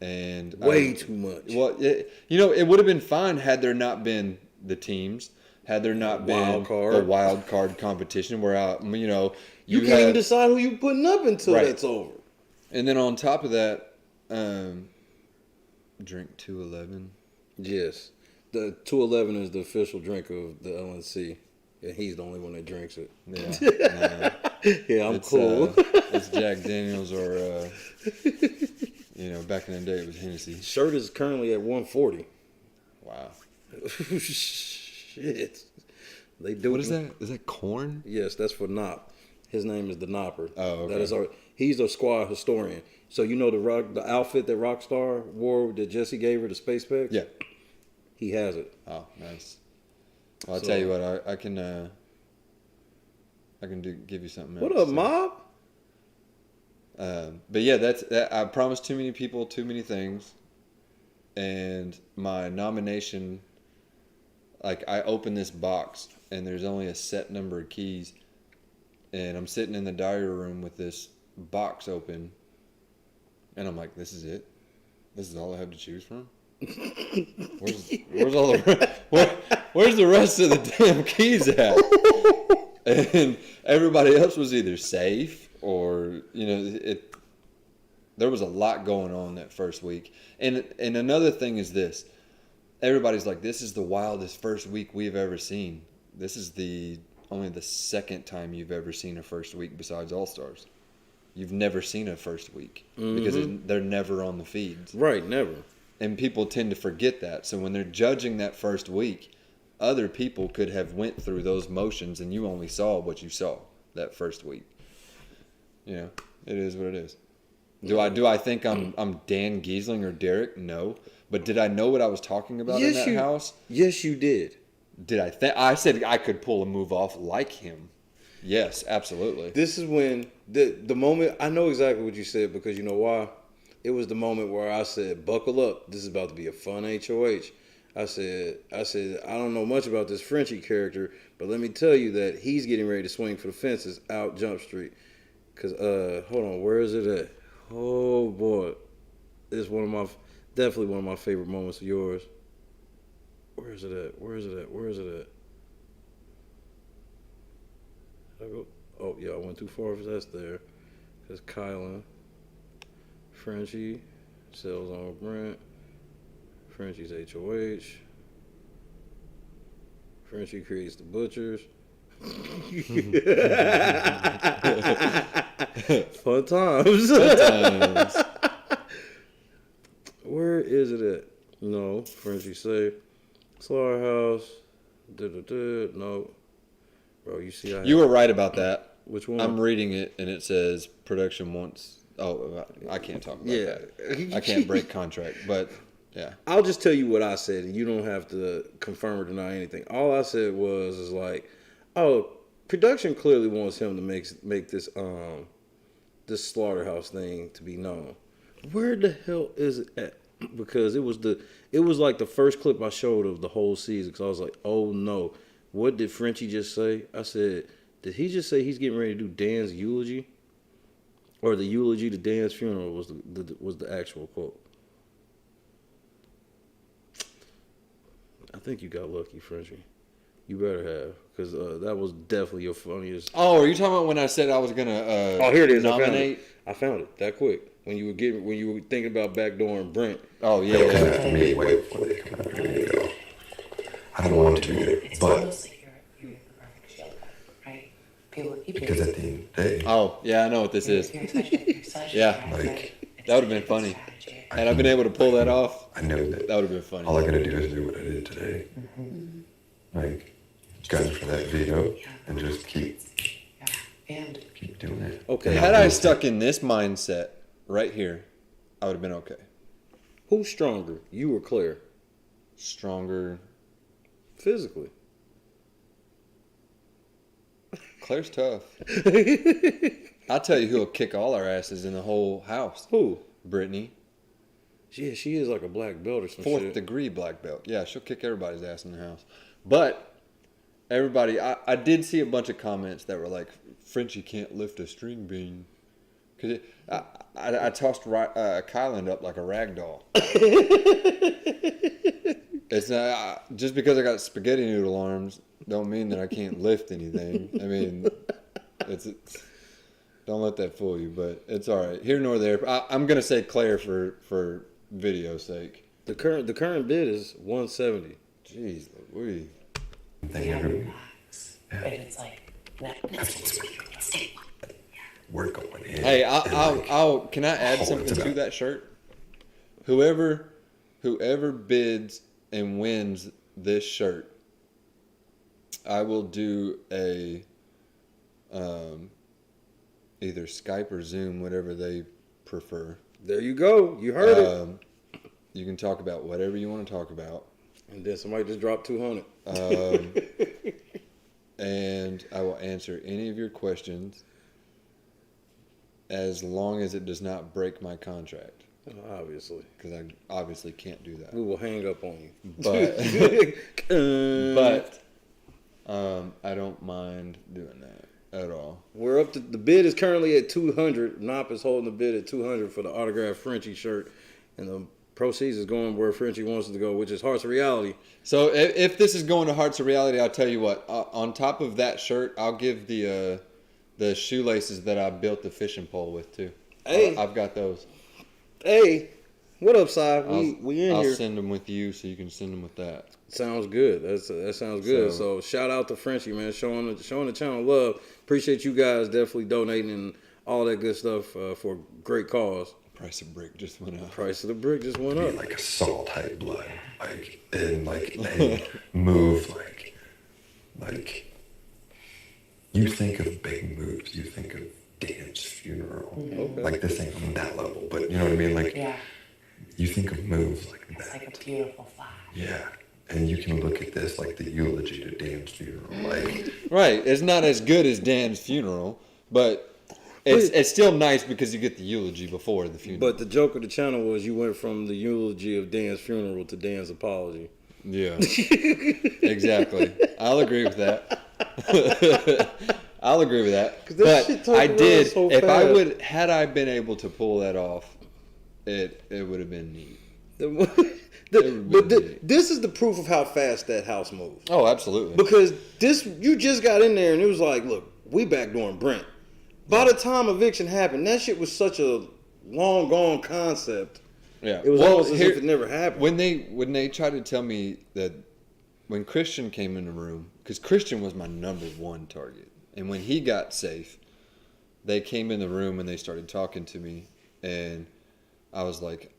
And way too much. Well, it would have been fine had there not been the teams, had there not been a wild card competition where you can't even decide who you putting up until that's over. And then on top of that, drink 211. Yes, the 211 is the official drink of the LNC. And he's the only one that drinks it. Yeah. Yeah, I'm cool. It's Jack Daniels or, back in the day it was Hennessy. Shirt is currently at 140. Wow. Shit. They do. What is that? Is that corn? Yes, that's for Knopper. His name is the Knopper. Oh, okay. He's the squad historian. So you know the outfit that Rockstar wore that Jesse gave her, the space specs? Yeah. He has it. Oh, nice. Well, I'll tell you what, I can give you something else. What up, Mob? But yeah, that. I promised too many people too many things, and my nomination, like I opened this box and there's only a set number of keys, and I'm sitting in the diary room with this box open, and I'm like, this is it? This is all I have to choose from? Where's all the where's the rest of the damn keys at? And everybody else was either safe or there was a lot going on that first week. And another thing is this. Everybody's like, this is the wildest first week we've ever seen. This is only the second time you've ever seen a first week besides All-Stars. You've never seen a first week because they're never on the feeds. Right, never. And people tend to forget that. So when they're judging that first week, other people could have went through those motions and you only saw what you saw that first week. It is what it is. Do I think I'm Dan Giesling or Derek? No. But did I know what I was talking about in that house? Yes, you did. Did I I said I could pull a move off like him. Yes, absolutely. This is when the moment, I know exactly what you said, because you know why? It was the moment where I said, buckle up. This is about to be a fun HOH. I said, I don't know much about this Frenchie character, but let me tell you that he's getting ready to swing for the fences out Jump Street. Because, hold on, where is it at? Oh, boy. It's definitely one of my favorite moments of yours. Where is it at? Where is it at? Where is it at? Did I go? Oh, yeah, I went too far if that's there. Because Kyland. Frenchie sells on Britt. Frenchie's HOH. Frenchie creates the butchers. Fun times. is it at? No. Frenchie say, slaughterhouse. No. Bro, you see, you were right about that. Which one? I'm reading it, and it says production wants. Oh, I can't talk about that. I can't break contract, but yeah. I'll just tell you what I said, and you don't have to confirm or deny anything. All I said is like, oh, production clearly wants him to make this this slaughterhouse thing to be known. Where the hell is it at? Because it was like the first clip I showed of the whole season. Because I was like, oh no, what did Frenchie just say? I said, did he just say he's getting ready to do Dan's eulogy? Or the eulogy to Dan's funeral was the actual quote. I think you got lucky, Frenchie. You better have, because that was definitely your funniest. Oh, are you talking about when I said I was gonna? Oh, here it is. Nominate. I found it that quick. When you were thinking about backdooring Brent. Oh yeah. They'll come after me way before they come after me. Though. I don't want to either, but because at the end of the day. Oh yeah, I know what this is. Yeah, like that would have been funny. Had I been able to pull that off, I know that would have been funny. All I gotta do is do what I did today. Like, gun for that video and just keep doing it. Okay. Had I stuck in this mindset right here, I would have been okay. Who's stronger, you or Claire? Stronger physically. Claire's tough. I'll tell you who'll kick all our asses in the whole house. Who? Brittany. Yeah, she is like a black belt or some Fourth shit. degree black belt. Yeah, she'll kick everybody's ass in the house. But everybody, I did see a bunch of comments that were like, Frenchie can't lift a string bean. Cause I tossed Kyland up like a rag doll. It's not just because I got spaghetti noodle arms don't mean that I can't lift anything. I mean, it's don't let that fool you. But it's all right. Here nor there. I'm gonna say Claire for video's sake. The current bid is 170. Jeez, Louise. And it's like we're going in. Hey, I'll can I add something to that shirt? Whoever bids and wins this shirt, I will do a either Skype or Zoom, whatever they prefer. There you go. You heard it. You can talk about whatever you want to talk about. And then somebody just dropped 200. And I will answer any of your questions as long as it does not break my contract. Obviously. Because I obviously can't do that. We will hang up on you. But I don't mind doing that at all. We're up to, the bid is currently at 200. Knopper is holding the bid at 200 for the autographed Frenchie shirt. And the proceeds is going where Frenchie wants it to go, which is Hearts of Reality. So if this is going to Hearts of Reality, I'll tell you what. On top of that shirt, I'll give the shoelaces that I built the fishing pole with too. Hey, I've got those. Hey, what up, Si? We in I'll here. I'll send them with you, so you can send them with that. Sounds good. That sounds good. So shout out to Frenchie, man, showing the channel love. Appreciate you guys definitely donating and all that good stuff for a great cause. Price of brick just went up. Price of the brick just went up. Like a Saul type blood, and move like you think of big moves, you think of Dan's funeral. Okay. Like this ain't on that level, but you know what I mean? Like you think of moves like that. It's like a beautiful flag. Yeah. And you can look at this like the eulogy to Dan's funeral. Like right. It's not as good as Dan's funeral, but it's still nice because you get the eulogy before the funeral. But the joke of the channel was you went from the eulogy of Dan's funeral to Dan's apology. Yeah. Exactly. I'll agree with that. I'll agree with that. But I did. So if had I been able to pull that off, it would have been neat. This is the proof of how fast that house moves. Oh, absolutely. Because you just got in there and it was like, look, we backdooring Brent. By the time eviction happened, that shit was such a long gone concept. Yeah, it was almost as if it never happened. When they tried to tell me that when Christian came in the room, because Christian was my number one target, and when he got safe, they came in the room and they started talking to me, and I was like,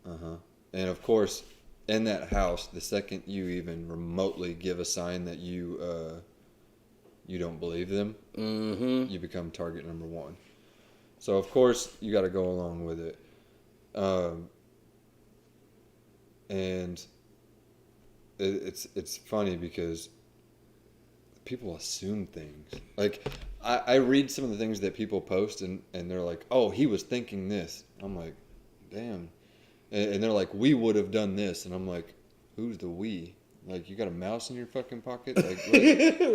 And of course, in that house, the second you even remotely give a sign that you don't believe them, you become target number one. So of course you got to go along with it. And it's funny because people assume things. Like I read some of the things that people post and they're like, oh, he was thinking this. I'm like, damn. And they're like, we would have done this. And I'm like, who's the we? Like, you got a mouse in your fucking pocket? Like,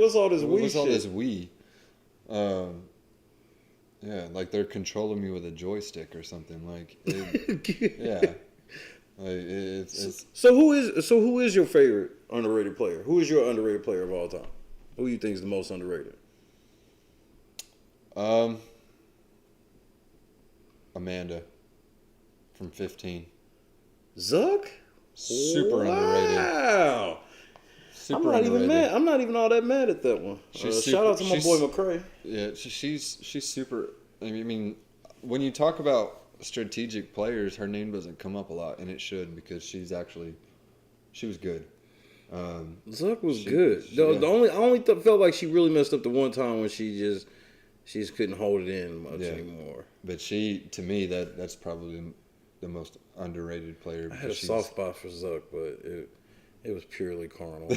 what's all this we What's all shit? this we? Yeah, like they're controlling me with a joystick or something. Like, yeah. Like, it's So who is your favorite underrated player? Who is your underrated player of all time? Who you think is the most underrated? Amanda from 15. Zuck? Super underrated. Wow. Super I'm not underrated. even mad. I'm not even all that mad at that one. Shout out to my boy McCray. Yeah, she's super. I mean, when you talk about strategic players, her name doesn't come up a lot, and it should because she was good. Zuck was good. The only felt like she really messed up the one time when she just couldn't hold it in much anymore. But to me, that's probably the most underrated player. I had a soft spot for Zuck, but it was purely carnal.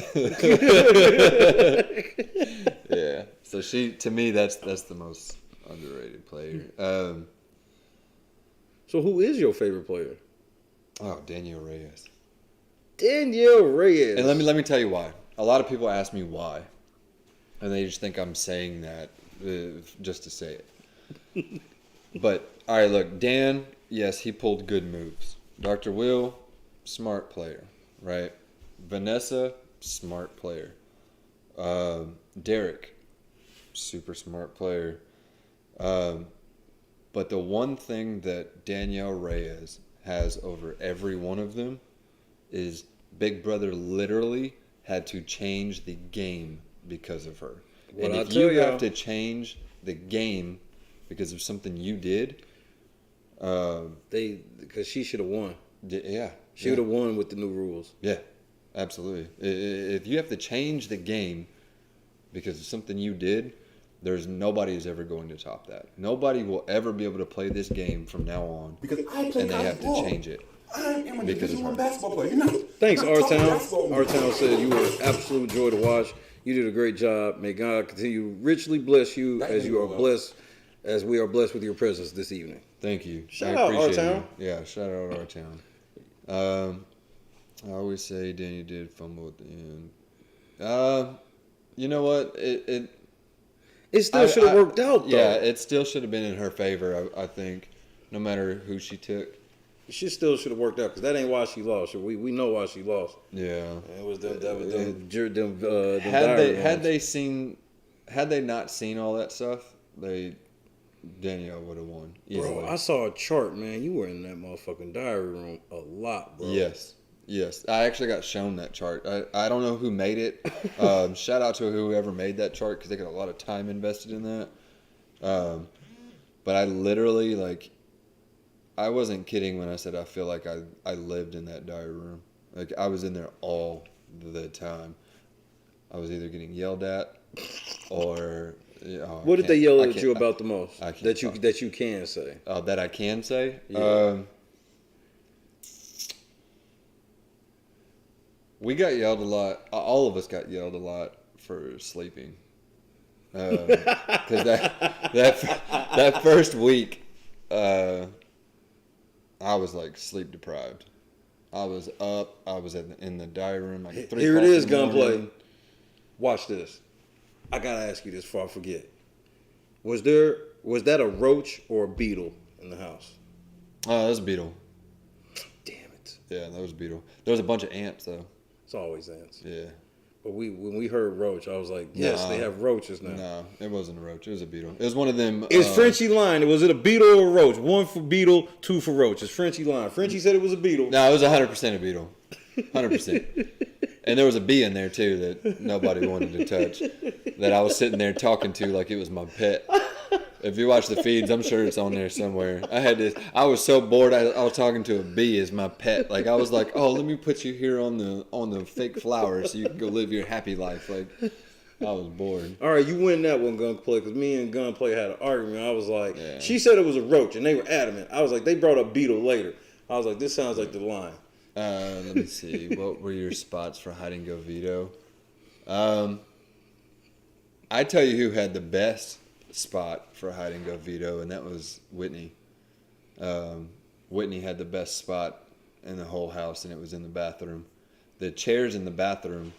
Yeah. So to me, that's the most underrated player. So who is your favorite player? Oh, Danielle Reyes. Danielle Reyes. And let me tell you why. A lot of people ask me why, and they just think I'm saying that just to say it. But all right, look, Dan. Yes, he pulled good moves. Dr. Will, smart player, right? Vanessa, smart player. Derek, super smart player. But the one thing that Danielle Reyes has over every one of them is Big Brother literally had to change the game because of her. And if you have to change the game because of something you did, because she should have won. Yeah, she would have won with the new rules. Yeah, absolutely. If you have to change the game because of something you did, there's nobody is ever going to top that. Nobody will ever be able to play this game from now on because I play and they have to change it. I am a Division I basketball player. You're not. Thanks, R-Town. R-Town said you were an absolute joy to watch. You did a great job. May God continue to richly bless you as you are blessed, as we are blessed with your presence this evening. Thank you. Shout out R-Town. Yeah, shout out R-Town. I always say Danny did fumble at the end. You know what? It still should have worked out, though. Yeah, it still should have been in her favor, I think, no matter who she took. She still should have worked out because that ain't why she lost. We know why she lost. Yeah, it was them had they not seen all that stuff, Danielle would have won easily. Bro, I saw a chart, man. You were in that motherfucking diary room a lot, bro. Yes. I actually got shown that chart. I don't know who made it. Shout out to whoever made that chart because they got a lot of time invested in that. But I literally, I wasn't kidding when I said I feel like I lived in that diary room. Like, I was in there all the time. I was either getting yelled at or... what did they yell at you about the most? That you can say. That I can say? Yeah. We got yelled a lot. All of us got yelled a lot for sleeping. Because that first week, I was sleep deprived. I was up. I was in the diary room. Here it is, gunplay. Watch this. I gotta ask you this before I forget. Was that a roach or a beetle in the house? That was a beetle. Damn it. Yeah, that was a beetle. There was a bunch of ants though. It's always ants. Yeah. But when we heard roach, I was like, yes, they have roaches now. No, it wasn't a roach. It was a beetle. It was one of them. Is Frenchie lying? Was it a beetle or a roach? 1 for beetle, 2 for roach. Is Frenchie lying? Frenchie said it was a beetle. No, it was 100% a beetle. 100%. And there was a bee in there too that nobody wanted to touch. That I was sitting there talking to like it was my pet. If you watch the feeds, I'm sure it's on there somewhere. I was so bored. I was talking to a bee as my pet. Like I was like, oh, let me put you here on the fake flowers so you can go live your happy life. Like I was bored. All right, you win that one, Gunplay, because me and Gunplay had an argument. I was like, she said it was a roach, and they were adamant. I was like, they brought up beetle later. I was like, this sounds like the line. Let me see. What were your spots for hide and go veto? I tell you who had the best spot for hide and go veto, and that was Whitney. Whitney had the best spot in the whole house, and it was in the bathroom. The chairs in the bathroom,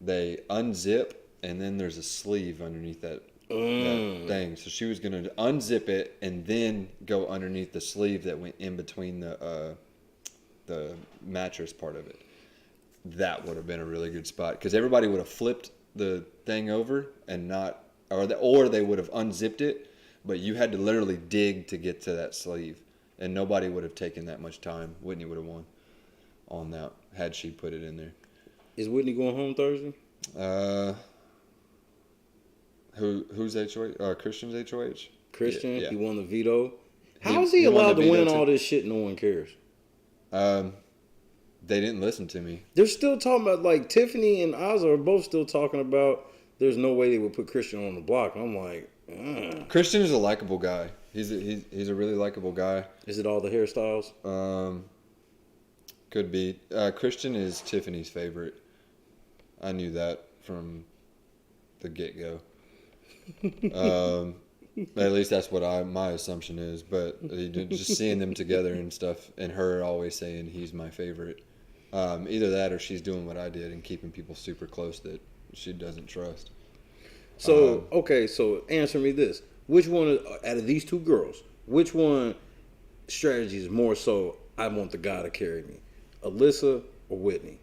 they unzip, and then there's a sleeve underneath that thing. So she was going to unzip it and then go underneath the sleeve that went in between the mattress part of it. That would have been a really good spot because everybody would have flipped the thing over and not, or they would have unzipped it, but you had to literally dig to get to that sleeve, and nobody would have taken that much time. Whitney would have won on that had she put it in there. Is Whitney going home Thursday? Who's HOH? Christian's HOH? Christian, yeah. He won the veto. How is he allowed to win all this shit? No one cares. They didn't listen to me. They're still talking about, like, Tiffany and Azah are both still talking about there's no way they would put Christian on the block. I'm like, Christian is a likable guy. He's a really likable guy. Is it all the hairstyles? Could be. Christian is Tiffany's favorite. I knew that from the get-go. At least that's what my assumption is. But just seeing them together and stuff, and her always saying he's my favorite. Either that or she's doing what I did and keeping people super close that she doesn't trust. So, okay, so answer me this. Which one, out of these two girls, which one strategy is more so I want the guy to carry me? Alyssa or Whitney?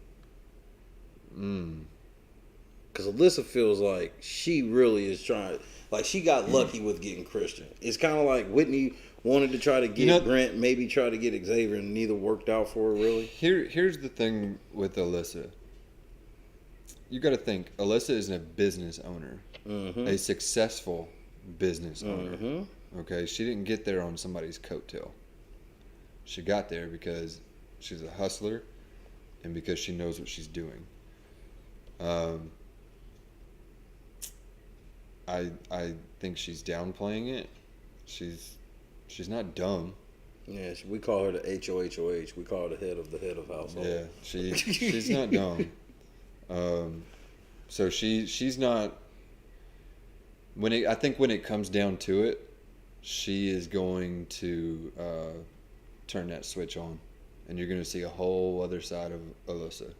Because Alyssa feels like she really is trying, like she got lucky with getting Christian. It's kind of like Whitney wanted to try to get Brent, maybe try to get Xavier, and neither worked out for her really. Here's the thing with Alyssa. You got to think, Alyssa is a business owner, a successful business owner. Okay, she didn't get there on somebody's coattail. She got there because she's a hustler and because she knows what she's doing. I think she's downplaying it. She's not dumb. Yeah, we call her the HOHOH. We call her the head of household. Yeah, she's not dumb. So she's not. I think when it comes down to it, she is going to turn that switch on, and you're going to see a whole other side of Alyssa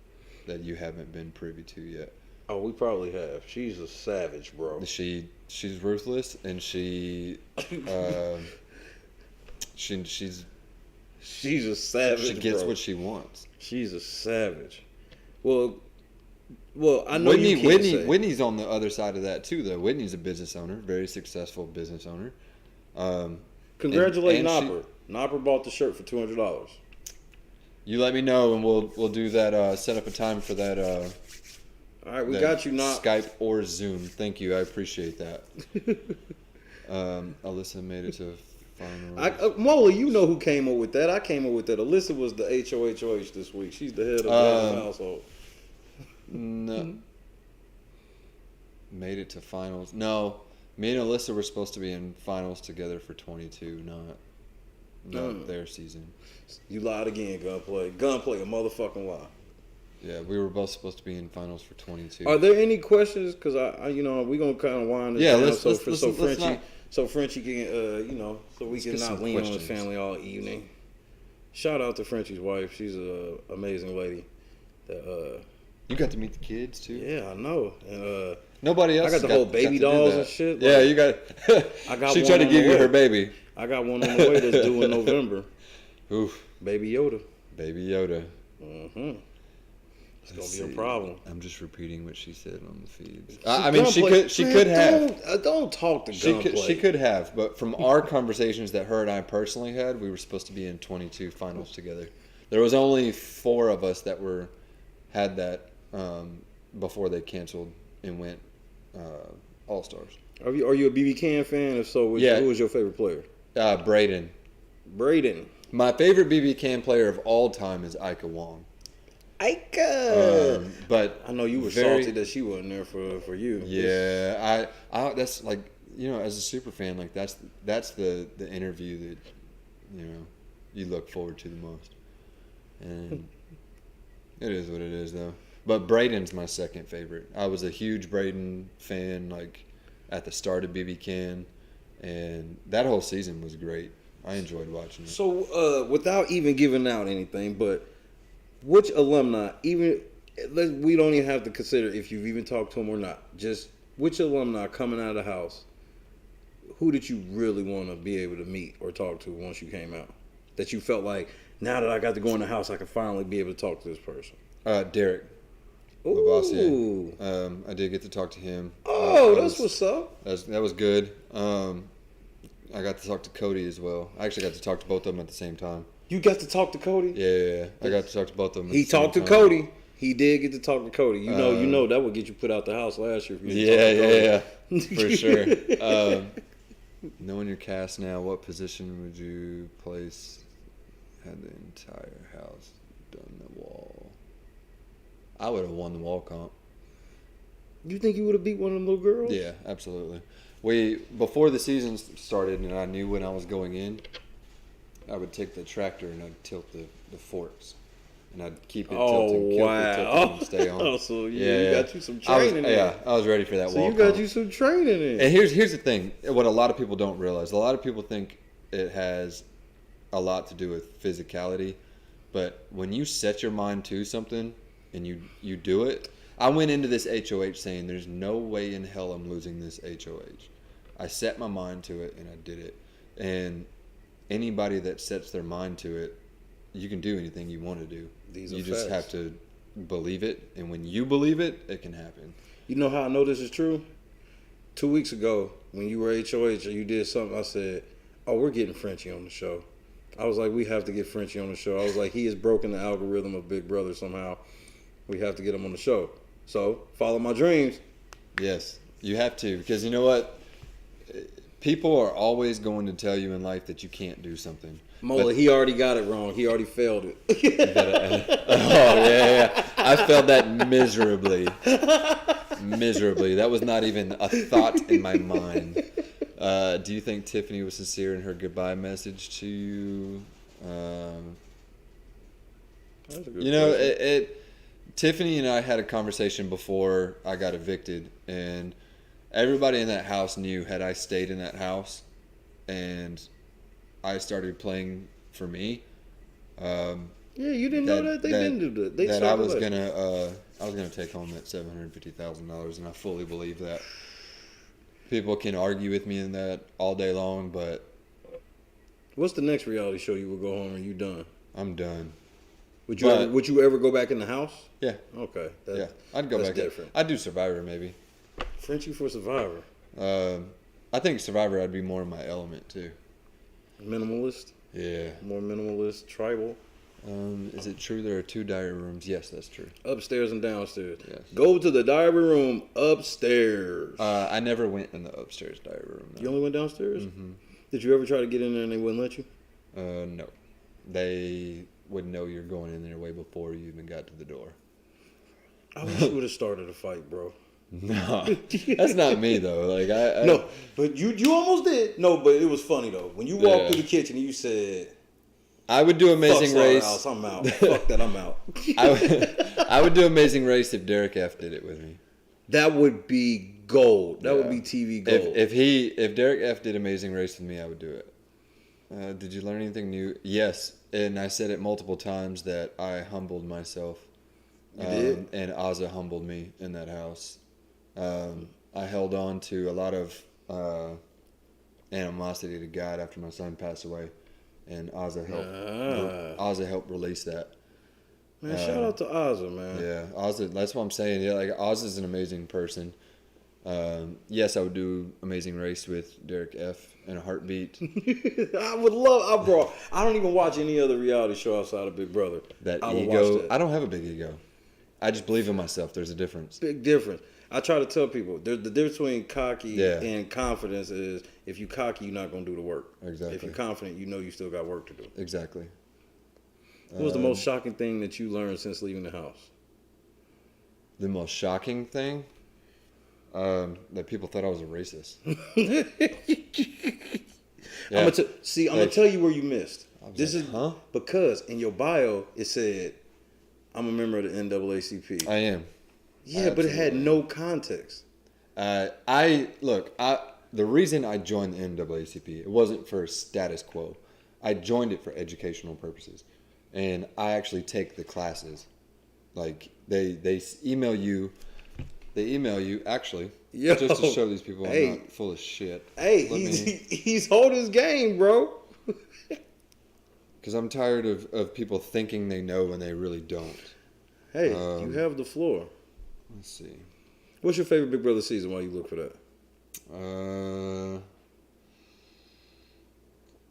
that you haven't been privy to yet. Oh, we probably have. She's a savage, bro. She's ruthless, and she's a savage. She gets bro. what she wants. She's a savage. Well, I know Whitney's on the other side of that too, though. Whitney's a business owner, very successful business owner. Congratulate Knopper. Knopper bought the shirt for $200. You let me know, and we'll do that. Set up a time for that. All right, we got you, Knopper. Skype or Zoom. Thank you, I appreciate that. Alyssa made it to final. Mola, you know who came up with that? I came up with that. Alyssa was the HOHOH this week. She's the head of the household. No. Made it to finals. No, me and Alyssa were supposed to be in finals together for 22, not their season. You lied again, Gunplay. Gunplay, a motherfucking lie. Yeah, we were both supposed to be in finals for 22. Are there any questions? Because we're gonna kind of wind this down. So Frenchie can, so we can not lean on his family all evening. Shout out to Frenchie's wife. She's an amazing lady. You got to meet the kids too. Yeah, I know. And nobody else. I got the whole baby dolls and shit. Yeah, you got. I got. She tried to give you her baby. I got one on the way that's due in November. Oof. Baby Yoda. Baby Yoda. It's gonna be a problem. I'm just repeating what she said on the feeds. I mean, she could have. Don't talk to Gunplay. She could have, but from our conversations that her and I personally had, we were supposed to be in 22 finals together. There was only 4 of us that had that before they canceled and went All Stars. Are you a BB Can fan? If so, who was your favorite player? Braden. Braden. My favorite BB Can player of all time is Ika Wong. Ika. But I know you were salty that she wasn't there for you. Yeah, I that's like, you know, as a super fan, like that's the interview that, you know, you look forward to the most. And it is what it is, though. But Braden's my second favorite. I was a huge Braden fan, like at the start of BB Can, and that whole season was great. I enjoyed watching it. So, without even giving out anything, but which alumni, we don't even have to consider if you've even talked to them or not. Just which alumni coming out of the house, who did you really want to be able to meet or talk to once you came out? That you felt like, now that I got to go in the house, I can finally be able to talk to this person. Derek. Ooh. I did get to talk to him. That's what's up. That was good. I got to talk to Cody as well. I actually got to talk to both of them at the same time. You got to talk to Cody? Yeah. I got to talk to both of them. He talked to Cody. He did get to talk to Cody. You know that would get you put out the house last year. Yeah, for sure. Knowing your cast now, what position would you place? Had the entire house done the wall. I would have won the wall comp. You think you would have beat one of them little girls? Yeah, absolutely. Before the season started and I knew when I was going in, I would take the tractor and I'd tilt the forks. And I'd keep it tilting, and stay on. Oh, so you got you some training in. I was ready for that wall So you got comp. you some training in. And here's the thing, what a lot of people don't realize. A lot of people think it has a lot to do with physicality. But when you set your mind to something and you do it, I went into this HOH saying there's no way in hell I'm losing this HOH. I set my mind to it and I did it. And anybody that sets their mind to it, you can do anything you want to do. You just have to believe it, and when you believe it, it can happen. You know how I know this is true? 2 weeks ago, when you were HOH or you did something, I said, we're getting Frenchie on the show. I was like, we have to get Frenchie on the show. I was like, he has broken the algorithm of Big Brother somehow. We have to get him on the show. So, follow my dreams. Yes, you have to, because you know what? People are always going to tell you in life that you can't do something. Mola, he already got it wrong. He already failed it. I failed that miserably. That was not even a thought in my mind. Do you think Tiffany was sincere in her goodbye message to you? You know, Tiffany and I had a conversation before I got evicted, and everybody in that house knew had I stayed in that house and I started playing for me. Yeah, you didn't know that? They didn't do that. I was gonna take home that $750,000, and I fully believe that. People can argue with me in that all day long, but what's the next reality show you would go home? Or you done? I'm done. Would you ever go back in the house? Yeah. Okay. I'd go back. Different. I'd do Survivor maybe. Frenchie for Survivor. I think Survivor I'd be more in my element too. Minimalist? Yeah. More minimalist, tribal? Is it true there are 2 diary rooms? Yes, that's true. Upstairs and downstairs. Yes. Go to the diary room upstairs. I never went in the upstairs diary room. No. You only went downstairs? Mm-hmm. Did you ever try to get in there and they wouldn't let you? No. They would know you're going in there way before you even got to the door. I wish you would have started a fight, bro. No, that's not me though. Like no, but you almost did. No, but it was funny though when you walked through the kitchen and you said, "I would do Amazing Race." House, I'm out. Fuck that, I'm out. I would do Amazing Race if Derek F did it with me. That would be gold. That would be TV gold. If Derek F did Amazing Race with me, I would do it. Did you learn anything new? Yes, and I said it multiple times that I humbled myself. You did? And Azah humbled me in that house. I held on to a lot of animosity to God after my son passed away, and Azah helped release that. Man, shout out to Azah, man. Yeah, Azah. That's what I'm saying. Yeah, like Azah's an amazing person. Yes, I would do Amazing Race with Derek F in a heartbeat. I would love. I don't even watch any other reality show outside of Big Brother. That ego. I don't have a big ego. I just believe in myself. There's a difference. Big difference. I try to tell people the difference between cocky Yeah. and confidence is if you cocky, you're not gonna do the work. Exactly. If you're confident, you know you still got work to do. Exactly. What was the most shocking thing that you learned since leaving the house? The most shocking thing? That people thought I was a racist. Yeah. I'm gonna tell you where you missed. This like, is because in your bio it said, "I'm a member of the NAACP." I am. Yeah, but it had no context. The reason I joined the NAACP, it wasn't for status quo. I joined it for educational purposes, and I actually take the classes. Like they email you. They email you actually just to show these people I'm not full of shit. Hey, he's holding his game, bro. Because I'm tired of people thinking they know when they really don't. Hey, you have the floor. Let's see. What's your favorite Big Brother season while you look for that?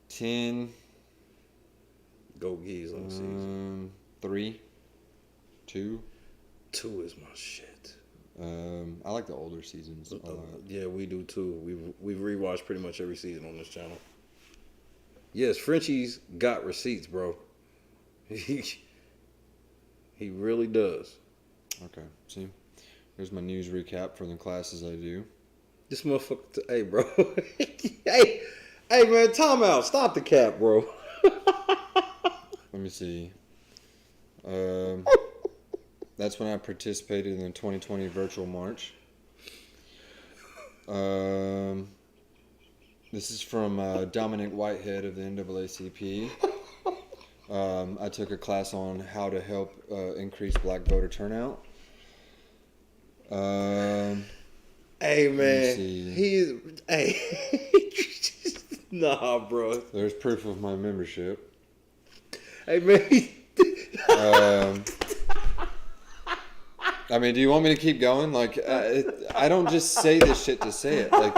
10. Go geese on the season. 3. 2. 2 is my shit. I like the older seasons a lot. Yeah, we do too. We've rewatched pretty much every season on this channel. Yes, Frenchie's got receipts, bro. He really does. Okay, see? Here's my news recap for the classes I do. This motherfucker, hey, bro. hey, man, time out. Stop the cap, bro. Let me see. That's when I participated in the 2020 virtual march. This is from Dominic Whitehead of the NAACP. I took a class on how to help increase black voter turnout. Hey, man. Nah, bro. There's proof of my membership. Hey, man. I mean, do you want me to keep going? Like, I don't just say this shit to say it. Like,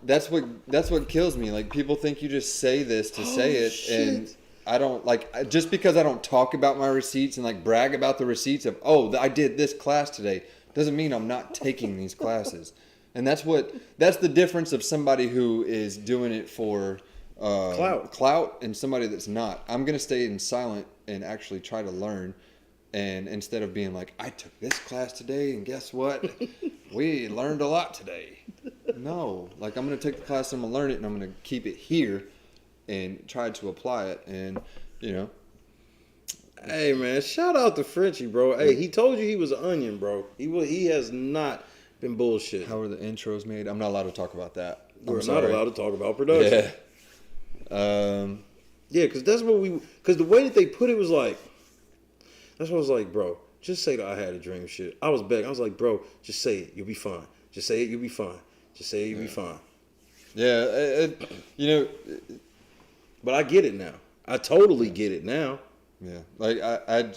that's what kills me. Like, people think you just say this to say it, and I don't like. Just because I don't talk about my receipts and like brag about the receipts of I did this class today doesn't mean I'm not taking these classes. And that's the difference of somebody who is doing it for clout and somebody that's not. I'm gonna stay in silent and actually try to learn. And instead of being like, I took this class today, and guess what? We learned a lot today. No, like I'm going to take the class, I'm going to learn it, and I'm going to keep it here and try to apply it. And, you know. Hey, man, shout out to Frenchie, bro. Hey, he told you he was an onion, bro. He has not been bullshit. How are the intros made? I'm not allowed to talk about that. We're not allowed to talk about production. Yeah. Yeah, because that's what because the way that they put it was like, that's what I was like, bro, just say that I had a dream shit. I was begging. I was like, bro, just say it. You'll be fine. Just say it. You'll be fine. Just say it. You'll be fine. Yeah. You know. But I get it now. I totally get it now. Yeah. Like,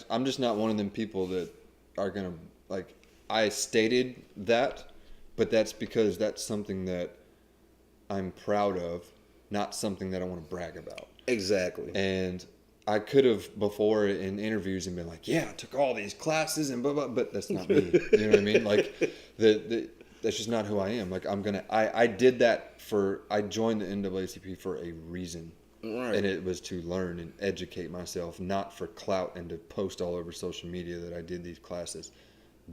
I'm just not one of them people that are going to, like, I stated that, but that's because that's something that I'm proud of, not something that I want to brag about. Exactly. And I could have before in interviews and been like, yeah, I took all these classes and blah, blah, but that's not me. You know what I mean? Like, that's just not who I am. Like, I did that I joined the NAACP for a reason. Right. And it was to learn and educate myself, not for clout and to post all over social media that I did these classes.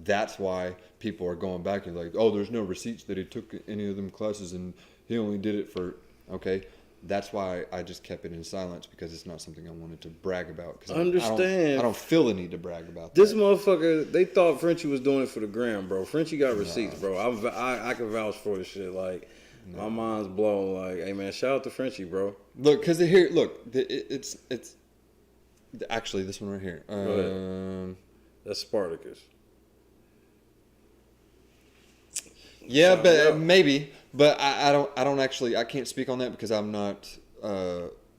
That's why people are going back and like, oh, there's no receipts that he took any of them classes and he only did it for, okay. That's why I just kept it in silence because it's not something I wanted to brag about. Understand. I don't feel the need to brag about this motherfucker, they thought Frenchie was doing it for the gram, bro. Frenchie got receipts, bro. I can vouch for this shit. Like, my mind's blown. Like, hey, man, shout out to Frenchie, bro. Look, because it's actually this one right here. Go ahead. That's Spartacus. Yeah, but maybe. But I don't actually, I can't speak on that because I'm not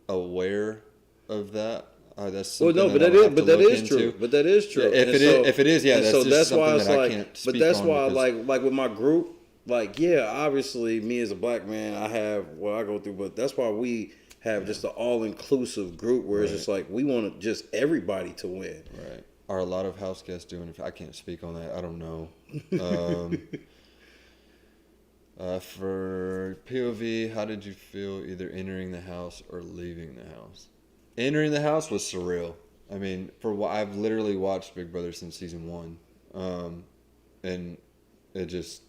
aware of that. That's something but that is true. But that is true. Yeah, if it is, yeah. That's why it's that like. I can't speak but that's on why, because, like with my group, like obviously me as a black man, I have what I go through. But that's why we have just an all inclusive group where it's just like we want just everybody to win. Right. are a lot of house guests doing? I can't speak on that. I don't know. For POV, how did you feel either entering the house or leaving the house? Entering the house was surreal. I mean, I've literally watched Big Brother since season 1. And it's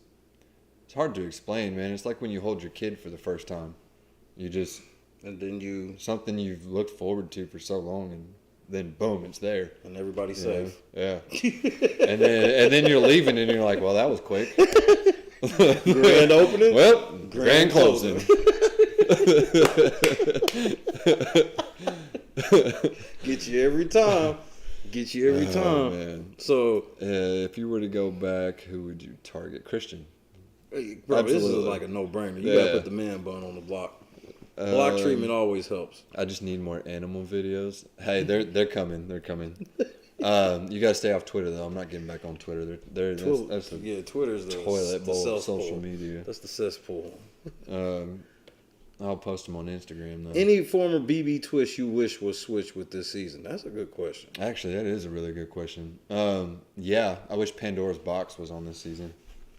hard to explain, man. It's like when you hold your kid for the first time. And then something you've looked forward to for so long, and then boom, it's there. And everybody's safe. Yeah. and then you're leaving and you're like, well, that was quick. Grand opening? Well, grand closing. Get you every time. Man. So, if you were to go back, who would you target? Christian. Hey, bro, Absolutely. This is like a no-brainer. You gotta put the man bun on the block. Block treatment always helps. I just need more animal videos. Hey, they're coming. They're coming. You gotta stay off Twitter though. I'm not getting back on Twitter. That's Twitter's the toilet bowl of cesspool. social media. That's the cesspool. I'll post them on Instagram though. Any former BB twist you wish was switched with this season? That's a good question. Actually, that is a really good question. Yeah, I wish Pandora's Box was on this season.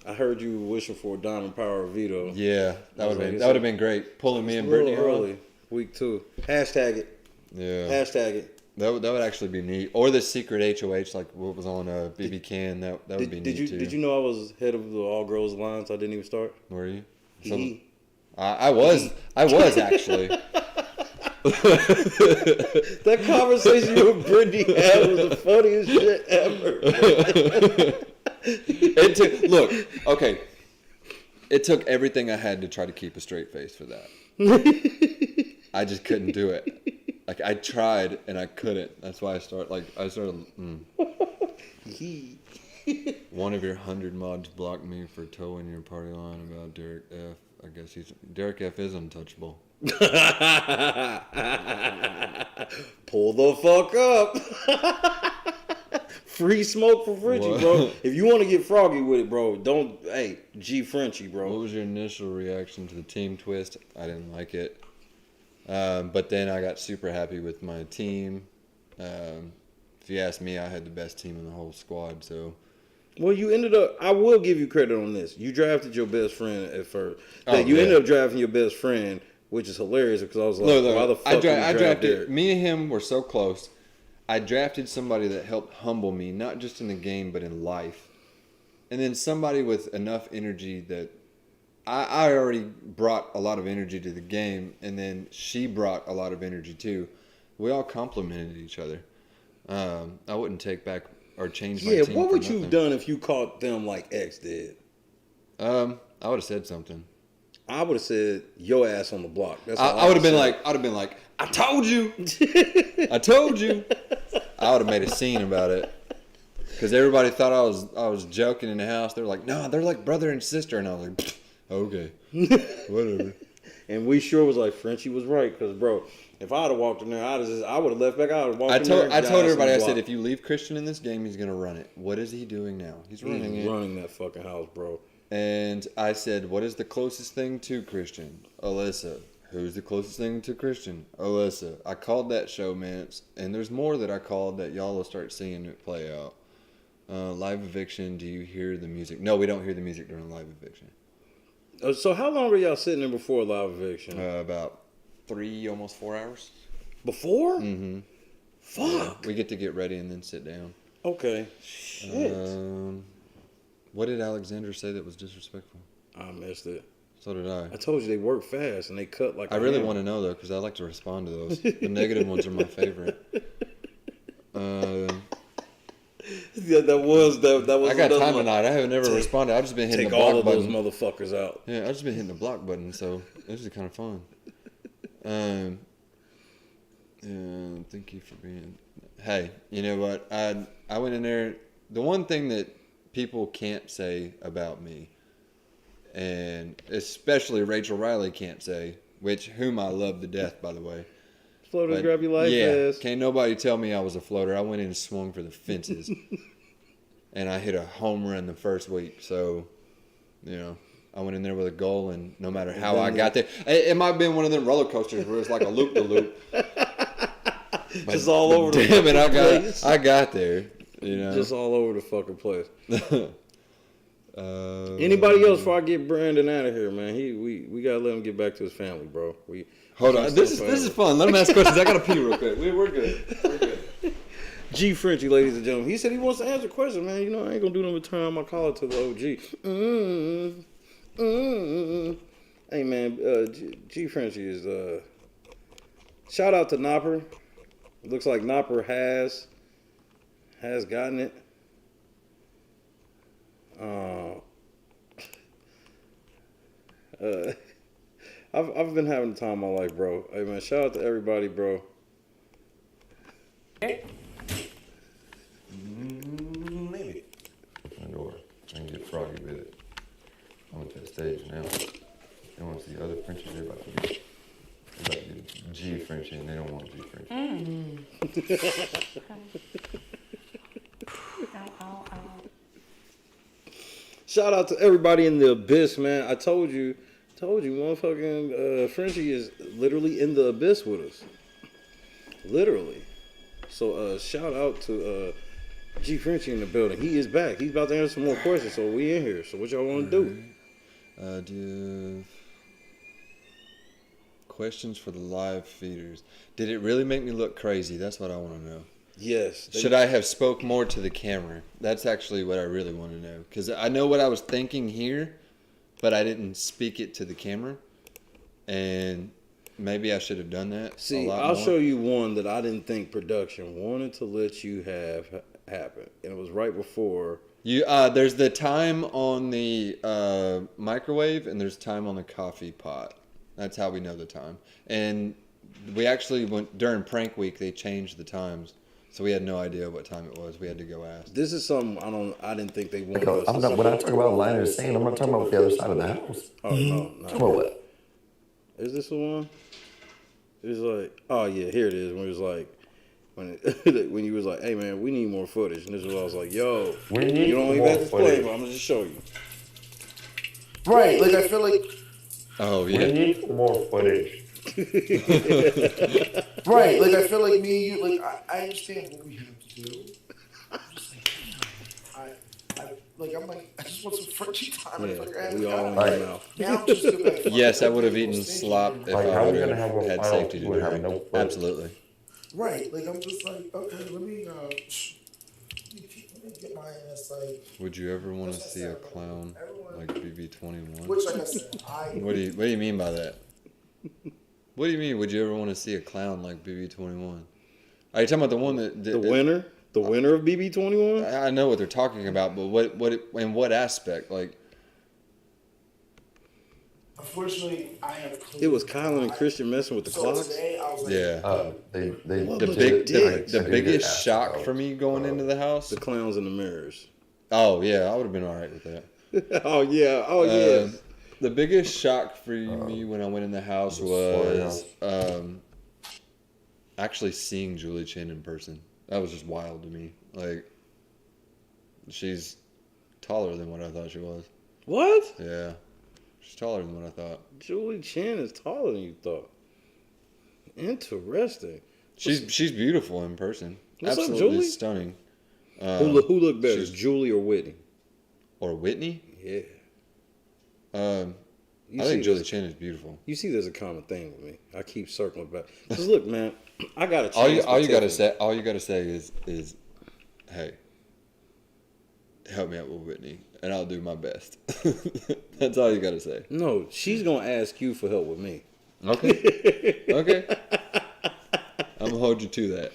I heard you wishing for a Diamond Power Veto. Yeah, that would have been great. Pulling me and Brittany early. Week 2. Hashtag it. Yeah. Hashtag it. That would actually be neat. Or the secret HOH, like what was on BB Can. That would be neat too. Did you know I was head of the All Girls Alliance? I didn't even start. Were you? I was actually. That conversation you and Brittany had was the funniest shit ever. It took everything I had to try to keep a straight face for that. I just couldn't do it. Like I tried and I couldn't. That's why I started. One of your 100 mods blocked me for towing your party line about Derek F. I guess Derek F is untouchable. Pull the fuck up. Free smoke for Frenchie, bro. If you want to get froggy with it, bro, G Frenchie, bro. What was your initial reaction to the team twist? I didn't like it. But then I got super happy with my team. If you ask me, I had the best team in the whole squad, so... Well, you ended up... I will give you credit on this. You drafted your best friend at first. Ended up drafting your best friend, which is hilarious because I was like, why the fuck I drafted... Me and him were so close. I drafted somebody that helped humble me, not just in the game, but in life. And then somebody with enough energy that... I already brought a lot of energy to the game, and then she brought a lot of energy too. We all complimented each other. I wouldn't take back or change my team. Yeah, what would you have done if you caught them like X did? I would have said something. I would have said your ass on the block. That's I would have been like, I told you. I told you. I would have made a scene about it. Because everybody thought I was joking in the house. They were like, no, they're like brother and sister. And I was like, okay, whatever. And we sure was like, Frenchie was right. Because, bro, if I would have walked in there, I would have left back out and walked in there. I told everybody, I said, if you leave Christian in this game, he's going to run it. What is he doing now? He's running that fucking house, bro. And I said, what is the closest thing to Christian? Alyssa. Who's the closest thing to Christian? Alyssa. I called that show, man. And there's more that I called that y'all will start seeing it play out. Live eviction. Do you hear the music? No, we don't hear the music during live eviction. So how long were y'all sitting there before live eviction? About 3, almost 4 hours. Before? Mm-hmm. Fuck. Yeah, we get to get ready and then sit down. Okay. Shit. What did Alexander say that was disrespectful? I missed it. So did I. I told you they work fast and they cut like. I really want to know though, because I like to respond to those. The negative ones are my favorite. Yeah, that was. I got time tonight. I have never responded. I've just been hitting the block button. Take all of those motherfuckers out. Yeah, I've just been hitting the block button, so this is kind of fun. Thank you for being. Hey, you know what? I went in there. The one thing that people can't say about me, and especially Rachel Riley can't say, whom I love to death, by the way. Floaters grab your life ass. Can't nobody tell me I was a floater. I went in and swung for the fences. And I hit a home run the first week. So, I went in there with a goal, and no matter how I got there, it might have been one of them roller coasters where it's like a loop-de-loop. Just all over the place. Damn it, I got there. You know, just all over the fucking place. Anybody else before I get Brandon out of here, man? We gotta let him get back to his family, bro. Hold on, this is fun. Let him ask questions. I gotta pee real quick. We're good. We're good. G Frenchie, ladies and gentlemen. He said he wants to answer questions, man. You know, I ain't gonna do nothing but turn on my collar to the OG. Hey, man, G Frenchie is, shout out to Knopper. It looks like Knopper has gotten it. I've been having the time of my life, bro. Hey, man, shout out to everybody, bro. Maybe. Or I can get froggy with it. I went to the stage now. They want to see other Frenchies. They're about to get G Frenchie, and they don't want G Frenchie. Shout out to everybody in the abyss, man. I told you, motherfucking Frenchie is literally in the abyss with us. Literally. So shout out to G Frenchie in the building. He is back. He's about to answer some more questions, so we in here. So what y'all want to do? Do you have questions for the live feeders? Did it really make me look crazy? That's what I want to know. Yes. Should I have spoke more to the camera? That's actually what I really want to know. Because I know what I was thinking here, but I didn't speak it to the camera. And maybe I should have done that. See, I'll show you one that I didn't think production wanted to let you have happen. And it was right before. There's the time on the microwave and there's time on the coffee pot. That's how we know the time. And we actually went during prank week. They changed the times, so we had no idea what time it was. We had to go ask. This is something I didn't think they wanted. When I talk about line of saying, I'm not talking about the other side of the house. Oh no! Talk about what? Is this the one? It's like, oh yeah, here it is. When it was like, when you was like, hey man, we need more footage, and this was I was like, yo, you don't even have to play, but I'm gonna just show you. Right, like I feel like. Oh yeah. We need more footage. Right, like I feel like me and you, like I understand what we have to do. I'm just like, I just want some Frenchie time. Yeah, we all in your mouth. Now just go back. Yes, I would have eaten slop if I would have had safety to drink. No Absolutely. Right, like I'm just like, okay, let me get my ass like. Would you ever want to see a clown like BB21? Which, like I said, What do you mean by that? What do you mean? Would you ever want to see a clown like BB21? Are you talking about the one that the winner? The winner of BB21? I know what they're talking about, but in what aspect? Like, unfortunately, I have. It was Kyland and Christian messing with the clocks. Today, I was like, yeah. The biggest shock for me going into the house. The clowns in the mirrors. Oh yeah, I would have been all right with that. Oh yeah. The biggest shock for me when I went in the house was actually seeing Julie Chen in person. That was just wild to me. Like, she's taller than what I thought she was. What? Yeah. She's taller than what I thought. Julie Chen is taller than you thought. Interesting. She's beautiful in person. What's Absolutely up, Julie? Stunning. Who looked better, Julie or Whitney? Or Whitney? Yeah. I think Julie Chen is beautiful. You see, there's a common thing with me. I keep circling back. Because look, man, I got a chance. All you gotta say is, hey, help me out with Whitney, and I'll do my best. That's all you gotta say. No, she's gonna ask you for help with me. Okay. I'm gonna hold you to that.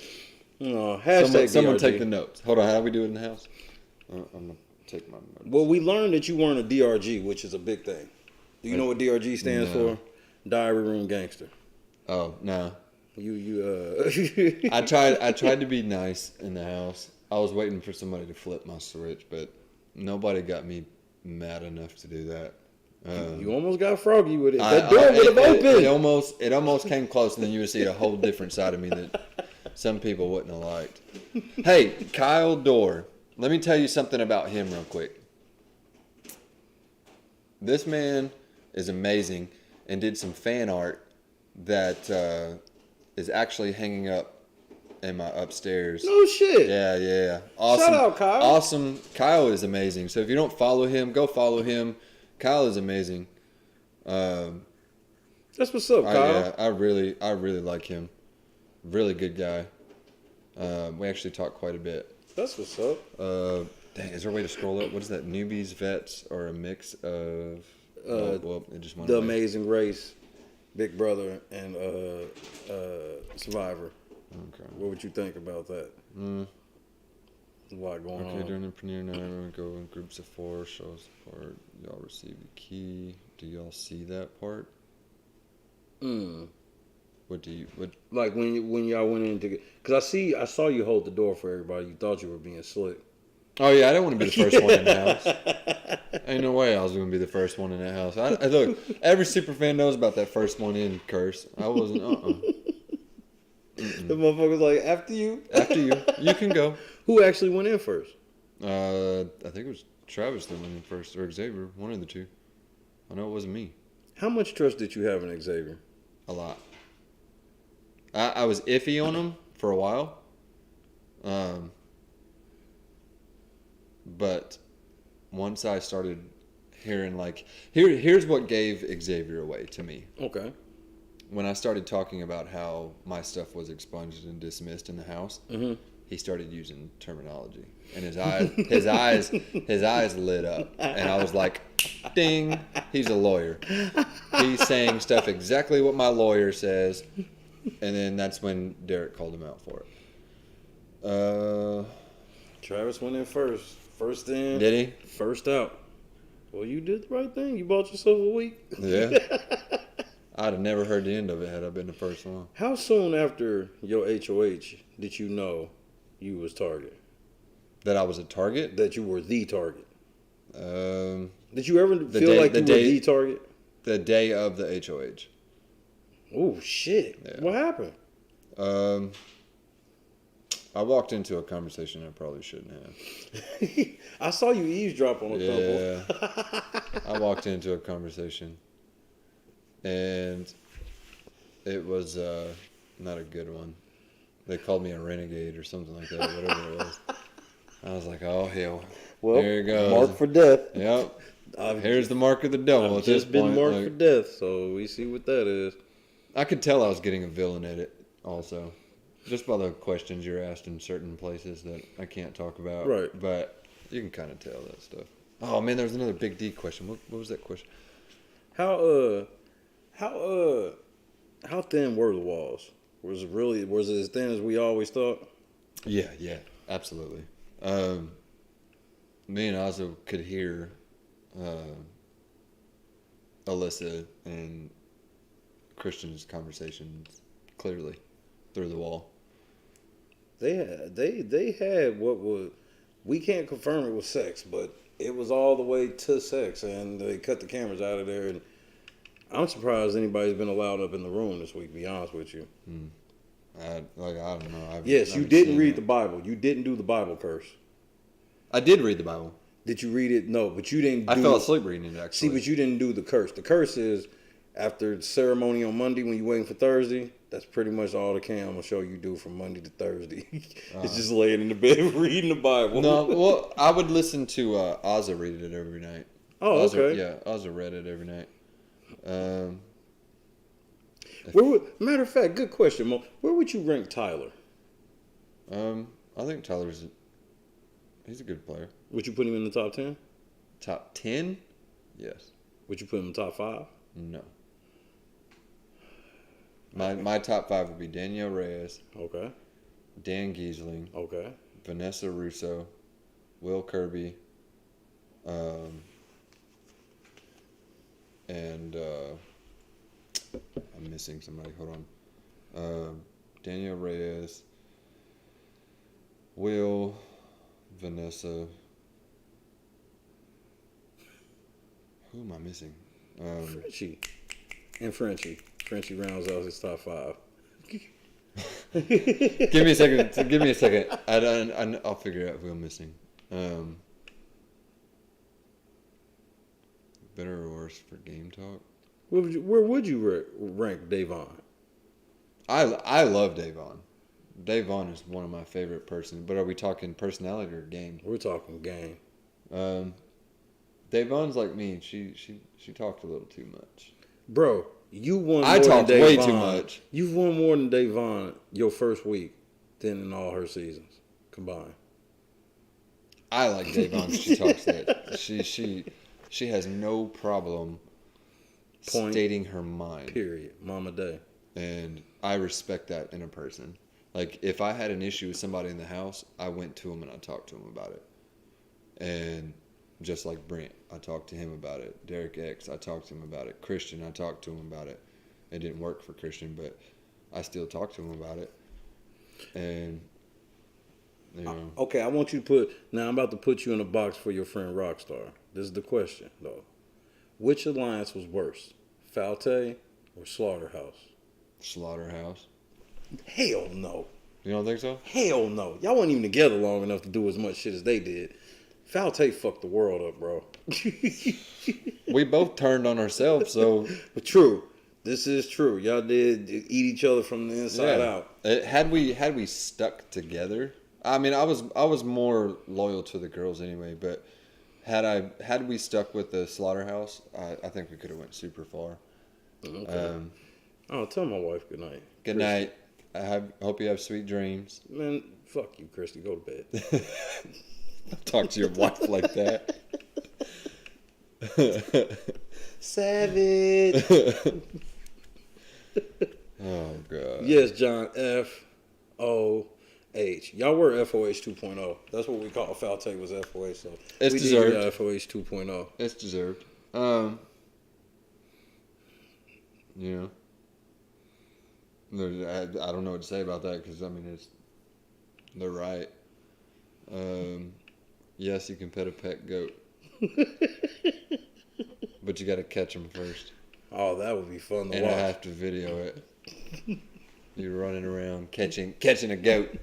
No, hashtag someone DRG. take the notes. Hold on, how do we do it in the house? I'm gonna take my notes. Well, we learned that you weren't a DRG, which is a big thing. Do you know what DRG stands for? Diary Room Gangster. Oh no. I tried to be nice in the house. I was waiting for somebody to flip my switch, but nobody got me mad enough to do that. You almost got froggy with it. That door would have opened. It almost came close, and then you would see a whole different side of me that some people wouldn't have liked. Hey, Kyle Dorr. Let me tell you something about him real quick. This man is amazing and did some fan art that is actually hanging up in my upstairs. No shit. Yeah. Awesome. Shout out, Kyle. Awesome. Kyle is amazing. So if you don't follow him, go follow him. Kyle is amazing. That's what's up, Kyle. I really like him. Really good guy. We actually talked quite a bit. That's what's up. Dang, is there a way to scroll up? What is that? Newbies, vets, or a mix of? Well, it just went The away. Amazing Race, Big Brother, and Survivor. Okay. What would you think about that? There's a lot going on. Okay, during the premiere night, we go in groups of 4, show support. Y'all receive the key. Do y'all see that part? What do you like when y'all went in to? Because I saw you hold the door for everybody. You thought you were being slick. Oh yeah, I didn't want to be the first one in the house. Ain't no way I was going to be the first one in that house. I look, every Superfan knows about that first one in curse. I wasn't. The motherfucker was like, after you. After you, you can go. Who actually went in first? I think it was Travis that went in first, or Xavier, one of the two. I know it wasn't me. How much trust did you have in Xavier? A lot. I was iffy on him for a while. But once I started hearing here's what gave Xavier away to me. Okay. When I started talking about how my stuff was expunged and dismissed in the house, he started using terminology, and his eyes lit up, and I was like, "Ding! He's a lawyer. He's saying stuff exactly what my lawyer says." And then that's when Derek called him out for it. Travis went in first. First in. Did he? First out. Well, you did the right thing. You bought yourself a week. Yeah. I'd have never heard the end of it had I been the first one. How soon after your HOH did you know you was target? That I was a target? That you were the target? Did you ever feel like you were the target? The day of the HOH. Oh, shit. Yeah. What happened? I walked into a conversation I probably shouldn't have. I saw you eavesdrop on a couple. I walked into a conversation, and it was not a good one. They called me a renegade or something like that, whatever it was. I was like, oh, hell. Well, there it goes. Mark for death. Yep. Here's the mark of the devil I've at this just been point. marked for death, so we see what that is. I could tell I was getting a villain at it also. Just by the questions you're asked in certain places that I can't talk about. Right. But you can kind of tell that stuff. Oh, man, there was another Big D question. What was that question? How thin were the walls? Was it as thin as we always thought? Yeah, absolutely. Me and Azah could hear Alyssa and Christian's conversations clearly through the wall. They had what was, we can't confirm it was sex, but it was all the way to sex, and they cut the cameras out of there. And I'm surprised anybody's been allowed up in the room this week, to be honest with you. I don't know. Yes, you didn't read the Bible. You didn't do the Bible curse. I did read the Bible. Did you read it? No, but you didn't. I fell asleep reading it, actually. See, but you didn't do the curse. The curse is after the ceremony on Monday when you're waiting for Thursday. That's pretty much all the cam show you do from Monday to Thursday. It's just laying in the bed reading the Bible. No, well, I would listen to Azah read it every night. Oh, Azah, okay. Yeah, Azah read it every night. Matter of fact, good question, Mo. Where would you rank Tyler? I think he's a good player. Would you put him in the top 10? Top 10? Yes. Would you put him in the top 5? No. My top 5 would be Danielle Reyes. Okay. Dan Giesling. Okay. Vanessa Russo. Will Kirby. And I'm missing somebody. Hold on. Danielle Reyes. Will. Vanessa. Who am I missing? Frenchie. And Frenchie. Frenchie rounds out his top 5. Give me a second. I'll figure out who I'm missing. Better or worse for game talk? Where would you rank Davon? I love Davon. Davon is one of my favorite persons. But are we talking personality or game? We're talking game. Davon's like me. She talked a little too much. Bro, you won more I talked than way Davon. too much. You've won more than Davon your first week than in all her seasons combined. I like Davon. She talks that. She has no problem stating her mind. Period. Mama Day. And I respect that in a person. Like, if I had an issue with somebody in the house, I went to him and I talked to him about it. And just like Brent, I talked to him about it. Derek X, I talked to him about it. Christian, I talked to him about it. It didn't work for Christian, but I still talked to him about it. And, you know. Okay, I want you to put... Now, I'm about to put you in a box for your friend Rockstar. This is the question, though. Which alliance was worse? Falte or Slaughterhouse? Slaughterhouse. Hell no. You don't think so? Hell no. Y'all weren't even together long enough to do as much shit as they did. Falte fucked the world up, bro. We both turned on ourselves, so... But true. This is true. Y'all did eat each other from the inside out. Had we stuck together... I mean, I was more loyal to the girls anyway, but had we stuck with the Slaughterhouse, I think we could have went super far. Okay. Tell my wife good night. Good night. I hope you have sweet dreams. Man, fuck you, Christy. Go to bed. Talk to your wife like that. Savage. Oh, God. Yes, John. FOH. Y'all were FOH 2.0. That's what we call Falte was FOH. So it's we deserved. Did FOH 2.0. It's deserved. You know, I don't know what to say about that because, I mean, they're right. Yes, you can pet a pet goat. But you got to catch them first. Oh, that would be fun to and watch. I have to video it. You running around catching a goat.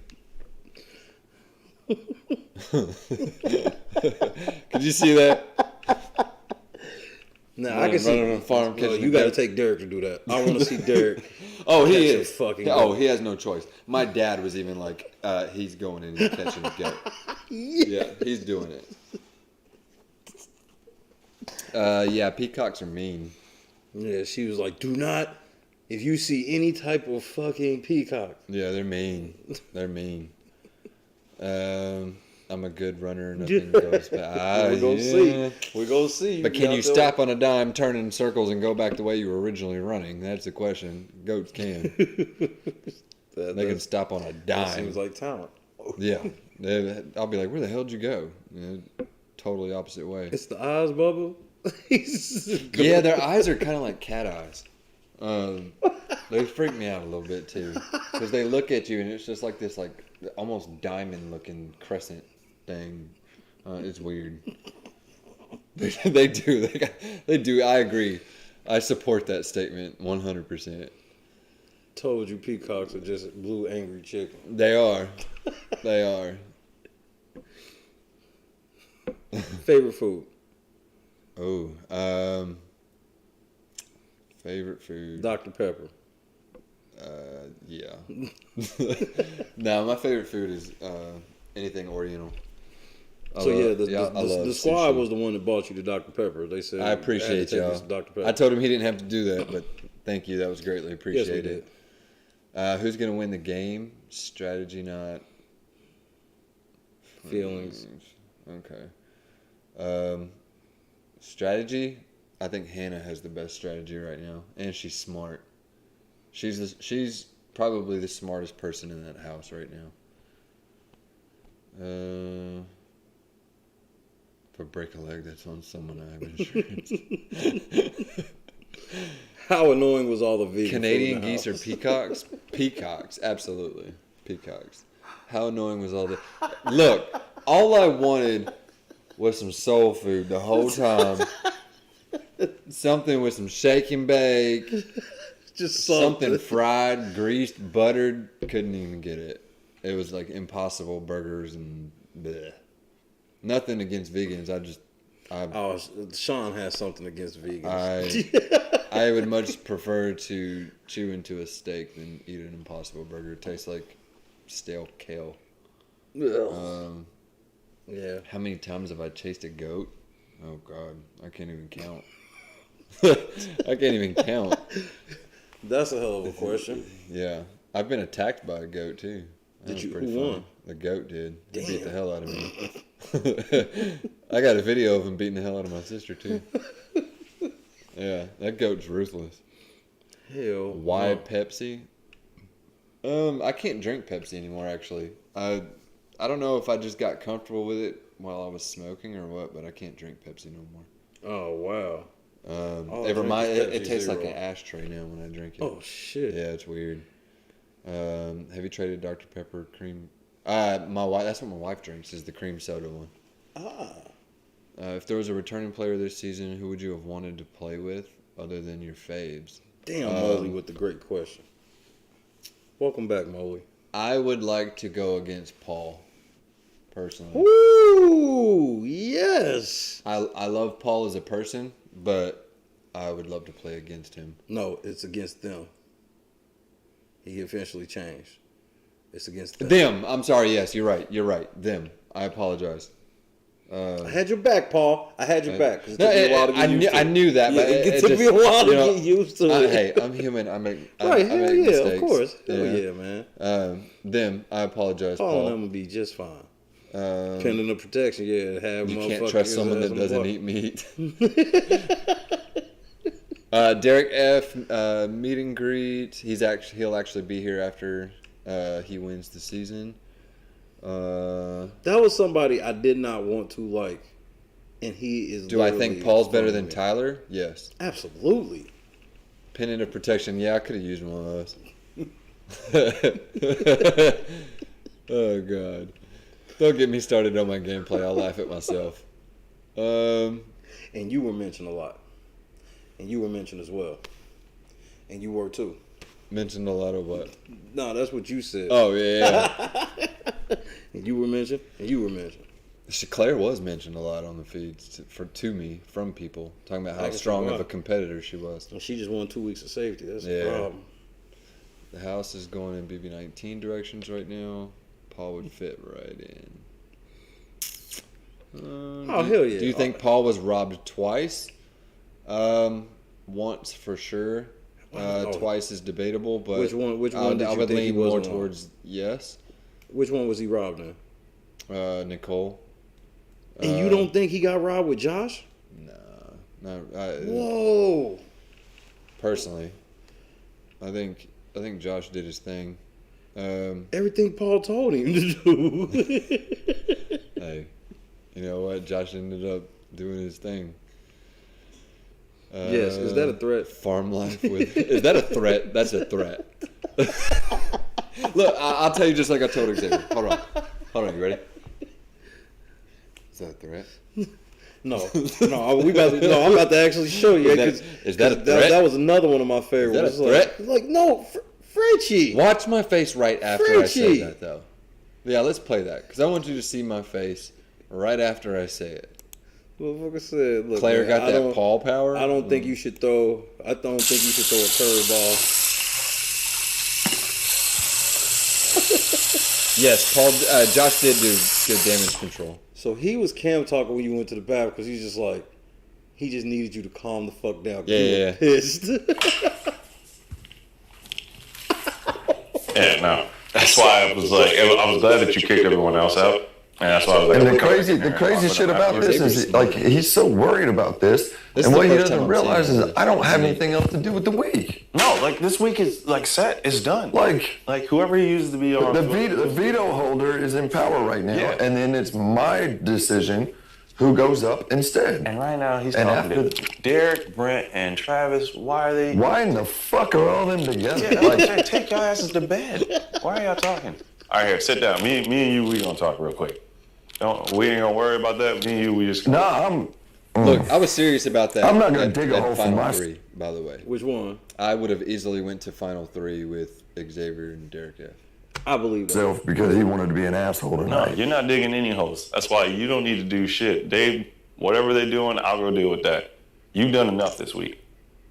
Could you see that? No, I can see. On a farm catching you got to take Derek to do that. I want to see Derek. He is fucking. He has no choice. My dad was even like, he's going in and catching a goat. Yeah, he's doing it. Yeah, peacocks are mean. Yeah, she was like, do not, if you see any type of fucking peacock. Yeah, they're mean. They're mean. I'm a good runner. Nothing goes bad. We're going to see. We're going to see. But can you stop on a dime, turn in circles, and go back the way you were originally running? That's the question. Goats can. They can stop on a dime. That seems like talent. Yeah. I'll be like, where the hell did you go? Totally opposite way. It's the eyes, Bubba. Yeah, their eyes are kind of like cat eyes. They freak me out a little bit too, because they look at you and it's just like this, like almost diamond-looking crescent thing. It's weird. They do. They do. I agree. I support that statement 100%. Told you, peacocks are just blue angry chicken. They are. They are. Favorite food. Oh, favorite food. Dr. Pepper. Yeah. No, my favorite food is anything Oriental. The squad was the one that bought you the Dr. Pepper. They said I appreciate y'all. Dr. Pepper. I told him he didn't have to do that, but thank you. That was greatly appreciated. Yes, who's gonna win the game? Strategy, not feelings. Okay. Strategy. I think Hannah has the best strategy right now, and she's smart. She's probably the smartest person in that house right now. If I break a leg, that's on someone I have insurance. How annoying was all the vegan Canadian food in the geese or house? peacocks? Peacocks, absolutely. Peacocks. How annoying was all the... Look, all I wanted was some soul food the whole time. Something with some shake and bake. Just something fried, greased, buttered. Couldn't even get it. It was like Impossible burgers and bleh. Nothing against vegans. Sean has something against vegans. I would much prefer to chew into a steak than eat an Impossible burger. It tastes like stale kale. Yeah. How many times have I chased a goat? Oh God, I can't even count. I can't even count. That's a hell of a question. Yeah, I've been attacked by a goat too. Did you? Pretty Who fun. won? The goat did. He Damn. beat the hell out of me. I got a video of him beating the hell out of my sister too. Yeah, that goat's ruthless. Hell. Why no. Pepsi? I can't drink Pepsi anymore. Actually, I don't know if I just got comfortable with it while I was smoking or what, but I can't drink Pepsi no more. Oh wow. It tastes like an ashtray now when I drink it. Oh shit. Yeah, it's weird. Have you traded Dr. Pepper cream? My wife. That's what my wife drinks. Is the cream soda one. If there was a returning player this season, who would you have wanted to play with other than your faves? Damn, Molly with the great question. Welcome back, Molly. I would like to go against Paul, personally. Ooh, yes. I love Paul as a person, but I would love to play against him. No, it's against them. He eventually changed. It's against them. Them. I'm sorry. Yes, you're right. You're right. Them. I apologize. I had your back, Paul. I had your back. It took me a while to get used to it. I knew that, but it took me a while to get used to it. Hey, I'm human. I make right. I Hell make yeah, mistakes. of course. Hell yeah, man. Them. I apologize, Paul. Paul. Them will be just fine. Pending the protection, yeah. Have you motherfuckers can't trust someone that doesn't eat meat. Derek F. Meet and greet. He'll actually be here after he wins the season. That was somebody I did not want to like, and he is. Do I think Paul's better than Tyler? Yes, absolutely. Pendant of protection. Yeah, I could have used one of those. Oh God. Don't get me started on my gameplay. I'll laugh at myself. And you were mentioned a lot. And you were mentioned as well. And you were too. Mentioned a lot of what? No, that's what you said. Oh, yeah. And you were mentioned. And you were mentioned. Claire was mentioned a lot on the feeds to me from people. Talking about how strong of a competitor she was. And she just won 2 weeks of safety. That's the problem. The house is going in BB19 directions right now. Paul would fit right in. Hell yeah. Do you think Paul was robbed twice? Once for sure. Twice is debatable, but which one did you I would think he lean more wasn't towards yes. Which one was he robbed in? Nicole. And you don't think he got robbed with Josh? No. Whoa. Personally, I think Josh did his thing. Everything Paul told him to do. Hey, you know what? Josh ended up doing his thing. Yes, is that a threat? Farm life with is that a threat? That's a threat. Look, I'll tell you just like I told Xavier. Hold on, you ready? Is that a threat? No, I'm about to actually show you. Is that a threat? That was another one of my favorites. Is that a threat? Like no, Frenchie. Watch my face right after Frenchie. I say that, though. Yeah, let's play that because I want you to see my face right after I say it. Motherfucker said, "Look, Claire man, got that Paul power." I don't think you should throw. I don't think you should throw a curveball. Yes, Paul. Josh did do good damage control. So he was cam talking when you went to the bathroom because he's just like, he just needed you to calm the fuck down. Yeah. Pissed. Yeah, no. That's why I was like, I was glad that you kicked everyone else out. And that's why I was like, and the crazy shit about this is like he's so worried about this and what he doesn't realize is I don't have anything else to do with the week. No, like this week is like set, it's done. Like whoever he uses to be on the veto holder is in power right now, and then it's my decision who goes up instead. And right now he's talking to Derek, Brent, and Travis. Why in the fuck are all them together? Yeah, take your asses to bed. Why are y'all talking? All right, here, sit down. Me and you, we gonna talk real quick. We ain't gonna worry about that. Me and you, we just. Look, I was serious about that. I'm not gonna dig a hole for final my. three, by the way. Which one? I would have easily went to final three with Xavier and Derek F. I believe that. Because he wanted to be an asshole tonight. No, you're not digging any holes. That's why you don't need to do shit. Whatever they're doing, I'll go deal with that. You've done enough this week.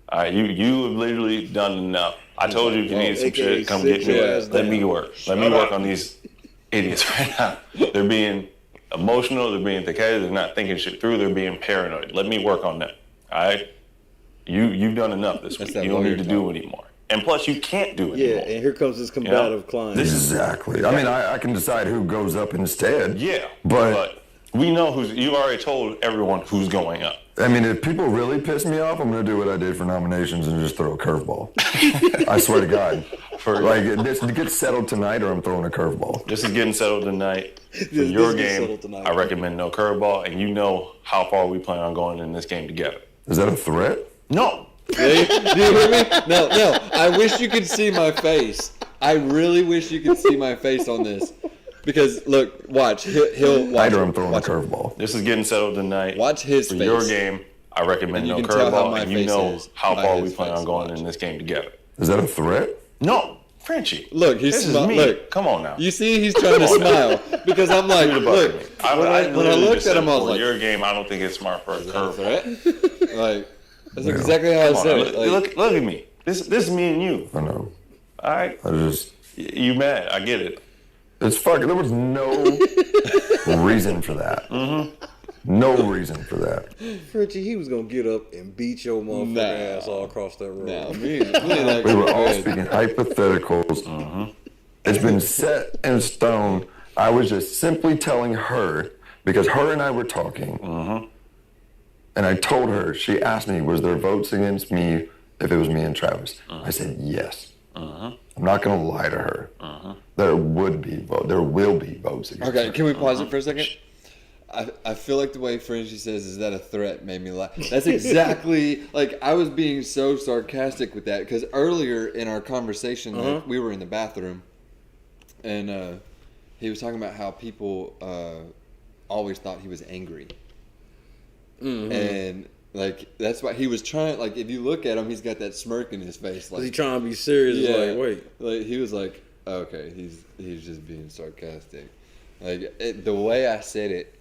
All right, you have literally done enough. I told you if you needed some shit, come get me. Let me work. Let me work on these idiots right now. They're being emotional. They're being thick-headed. They're not thinking shit through. They're being paranoid. Let me work on that. All right? You've done enough this week. You don't need to do anymore. And plus, you can't do it anymore. And here comes this combative client. Exactly. I mean, I can decide who goes up instead. Yeah. But we know you've already told everyone who's going up. I mean, if people really piss me off, I'm going to do what I did for nominations and just throw a curveball. I swear to God. This gets settled tonight or I'm throwing a curveball. This is getting settled tonight. For your game, I recommend no curveball, and you know how far we plan on going in this game together. Is that a threat? No. Do you hear me? No. I wish you could see my face. I really wish you could see my face on this. Because, look, watch. He'll watch. I'm throwing a curveball. This is getting settled tonight. Watch his For face. your game, I recommend no curveball, and you know how far we plan on going in this game together. Is that a threat? No. Frenchie. Look, he's smiling. Look, come on now. You see, he's trying to smile because I'm like, look. When I looked at him, I was like, your game, I don't think it's smart for a curveball. Like, that's exactly how I said it. Look at me. This is me and you. I know. All right. You mad? I get it. It's fucking. There was no reason for that. No reason for that. Frenchie, he was gonna get up and beat your motherfucking ass all across that road. We were all speaking hypotheticals. It's been set in stone. I was just simply telling her, because her and I were talking, and I told her, she asked me, was there votes against me if it was me and Travis? I said yes. I'm not gonna lie to her. There will be votes against Okay, her. can we pause it for a second? I feel like the way Frenchie says, is that a threat, made me laugh. That's exactly, like, I was being so sarcastic with that, because earlier in our conversation, like, we were in the bathroom, and he was talking about how people always thought he was angry. And, like, that's why he was trying, like, if you look at him, he's got that smirk in his face. Like, he trying to be serious? Yeah, Like, wait. Like, he was like, okay, he's just being sarcastic. Like, the way I said it,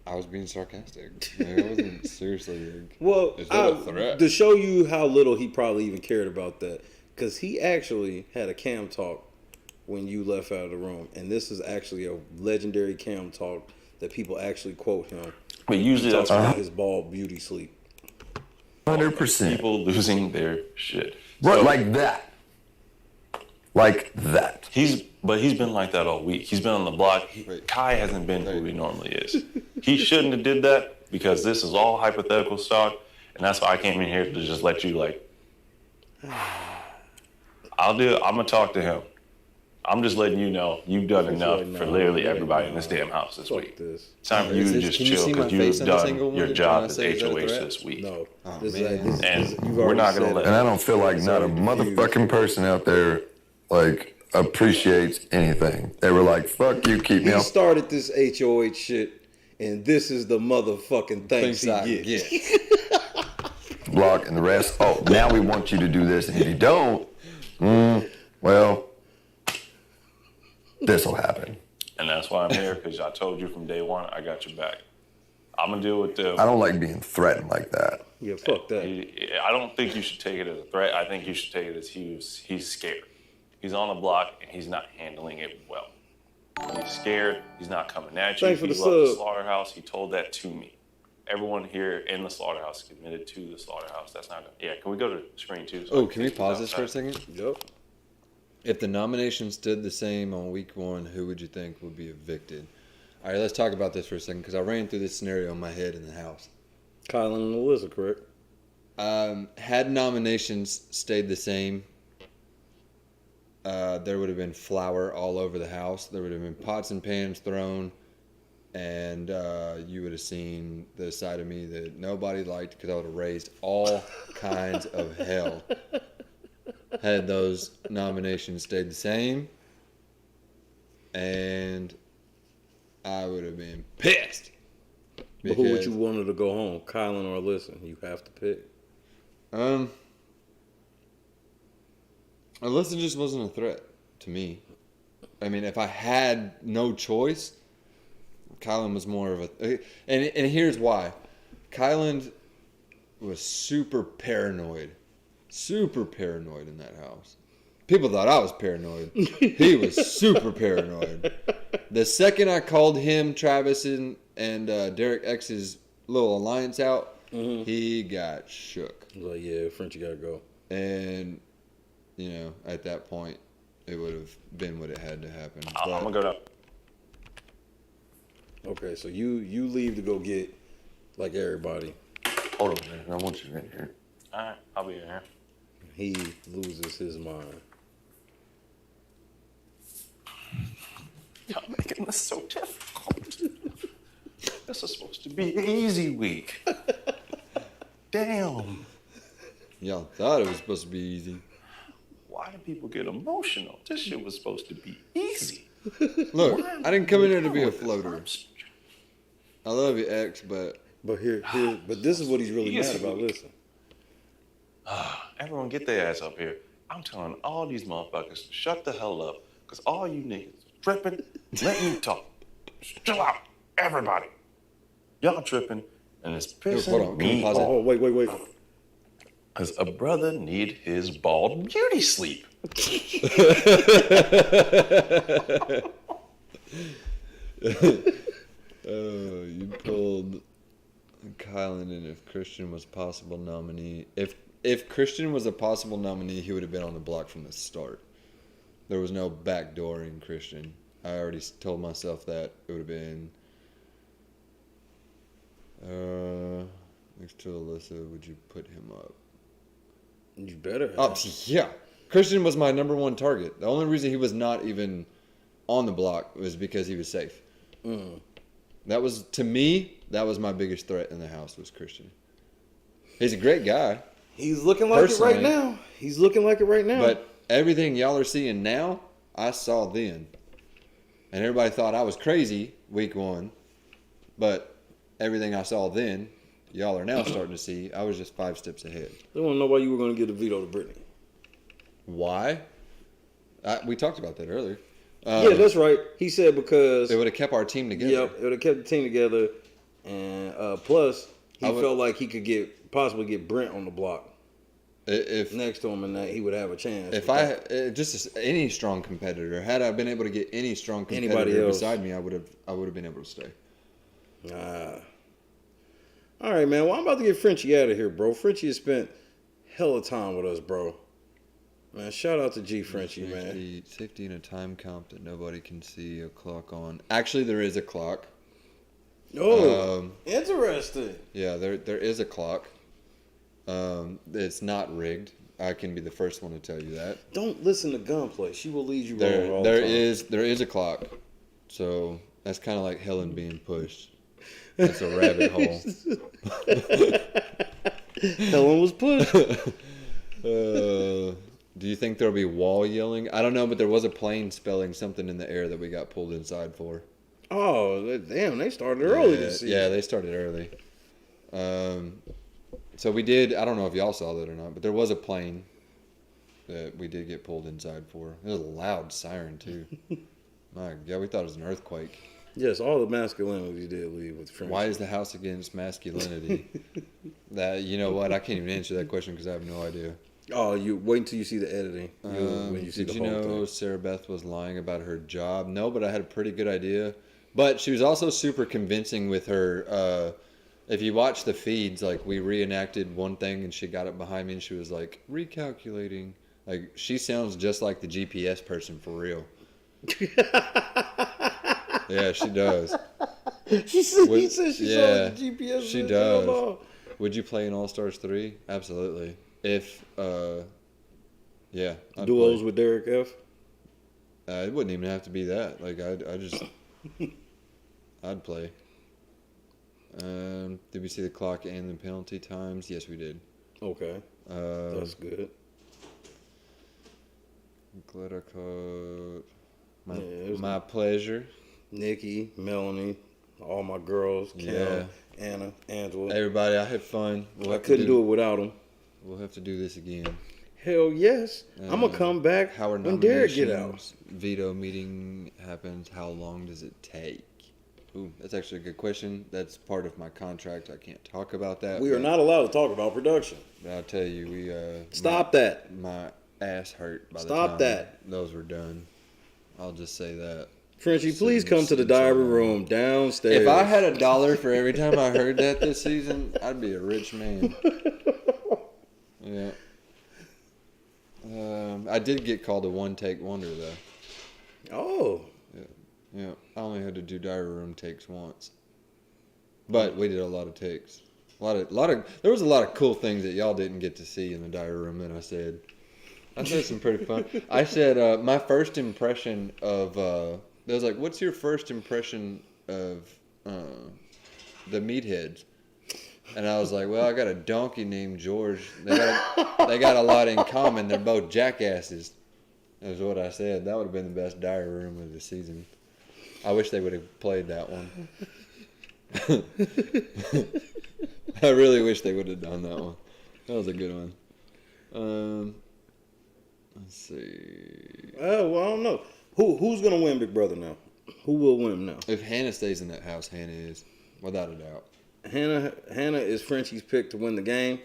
I was being sarcastic. Like, I wasn't seriously like, well, is that a threat? To show you how little he probably even cared about that, because he actually had a cam talk when you left out of the room, and this is actually a legendary cam talk that people actually quote him. But usually he talks that's about his bald beauty sleep. 100%. People losing their shit. Right, like that. Like that. But he's been like that all week. He's been on the block. Kai hasn't been who he normally is. He shouldn't have did that, because this is all hypothetical stock, and that's why I came in here to just let you, like, I'm gonna talk to him. I'm just letting you know you've done enough for literally everybody in this damn house this week. It's time for you to just chill, because you've done your job as HOH this week. No. And we're not gonna let. And I don't feel like not a motherfucking person out there, like, appreciates anything. They were like, fuck you, keep me He off. started this HOH shit, and this is the motherfucking thanks he gets. Block and the rest. Oh, now we want you to do this, and if you don't, well, this will happen. And that's why I'm here, because I told you from day one, I got your back. I'm gonna deal with the. I don't like being threatened like that. Yeah, fuck that. I don't think you should take it as a threat. I think you should take it as he's scared. He's on the block and he's not handling it well. He's scared. He's not coming at you. Thanks for He the loves the sub. slaughterhouse. He told that to me. Everyone here in the slaughterhouse committed to the slaughterhouse. That's not. Yeah. Can we go to screen 2? Oh, can we pause this for a second? Yep. If the nominations stood the same on week 1, who would you think would be evicted? All right, let's talk about this for a second, because I ran through this scenario in my head in the house. Kyland and Alyssa, correct? Had nominations stayed the same, there would have been flour all over the house. There would have been pots and pans thrown, and you would have seen the side of me that nobody liked, because I would have raised all kinds of hell had those nominations stayed the same, and I would have been pissed. But who would you want her to go home, Kyland or Alyssa? You have to pick. Alyssa just wasn't a threat to me. I mean, if I had no choice, Kyland was more of a... And here's why. Kyland was super paranoid in that house. People thought I was paranoid. He was super paranoid. The second I called him, Travis, and Derek X's little alliance out, he got shook. Like, yeah, Frenchie gotta go. And, you know, at that point, it would have been what it had to happen. I'm gonna go down. Okay, so you leave to go get, like, everybody. Hold on, man. I want you in here. All right, I'll be in here. He loses his mind. Y'all making this so difficult. This is supposed to be an easy week. Damn. Y'all thought it was supposed to be easy. Why do people get emotional? This shit was supposed to be easy. Look, I didn't come in here to be a floater. I love you, X, but this is what he's really mad about. Listen. Everyone get their ass up here. I'm telling all these motherfuckers to shut the hell up, because all you niggas tripping. Let me talk. Chill out, everybody. Y'all tripping, and it's pissing me off. Oh, wait. Because a brother need his bald beauty sleep. You pulled Kyland in if Christian was possible nominee. If Christian was a possible nominee, he would have been on the block from the start. There was no backdooring Christian. I already told myself that it would have been next to Alyssa. Would you put him up? You better have. Oh, yeah. Christian was my number one target. The only reason he was not even on the block was because he was safe. That was, to me, that was my biggest threat in the house was Christian. He's a great guy. He's looking like it right now. But everything y'all are seeing now, I saw then. And everybody thought I was crazy week one. But everything I saw then, y'all are now starting to see. I was just 5 steps ahead. They want to know why you were going to give the veto to Brittany. Why? We talked about that earlier. Yeah, that's right. He said because it would have kept our team together. Yep, it would have kept the team together, and plus he felt like he could possibly get Brent on the block if next to him, and that he would have a chance. If just any strong competitor, had I been able to get any strong competitor beside me, I would have been able to stay. All right, man. Well, I'm about to get Frenchie out of here, bro. Frenchie has spent hella time with us, bro. Man, shout out to G Frenchie, man. Safety in a time count that nobody can see a clock on. Actually, there is a clock. Oh, interesting. Yeah, there is a clock. It's not rigged. I can be the first one to tell you that. Don't listen to Gunplay. She will lead you wrong all the time. There is a clock. So that's kind of like Helen being pushed. That's a rabbit hole. Helen was pushed. Do you think there'll be wall yelling? I don't know, but there was a plane spelling something in the air that we got pulled inside for. Oh, damn, they started early this season. Yeah, they started early. So we did, I don't know if y'all saw that or not, but there was a plane that we did get pulled inside for. It was a loud siren, too. My God, we thought it was an earthquake. Yes, all the masculinity did leave with Frenchie. Why is the house against masculinity? You know what? I can't even answer that question because I have no idea. Oh, you wait until you see the editing. Did you know Sarah Beth was lying about her job? No, but I had a pretty good idea. But she was also super convincing with her. If you watch the feeds, like we reenacted one thing and she got it behind me and she was like recalculating. Like she sounds just like the GPS person for real. Yeah, she does. He said she saw the GPS. She does. Would you play in All Stars 3? Absolutely. If, yeah. Duos with Derek F? It wouldn't even have to be that. Like, I'd play. Did we see the clock and the penalty times? Yes, we did. Okay. That's good. Glitter coat. My pleasure. Nikki, Melanie, all my girls, Kel, Anna, Angela. Everybody, I had fun. I couldn't do it without them. We'll have to do this again. Hell yes. I'm going to come back when Derek get out. Veto meeting happens. How long does it take? Ooh, that's actually a good question. That's part of my contract. I can't talk about that. We are not allowed to talk about production. I'll tell you, Stop that. My ass hurt by the Stop time that. those were done. I'll just say that. Frenchie, please come to the diary room downstairs. If I had $1 for every time I heard that this season, I'd be a rich man. Yeah. I did get called a one-take wonder, though. Oh. Yeah. I only had to do diary room takes once. But we did a lot of takes. There was a lot of cool things that y'all didn't get to see in the diary room that I said. I said some pretty fun. I said my first impression of they was like, what's your first impression of the meatheads? And I was like, well, I got a donkey named George. They got a lot in common. They're both jackasses. That's what I said. That would have been the best diary room of the season. I wish they would have played that one. I really wish they would have done that one. That was a good one. Let's see. Oh, well, I don't know. Who's gonna win Big Brother now? Who will win now? If Hannah stays in that house, Hannah is, without a doubt. Hannah is Frenchie's pick to win the game.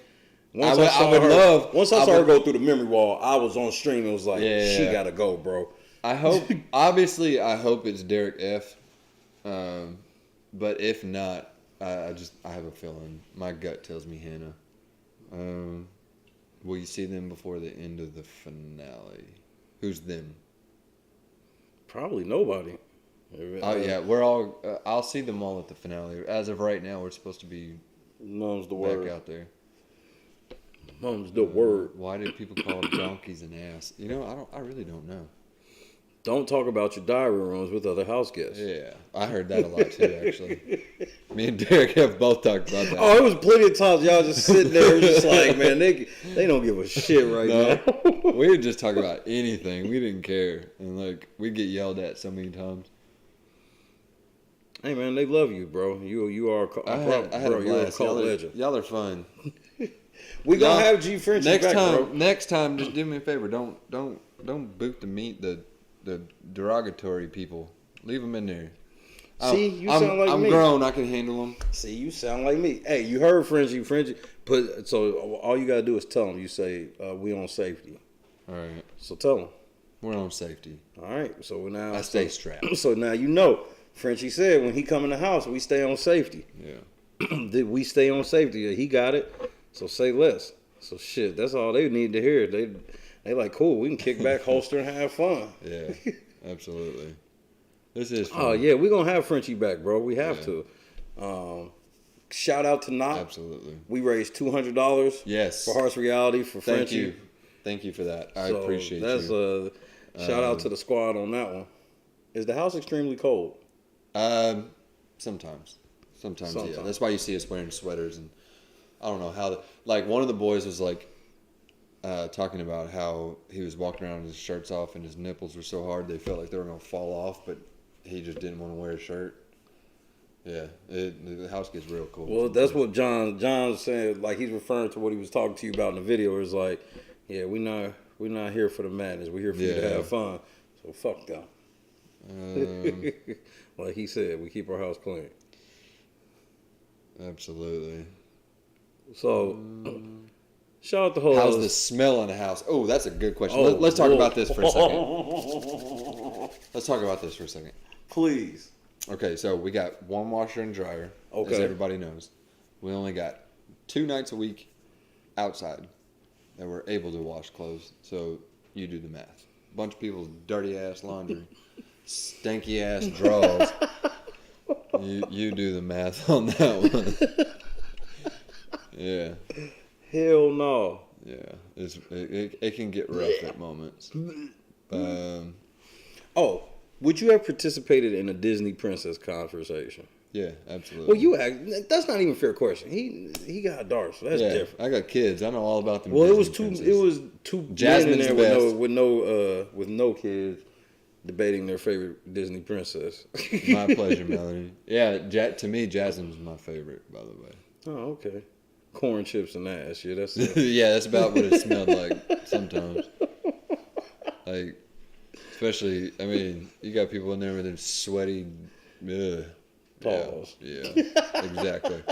Once I saw her go through the memory wall, I was on stream. It was like, she gotta go, bro. I hope. Obviously, I hope it's Derek F. But if not, I have a feeling. My gut tells me Hannah. Will you see them before the end of the finale? Who's them? Probably nobody. Oh yeah, we're all. I'll see them all at the finale. As of right now, we're supposed to be. Mum's the back word out there. Mum's the word. Why do people call donkeys an ass? You know, I really don't know. Don't talk about your diary rooms with other house guests. Yeah, I heard that a lot too. Actually, me and Derek have both talked about that. Oh, it was plenty of times y'all just sitting there, just like, man, they don't give a shit now. We would just talk about anything. We didn't care, and like we'd get yelled at so many times. Hey man, they love you, bro. You are I had a blast. legend. Y'all are fun. We gonna have G Frenchie back, bro. Next time, just do me a favor. Don't boot the derogatory people. Leave them in there. See, you sound like me. I'm grown. I can handle them. See, you sound like me. Hey, you heard Frenchie. So all you gotta do is tell them. You say we on safety. All right. So tell them we're on safety. All right. So now I stay strapped. So now you know. Frenchie said when he come in the house, we stay on safety. Yeah. Did we stay on safety? He got it. So say less. So shit, that's all they need to hear. They like, cool, we can kick back, holster, and have fun. Yeah, absolutely. This is fun. Oh yeah, we're gonna have Frenchie back, bro. We have to. Shout out to Knopper. Absolutely. We raised $200. Yes. For Harsh Reality for Frenchie. Thank you for that. I appreciate that's you. Shout out to the squad on that one. Is the house extremely cold? Sometimes, yeah. That's why you see us wearing sweaters, and I don't know how. Like one of the boys was like talking about how he was walking around with his shirts off, and his nipples were so hard they felt like they were gonna fall off, but he just didn't want to wear a shirt. Yeah, the house gets real cold. Well, that's what John said. Like he's referring to what he was talking to you about in the video. It's like, yeah, we're not here for the madness. We're here for you to have fun. So fuck them. Like he said, we keep our house clean. Absolutely. So, shout out the whole. How's the smell in the house? Oh, that's a good question. Let's talk about this for a second. Let's talk about this for a second. Please. Okay, so we got one washer and dryer, as everybody knows. We only got 2 nights a week outside that we're able to wash clothes. So you do the math. Bunch of people's dirty ass laundry. Stanky ass drawers. You do the math on that one. Yeah. Hell no. Yeah, it can get rough at moments. Would you have participated in a Disney princess conversation? Yeah, absolutely. Well, that's not even a fair question. He got dark, so that's different. I got kids. I know all about them. Well, Disney it was two Jasmine's men in there best. with no kids debating their favorite Disney princess. My pleasure, Melanie. Yeah, to me, Jasmine's my favorite, by the way. Oh, okay. Corn chips and ass. Yeah, that's yeah, that's about what it smelled like sometimes. Like, especially, I mean, you got people in there with their sweaty, Pause. Yeah, exactly.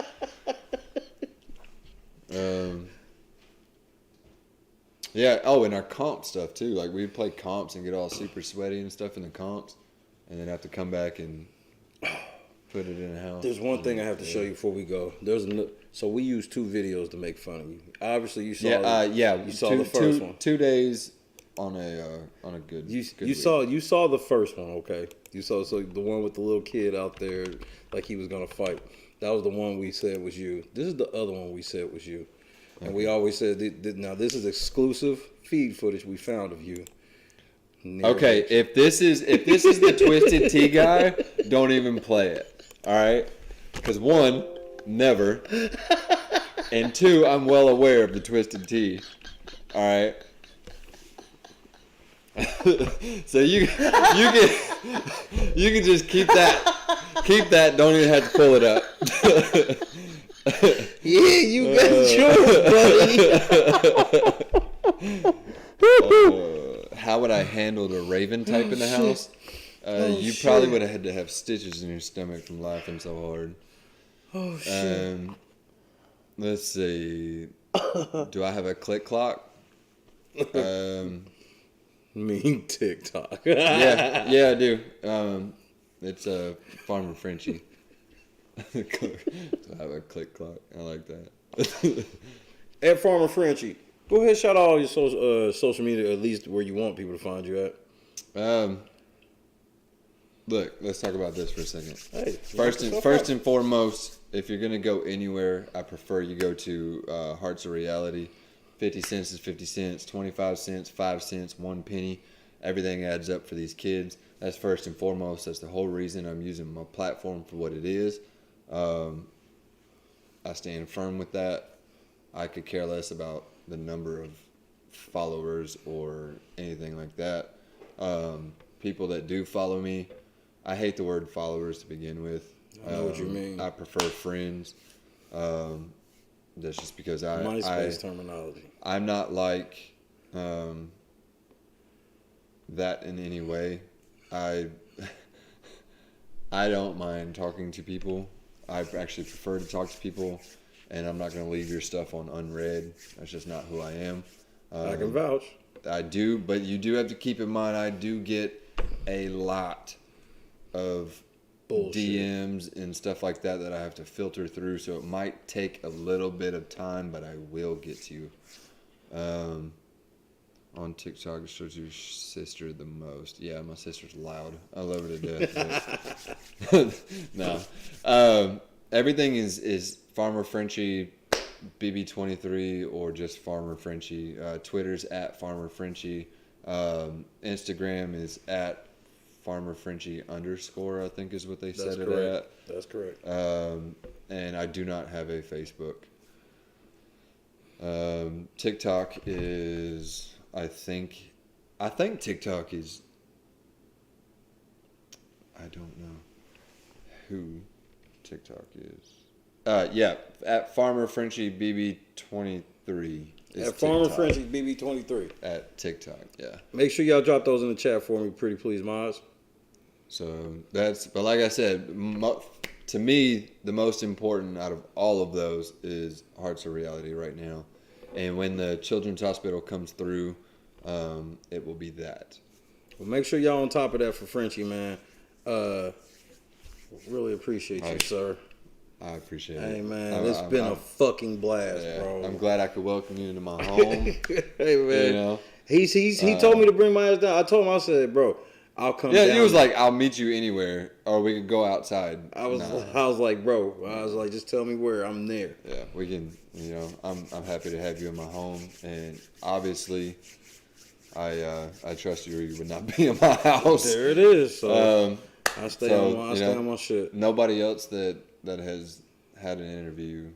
Yeah. Oh, and our comp stuff too. Like we play comps and get all super sweaty and stuff in the comps, and then have to come back and put it in a house. There's one thing I have to show you before we go. So we used 2 videos to make fun of you. Obviously, you saw. You saw the first one. 2 days on a good. You week. saw the first one, okay? You saw the one with the little kid out there like he was gonna fight. That was the one we said was you. This is the other one we said was you, and we always said now this is exclusive feed footage we found of you. Okay, if this is the Twisted Tea guy, don't even play it. All right, because 1, never, and 2, I'm well aware of the Twisted Tea. All right. So you can just keep that. Don't even have to pull it up. Yeah, you got yours, buddy. How would I handle the Raven type in the house? You probably would have had to have stitches in your stomach from laughing so hard. Oh shit. Let's see. Do I have a click clock? Mean TikTok. yeah, I do. It's Farmer Frenchie. Do I have a click clock? I like that. At Farmer Frenchie, go ahead, shout out all your social media, at least where you want people to find you at. Look, let's talk about this for a second. Hey, first and foremost, if you're gonna go anywhere, I prefer you go to Hearts of Reality. 50 cents is 50 cents, 25 cents, 5 cents, 1 penny. Everything adds up for these kids. That's first and foremost. That's the whole reason I'm using my platform for what it is. I stand firm with that. I could care less about the number of followers or anything like that. People that do follow me, I hate the word followers to begin with. I know what you mean. I prefer friends. That's just because MySpace terminology. I'm not like that in any way. I don't mind talking to people. I actually prefer to talk to people, and I'm not going to leave your stuff on unread. That's just not who I am. I can vouch. I do, but you do have to keep in mind I do get a lot of bullshit DMs and stuff like that I have to filter through, so it might take a little bit of time, but I will get to you. On TikTok, it shows your sister the most. Yeah, my sister's loud. I love her to death. No. Everything is Farmer Frenchie, BB23, or just Farmer Frenchie. Twitter's at Farmer Frenchie. Instagram is at Farmer Frenchie _ I think is what they said it at. That's correct. And I do not have a Facebook. TikTok is, I think TikTok is, I don't know who TikTok is. Yeah, at Farmer Frenchie BB23. At Farmer Frenchie BB23. At TikTok, yeah. Make sure y'all drop those in the chat for me, pretty please, Moz. So but like I said, to me, the most important out of all of those is Hearts of Reality right now. And when the Children's Hospital comes through, it will be that. Well, make sure y'all on top of that for Frenchie, man. Really appreciate you, sir. I appreciate it. Hey, man, it's been a fucking blast, bro. I'm glad I could welcome you into my home. Hey, man. You know? He told me to bring my ass down. I told him, I said, bro, I'll come down. Yeah, he was like, I'll meet you anywhere, or we could go outside. I was like, bro, just tell me where. I'm there. Yeah, we can, I'm happy to have you in my home. And obviously, I trust you would not be in my house. There it is. So I stay on my shit. Nobody else that has had an interview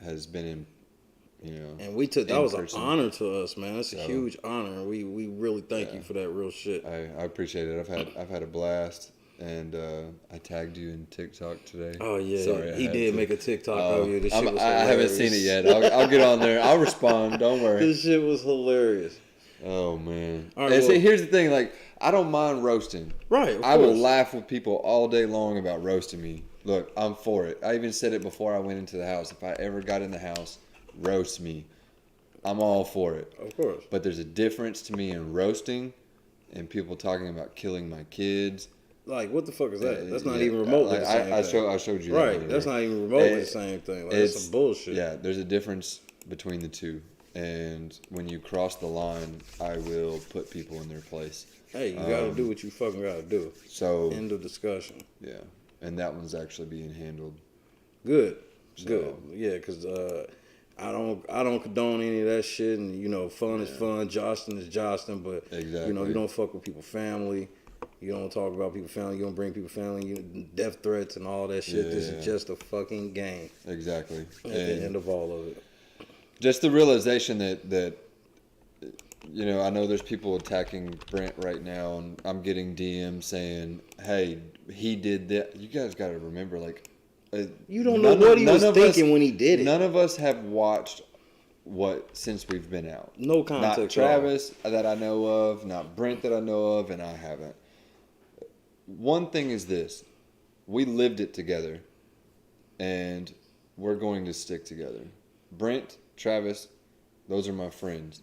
has been in, and we took that was an honor to us, man. That's a huge honor. We really thank you for that real shit. I appreciate it. I've had a blast, and I tagged you in TikTok today. Oh yeah, sorry, he did make a TikTok of you. This shit was I haven't seen it yet. I'll get on there. I'll respond. Don't worry. This shit was hilarious. Oh man. All right, see, here's the thing. Like, I don't mind roasting. Right. I will laugh with people all day long about roasting me. Look, I'm for it. I even said it before I went into the house. If I ever got in the house, roast me. I'm all for it. Of course. But there's a difference to me in roasting and people talking about killing my kids. Like, what the fuck is that? That's not even remotely the same thing. I showed you right, that. That's not even remotely the same thing. Like, that's some bullshit. Yeah, there's a difference between the two. And when you cross the line, I will put people in their place. Hey, you gotta do what you fucking gotta do. So end of discussion. Yeah, and that one's actually being handled. Good, So, good. Yeah, because I don't condone any of that shit. And you know, fun is fun, jostling is jostling. But exactly. you know, you don't fuck with people's family. You don't talk about people's family. You don't bring people's family. Death threats and all that shit. Yeah. This is just a fucking game. Exactly. At the end of all of it. Just the realization that you know, I know there's people attacking Brent right now, and I'm getting DMs saying, "Hey, he did that." You guys got to remember, like, you don't know what he was thinking when he did it. None of us have watched since we've been out. No context. Not Travis that I know of, not Brent that I know of, and I haven't. One thing is this: we lived it together, and we're going to stick together. Brent, Travis, those are my friends.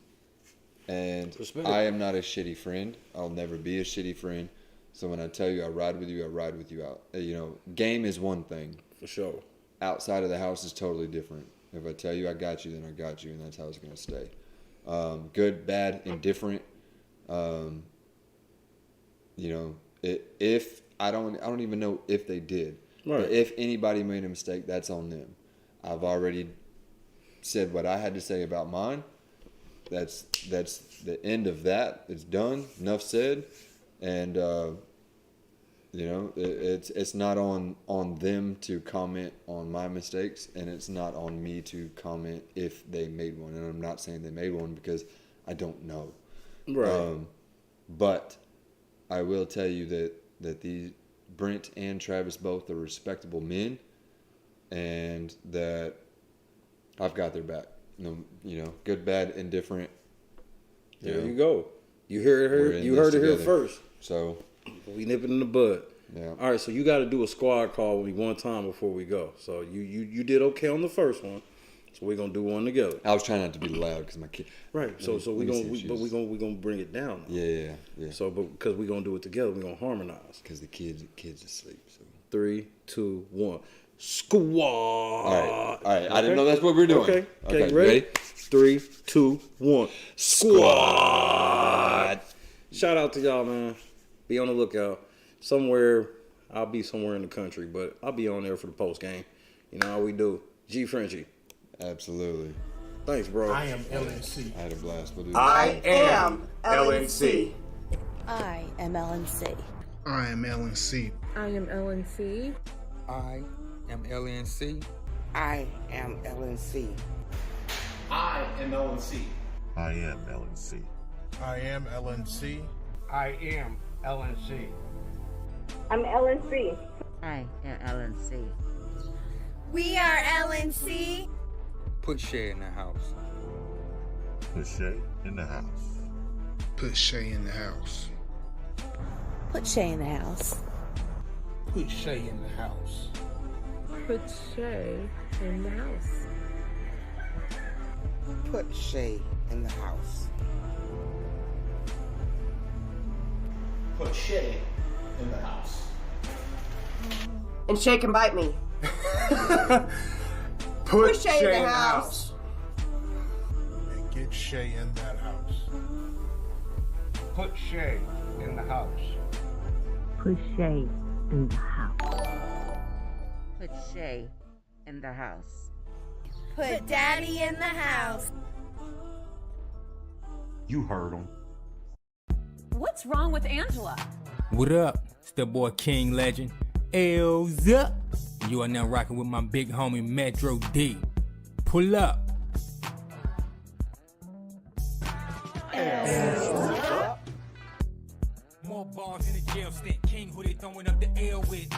And I am not a shitty friend. I'll never be a shitty friend. So when I tell you I ride with you, I ride with you out. You know, game is one thing. For sure. Outside of the house is totally different. If I tell you I got you, then I got you, and that's how it's going to stay. Good, bad, indifferent. You know, if I don't even know if they did. Right. But if anybody made a mistake, that's on them. I've already said what I had to say about mine. That's the end of that. It's done. Enough said. And you know, it's not on them to comment on my mistakes, and it's not on me to comment if they made one. And I'm not saying they made one because I don't know. Right. But I will tell you that these Brent and Travis both are respectable men, and that I've got their back. You know, good, bad, indifferent. There you go. You heard it here first. So we nip it in the bud. Yeah. All right, so you got to do a squad call with me one time before we go. So you did okay on the first one. So we're gonna do one together. I was trying not to be loud because my kid. Right. So we're gonna bring it down. Now. Yeah. So because we're gonna do it together, we're gonna harmonize. Because the kids asleep. So 3, 2, 1. Squad. All right. I didn't know that's what we're doing. Okay. Ready? 3, 2, 1. Squad. Shout out to y'all, man. Be on the lookout. I'll be somewhere in the country, but I'll be on there for the post game. You know how we do. G Frenchie. Absolutely. Thanks, bro. I am LNC. I had a blast. We'll do I am LNC. I am LNC. I am LNC. I am LNC. I am LNC. I am LNC. I am LNC. I am LNC. I am LNC. I am LNC. I'm LNC. I am LNC. We are LNC. Put Shay in the house. Put Shay in the house. Put Shay in the house. Put Shay in the house. Put Shay in the house. Put Shay in the house. Put Shay in the house. Put Shay in the house. And Shay can bite me. Put Shay in the house. And get Shay in that house. Put Shay in the house. Put Shay in the house. Put Shay in the house. Put Daddy in the house. You heard him. What's wrong with Angela? What up? It's the boy King Legend. Azah. You are now rocking with my big homie Metro D. Pull up. More bars in the jail stint. King who they throwing up the L with.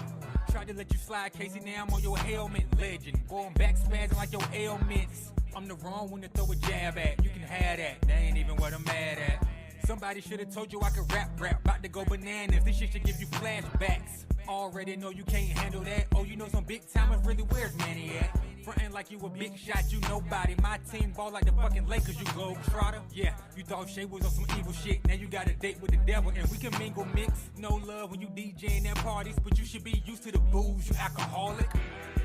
Tried to let you slide, Casey, now I'm on your helmet. Legend. Boy, I'm back spazzing like your ailments. I'm the wrong one to throw a jab at. You can have that. They ain't even what I'm mad at. Somebody should have told you I could rap. About to go bananas. This shit should give you flashbacks. Already know you can't handle that. Oh, you know some big timers really where's Manny at? Frontin' like you a big shot, you nobody. My team ball like the fucking Lakers, you globetrotter. Yeah, you thought Shay was on some evil shit. Now you got a date with the devil and we can mingle mix. No love when you DJing at parties, but you should be used to the booze, you alcoholic.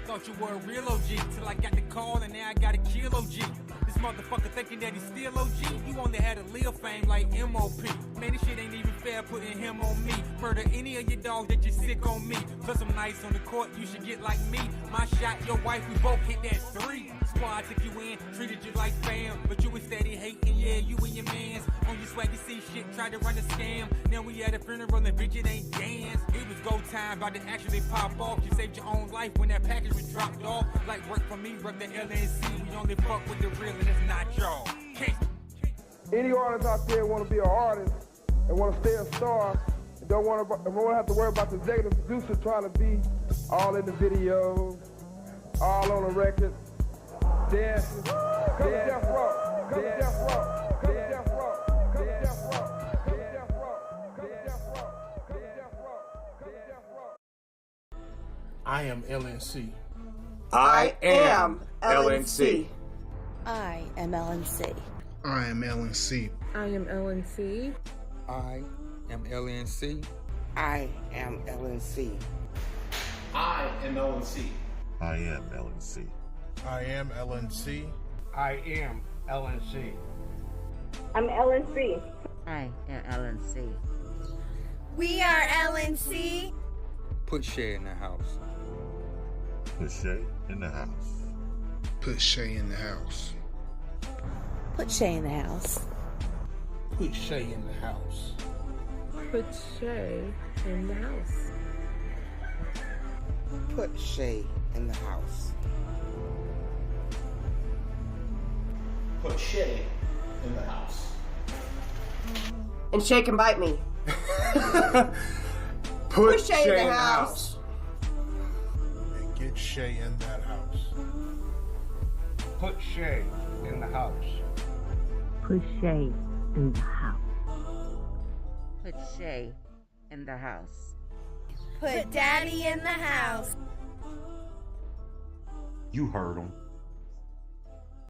Thought you were a real OG till I got the call and now I got a kill OG. This motherfucker thinking that he's still OG. You only had a little fame like MOP. Man, this shit ain't even fair putting him on me. Murder any of your dogs that you sick on me. Plus I'm nice on the court, you should get like me. My shot, your wife, we both hit that 3. Squad took you in, treated you like fam. But you was steady hating, yeah, you and your mans. On your swaggy C shit, tried to run a scam. Now we at a funeral and bitch, it ain't dance. It was go time, about to actually pop off. You saved your own life when that package was dropped off. Like work for me, work the LNC. We only fuck with the real and it's not y'all. Any artist out there want to be an artist and want to stay a star and don't want to have to worry about the executive producer trying to be all in the videos, all on the record, dancing, come to Death Row, come to Death Row, come to Death Row, come to Death Row, come to Death Row, come to Death Row, come to Death Row, come to Death Row. I am LNC. I am LNC. I am LNC. I am LNC. I am LNC. I am LNC. I am LNC. I am LNC. I am LNC. I am LNC. I am LNC. I'm LNC. I am LNC. We are LNC. Put Shay in the house. Put Shay in the house. Put Shay in the house. Put Shay in the house. Put Shay in the house. Put Shay in the house. Put Shay in the house. Put Shay in the house. And Shay can bite me. Put Shay in the house. And get Shay in that house. Put Shay in the house. Put Shay in the house. Put Shay in the house. Put Daddy in the house. You heard him.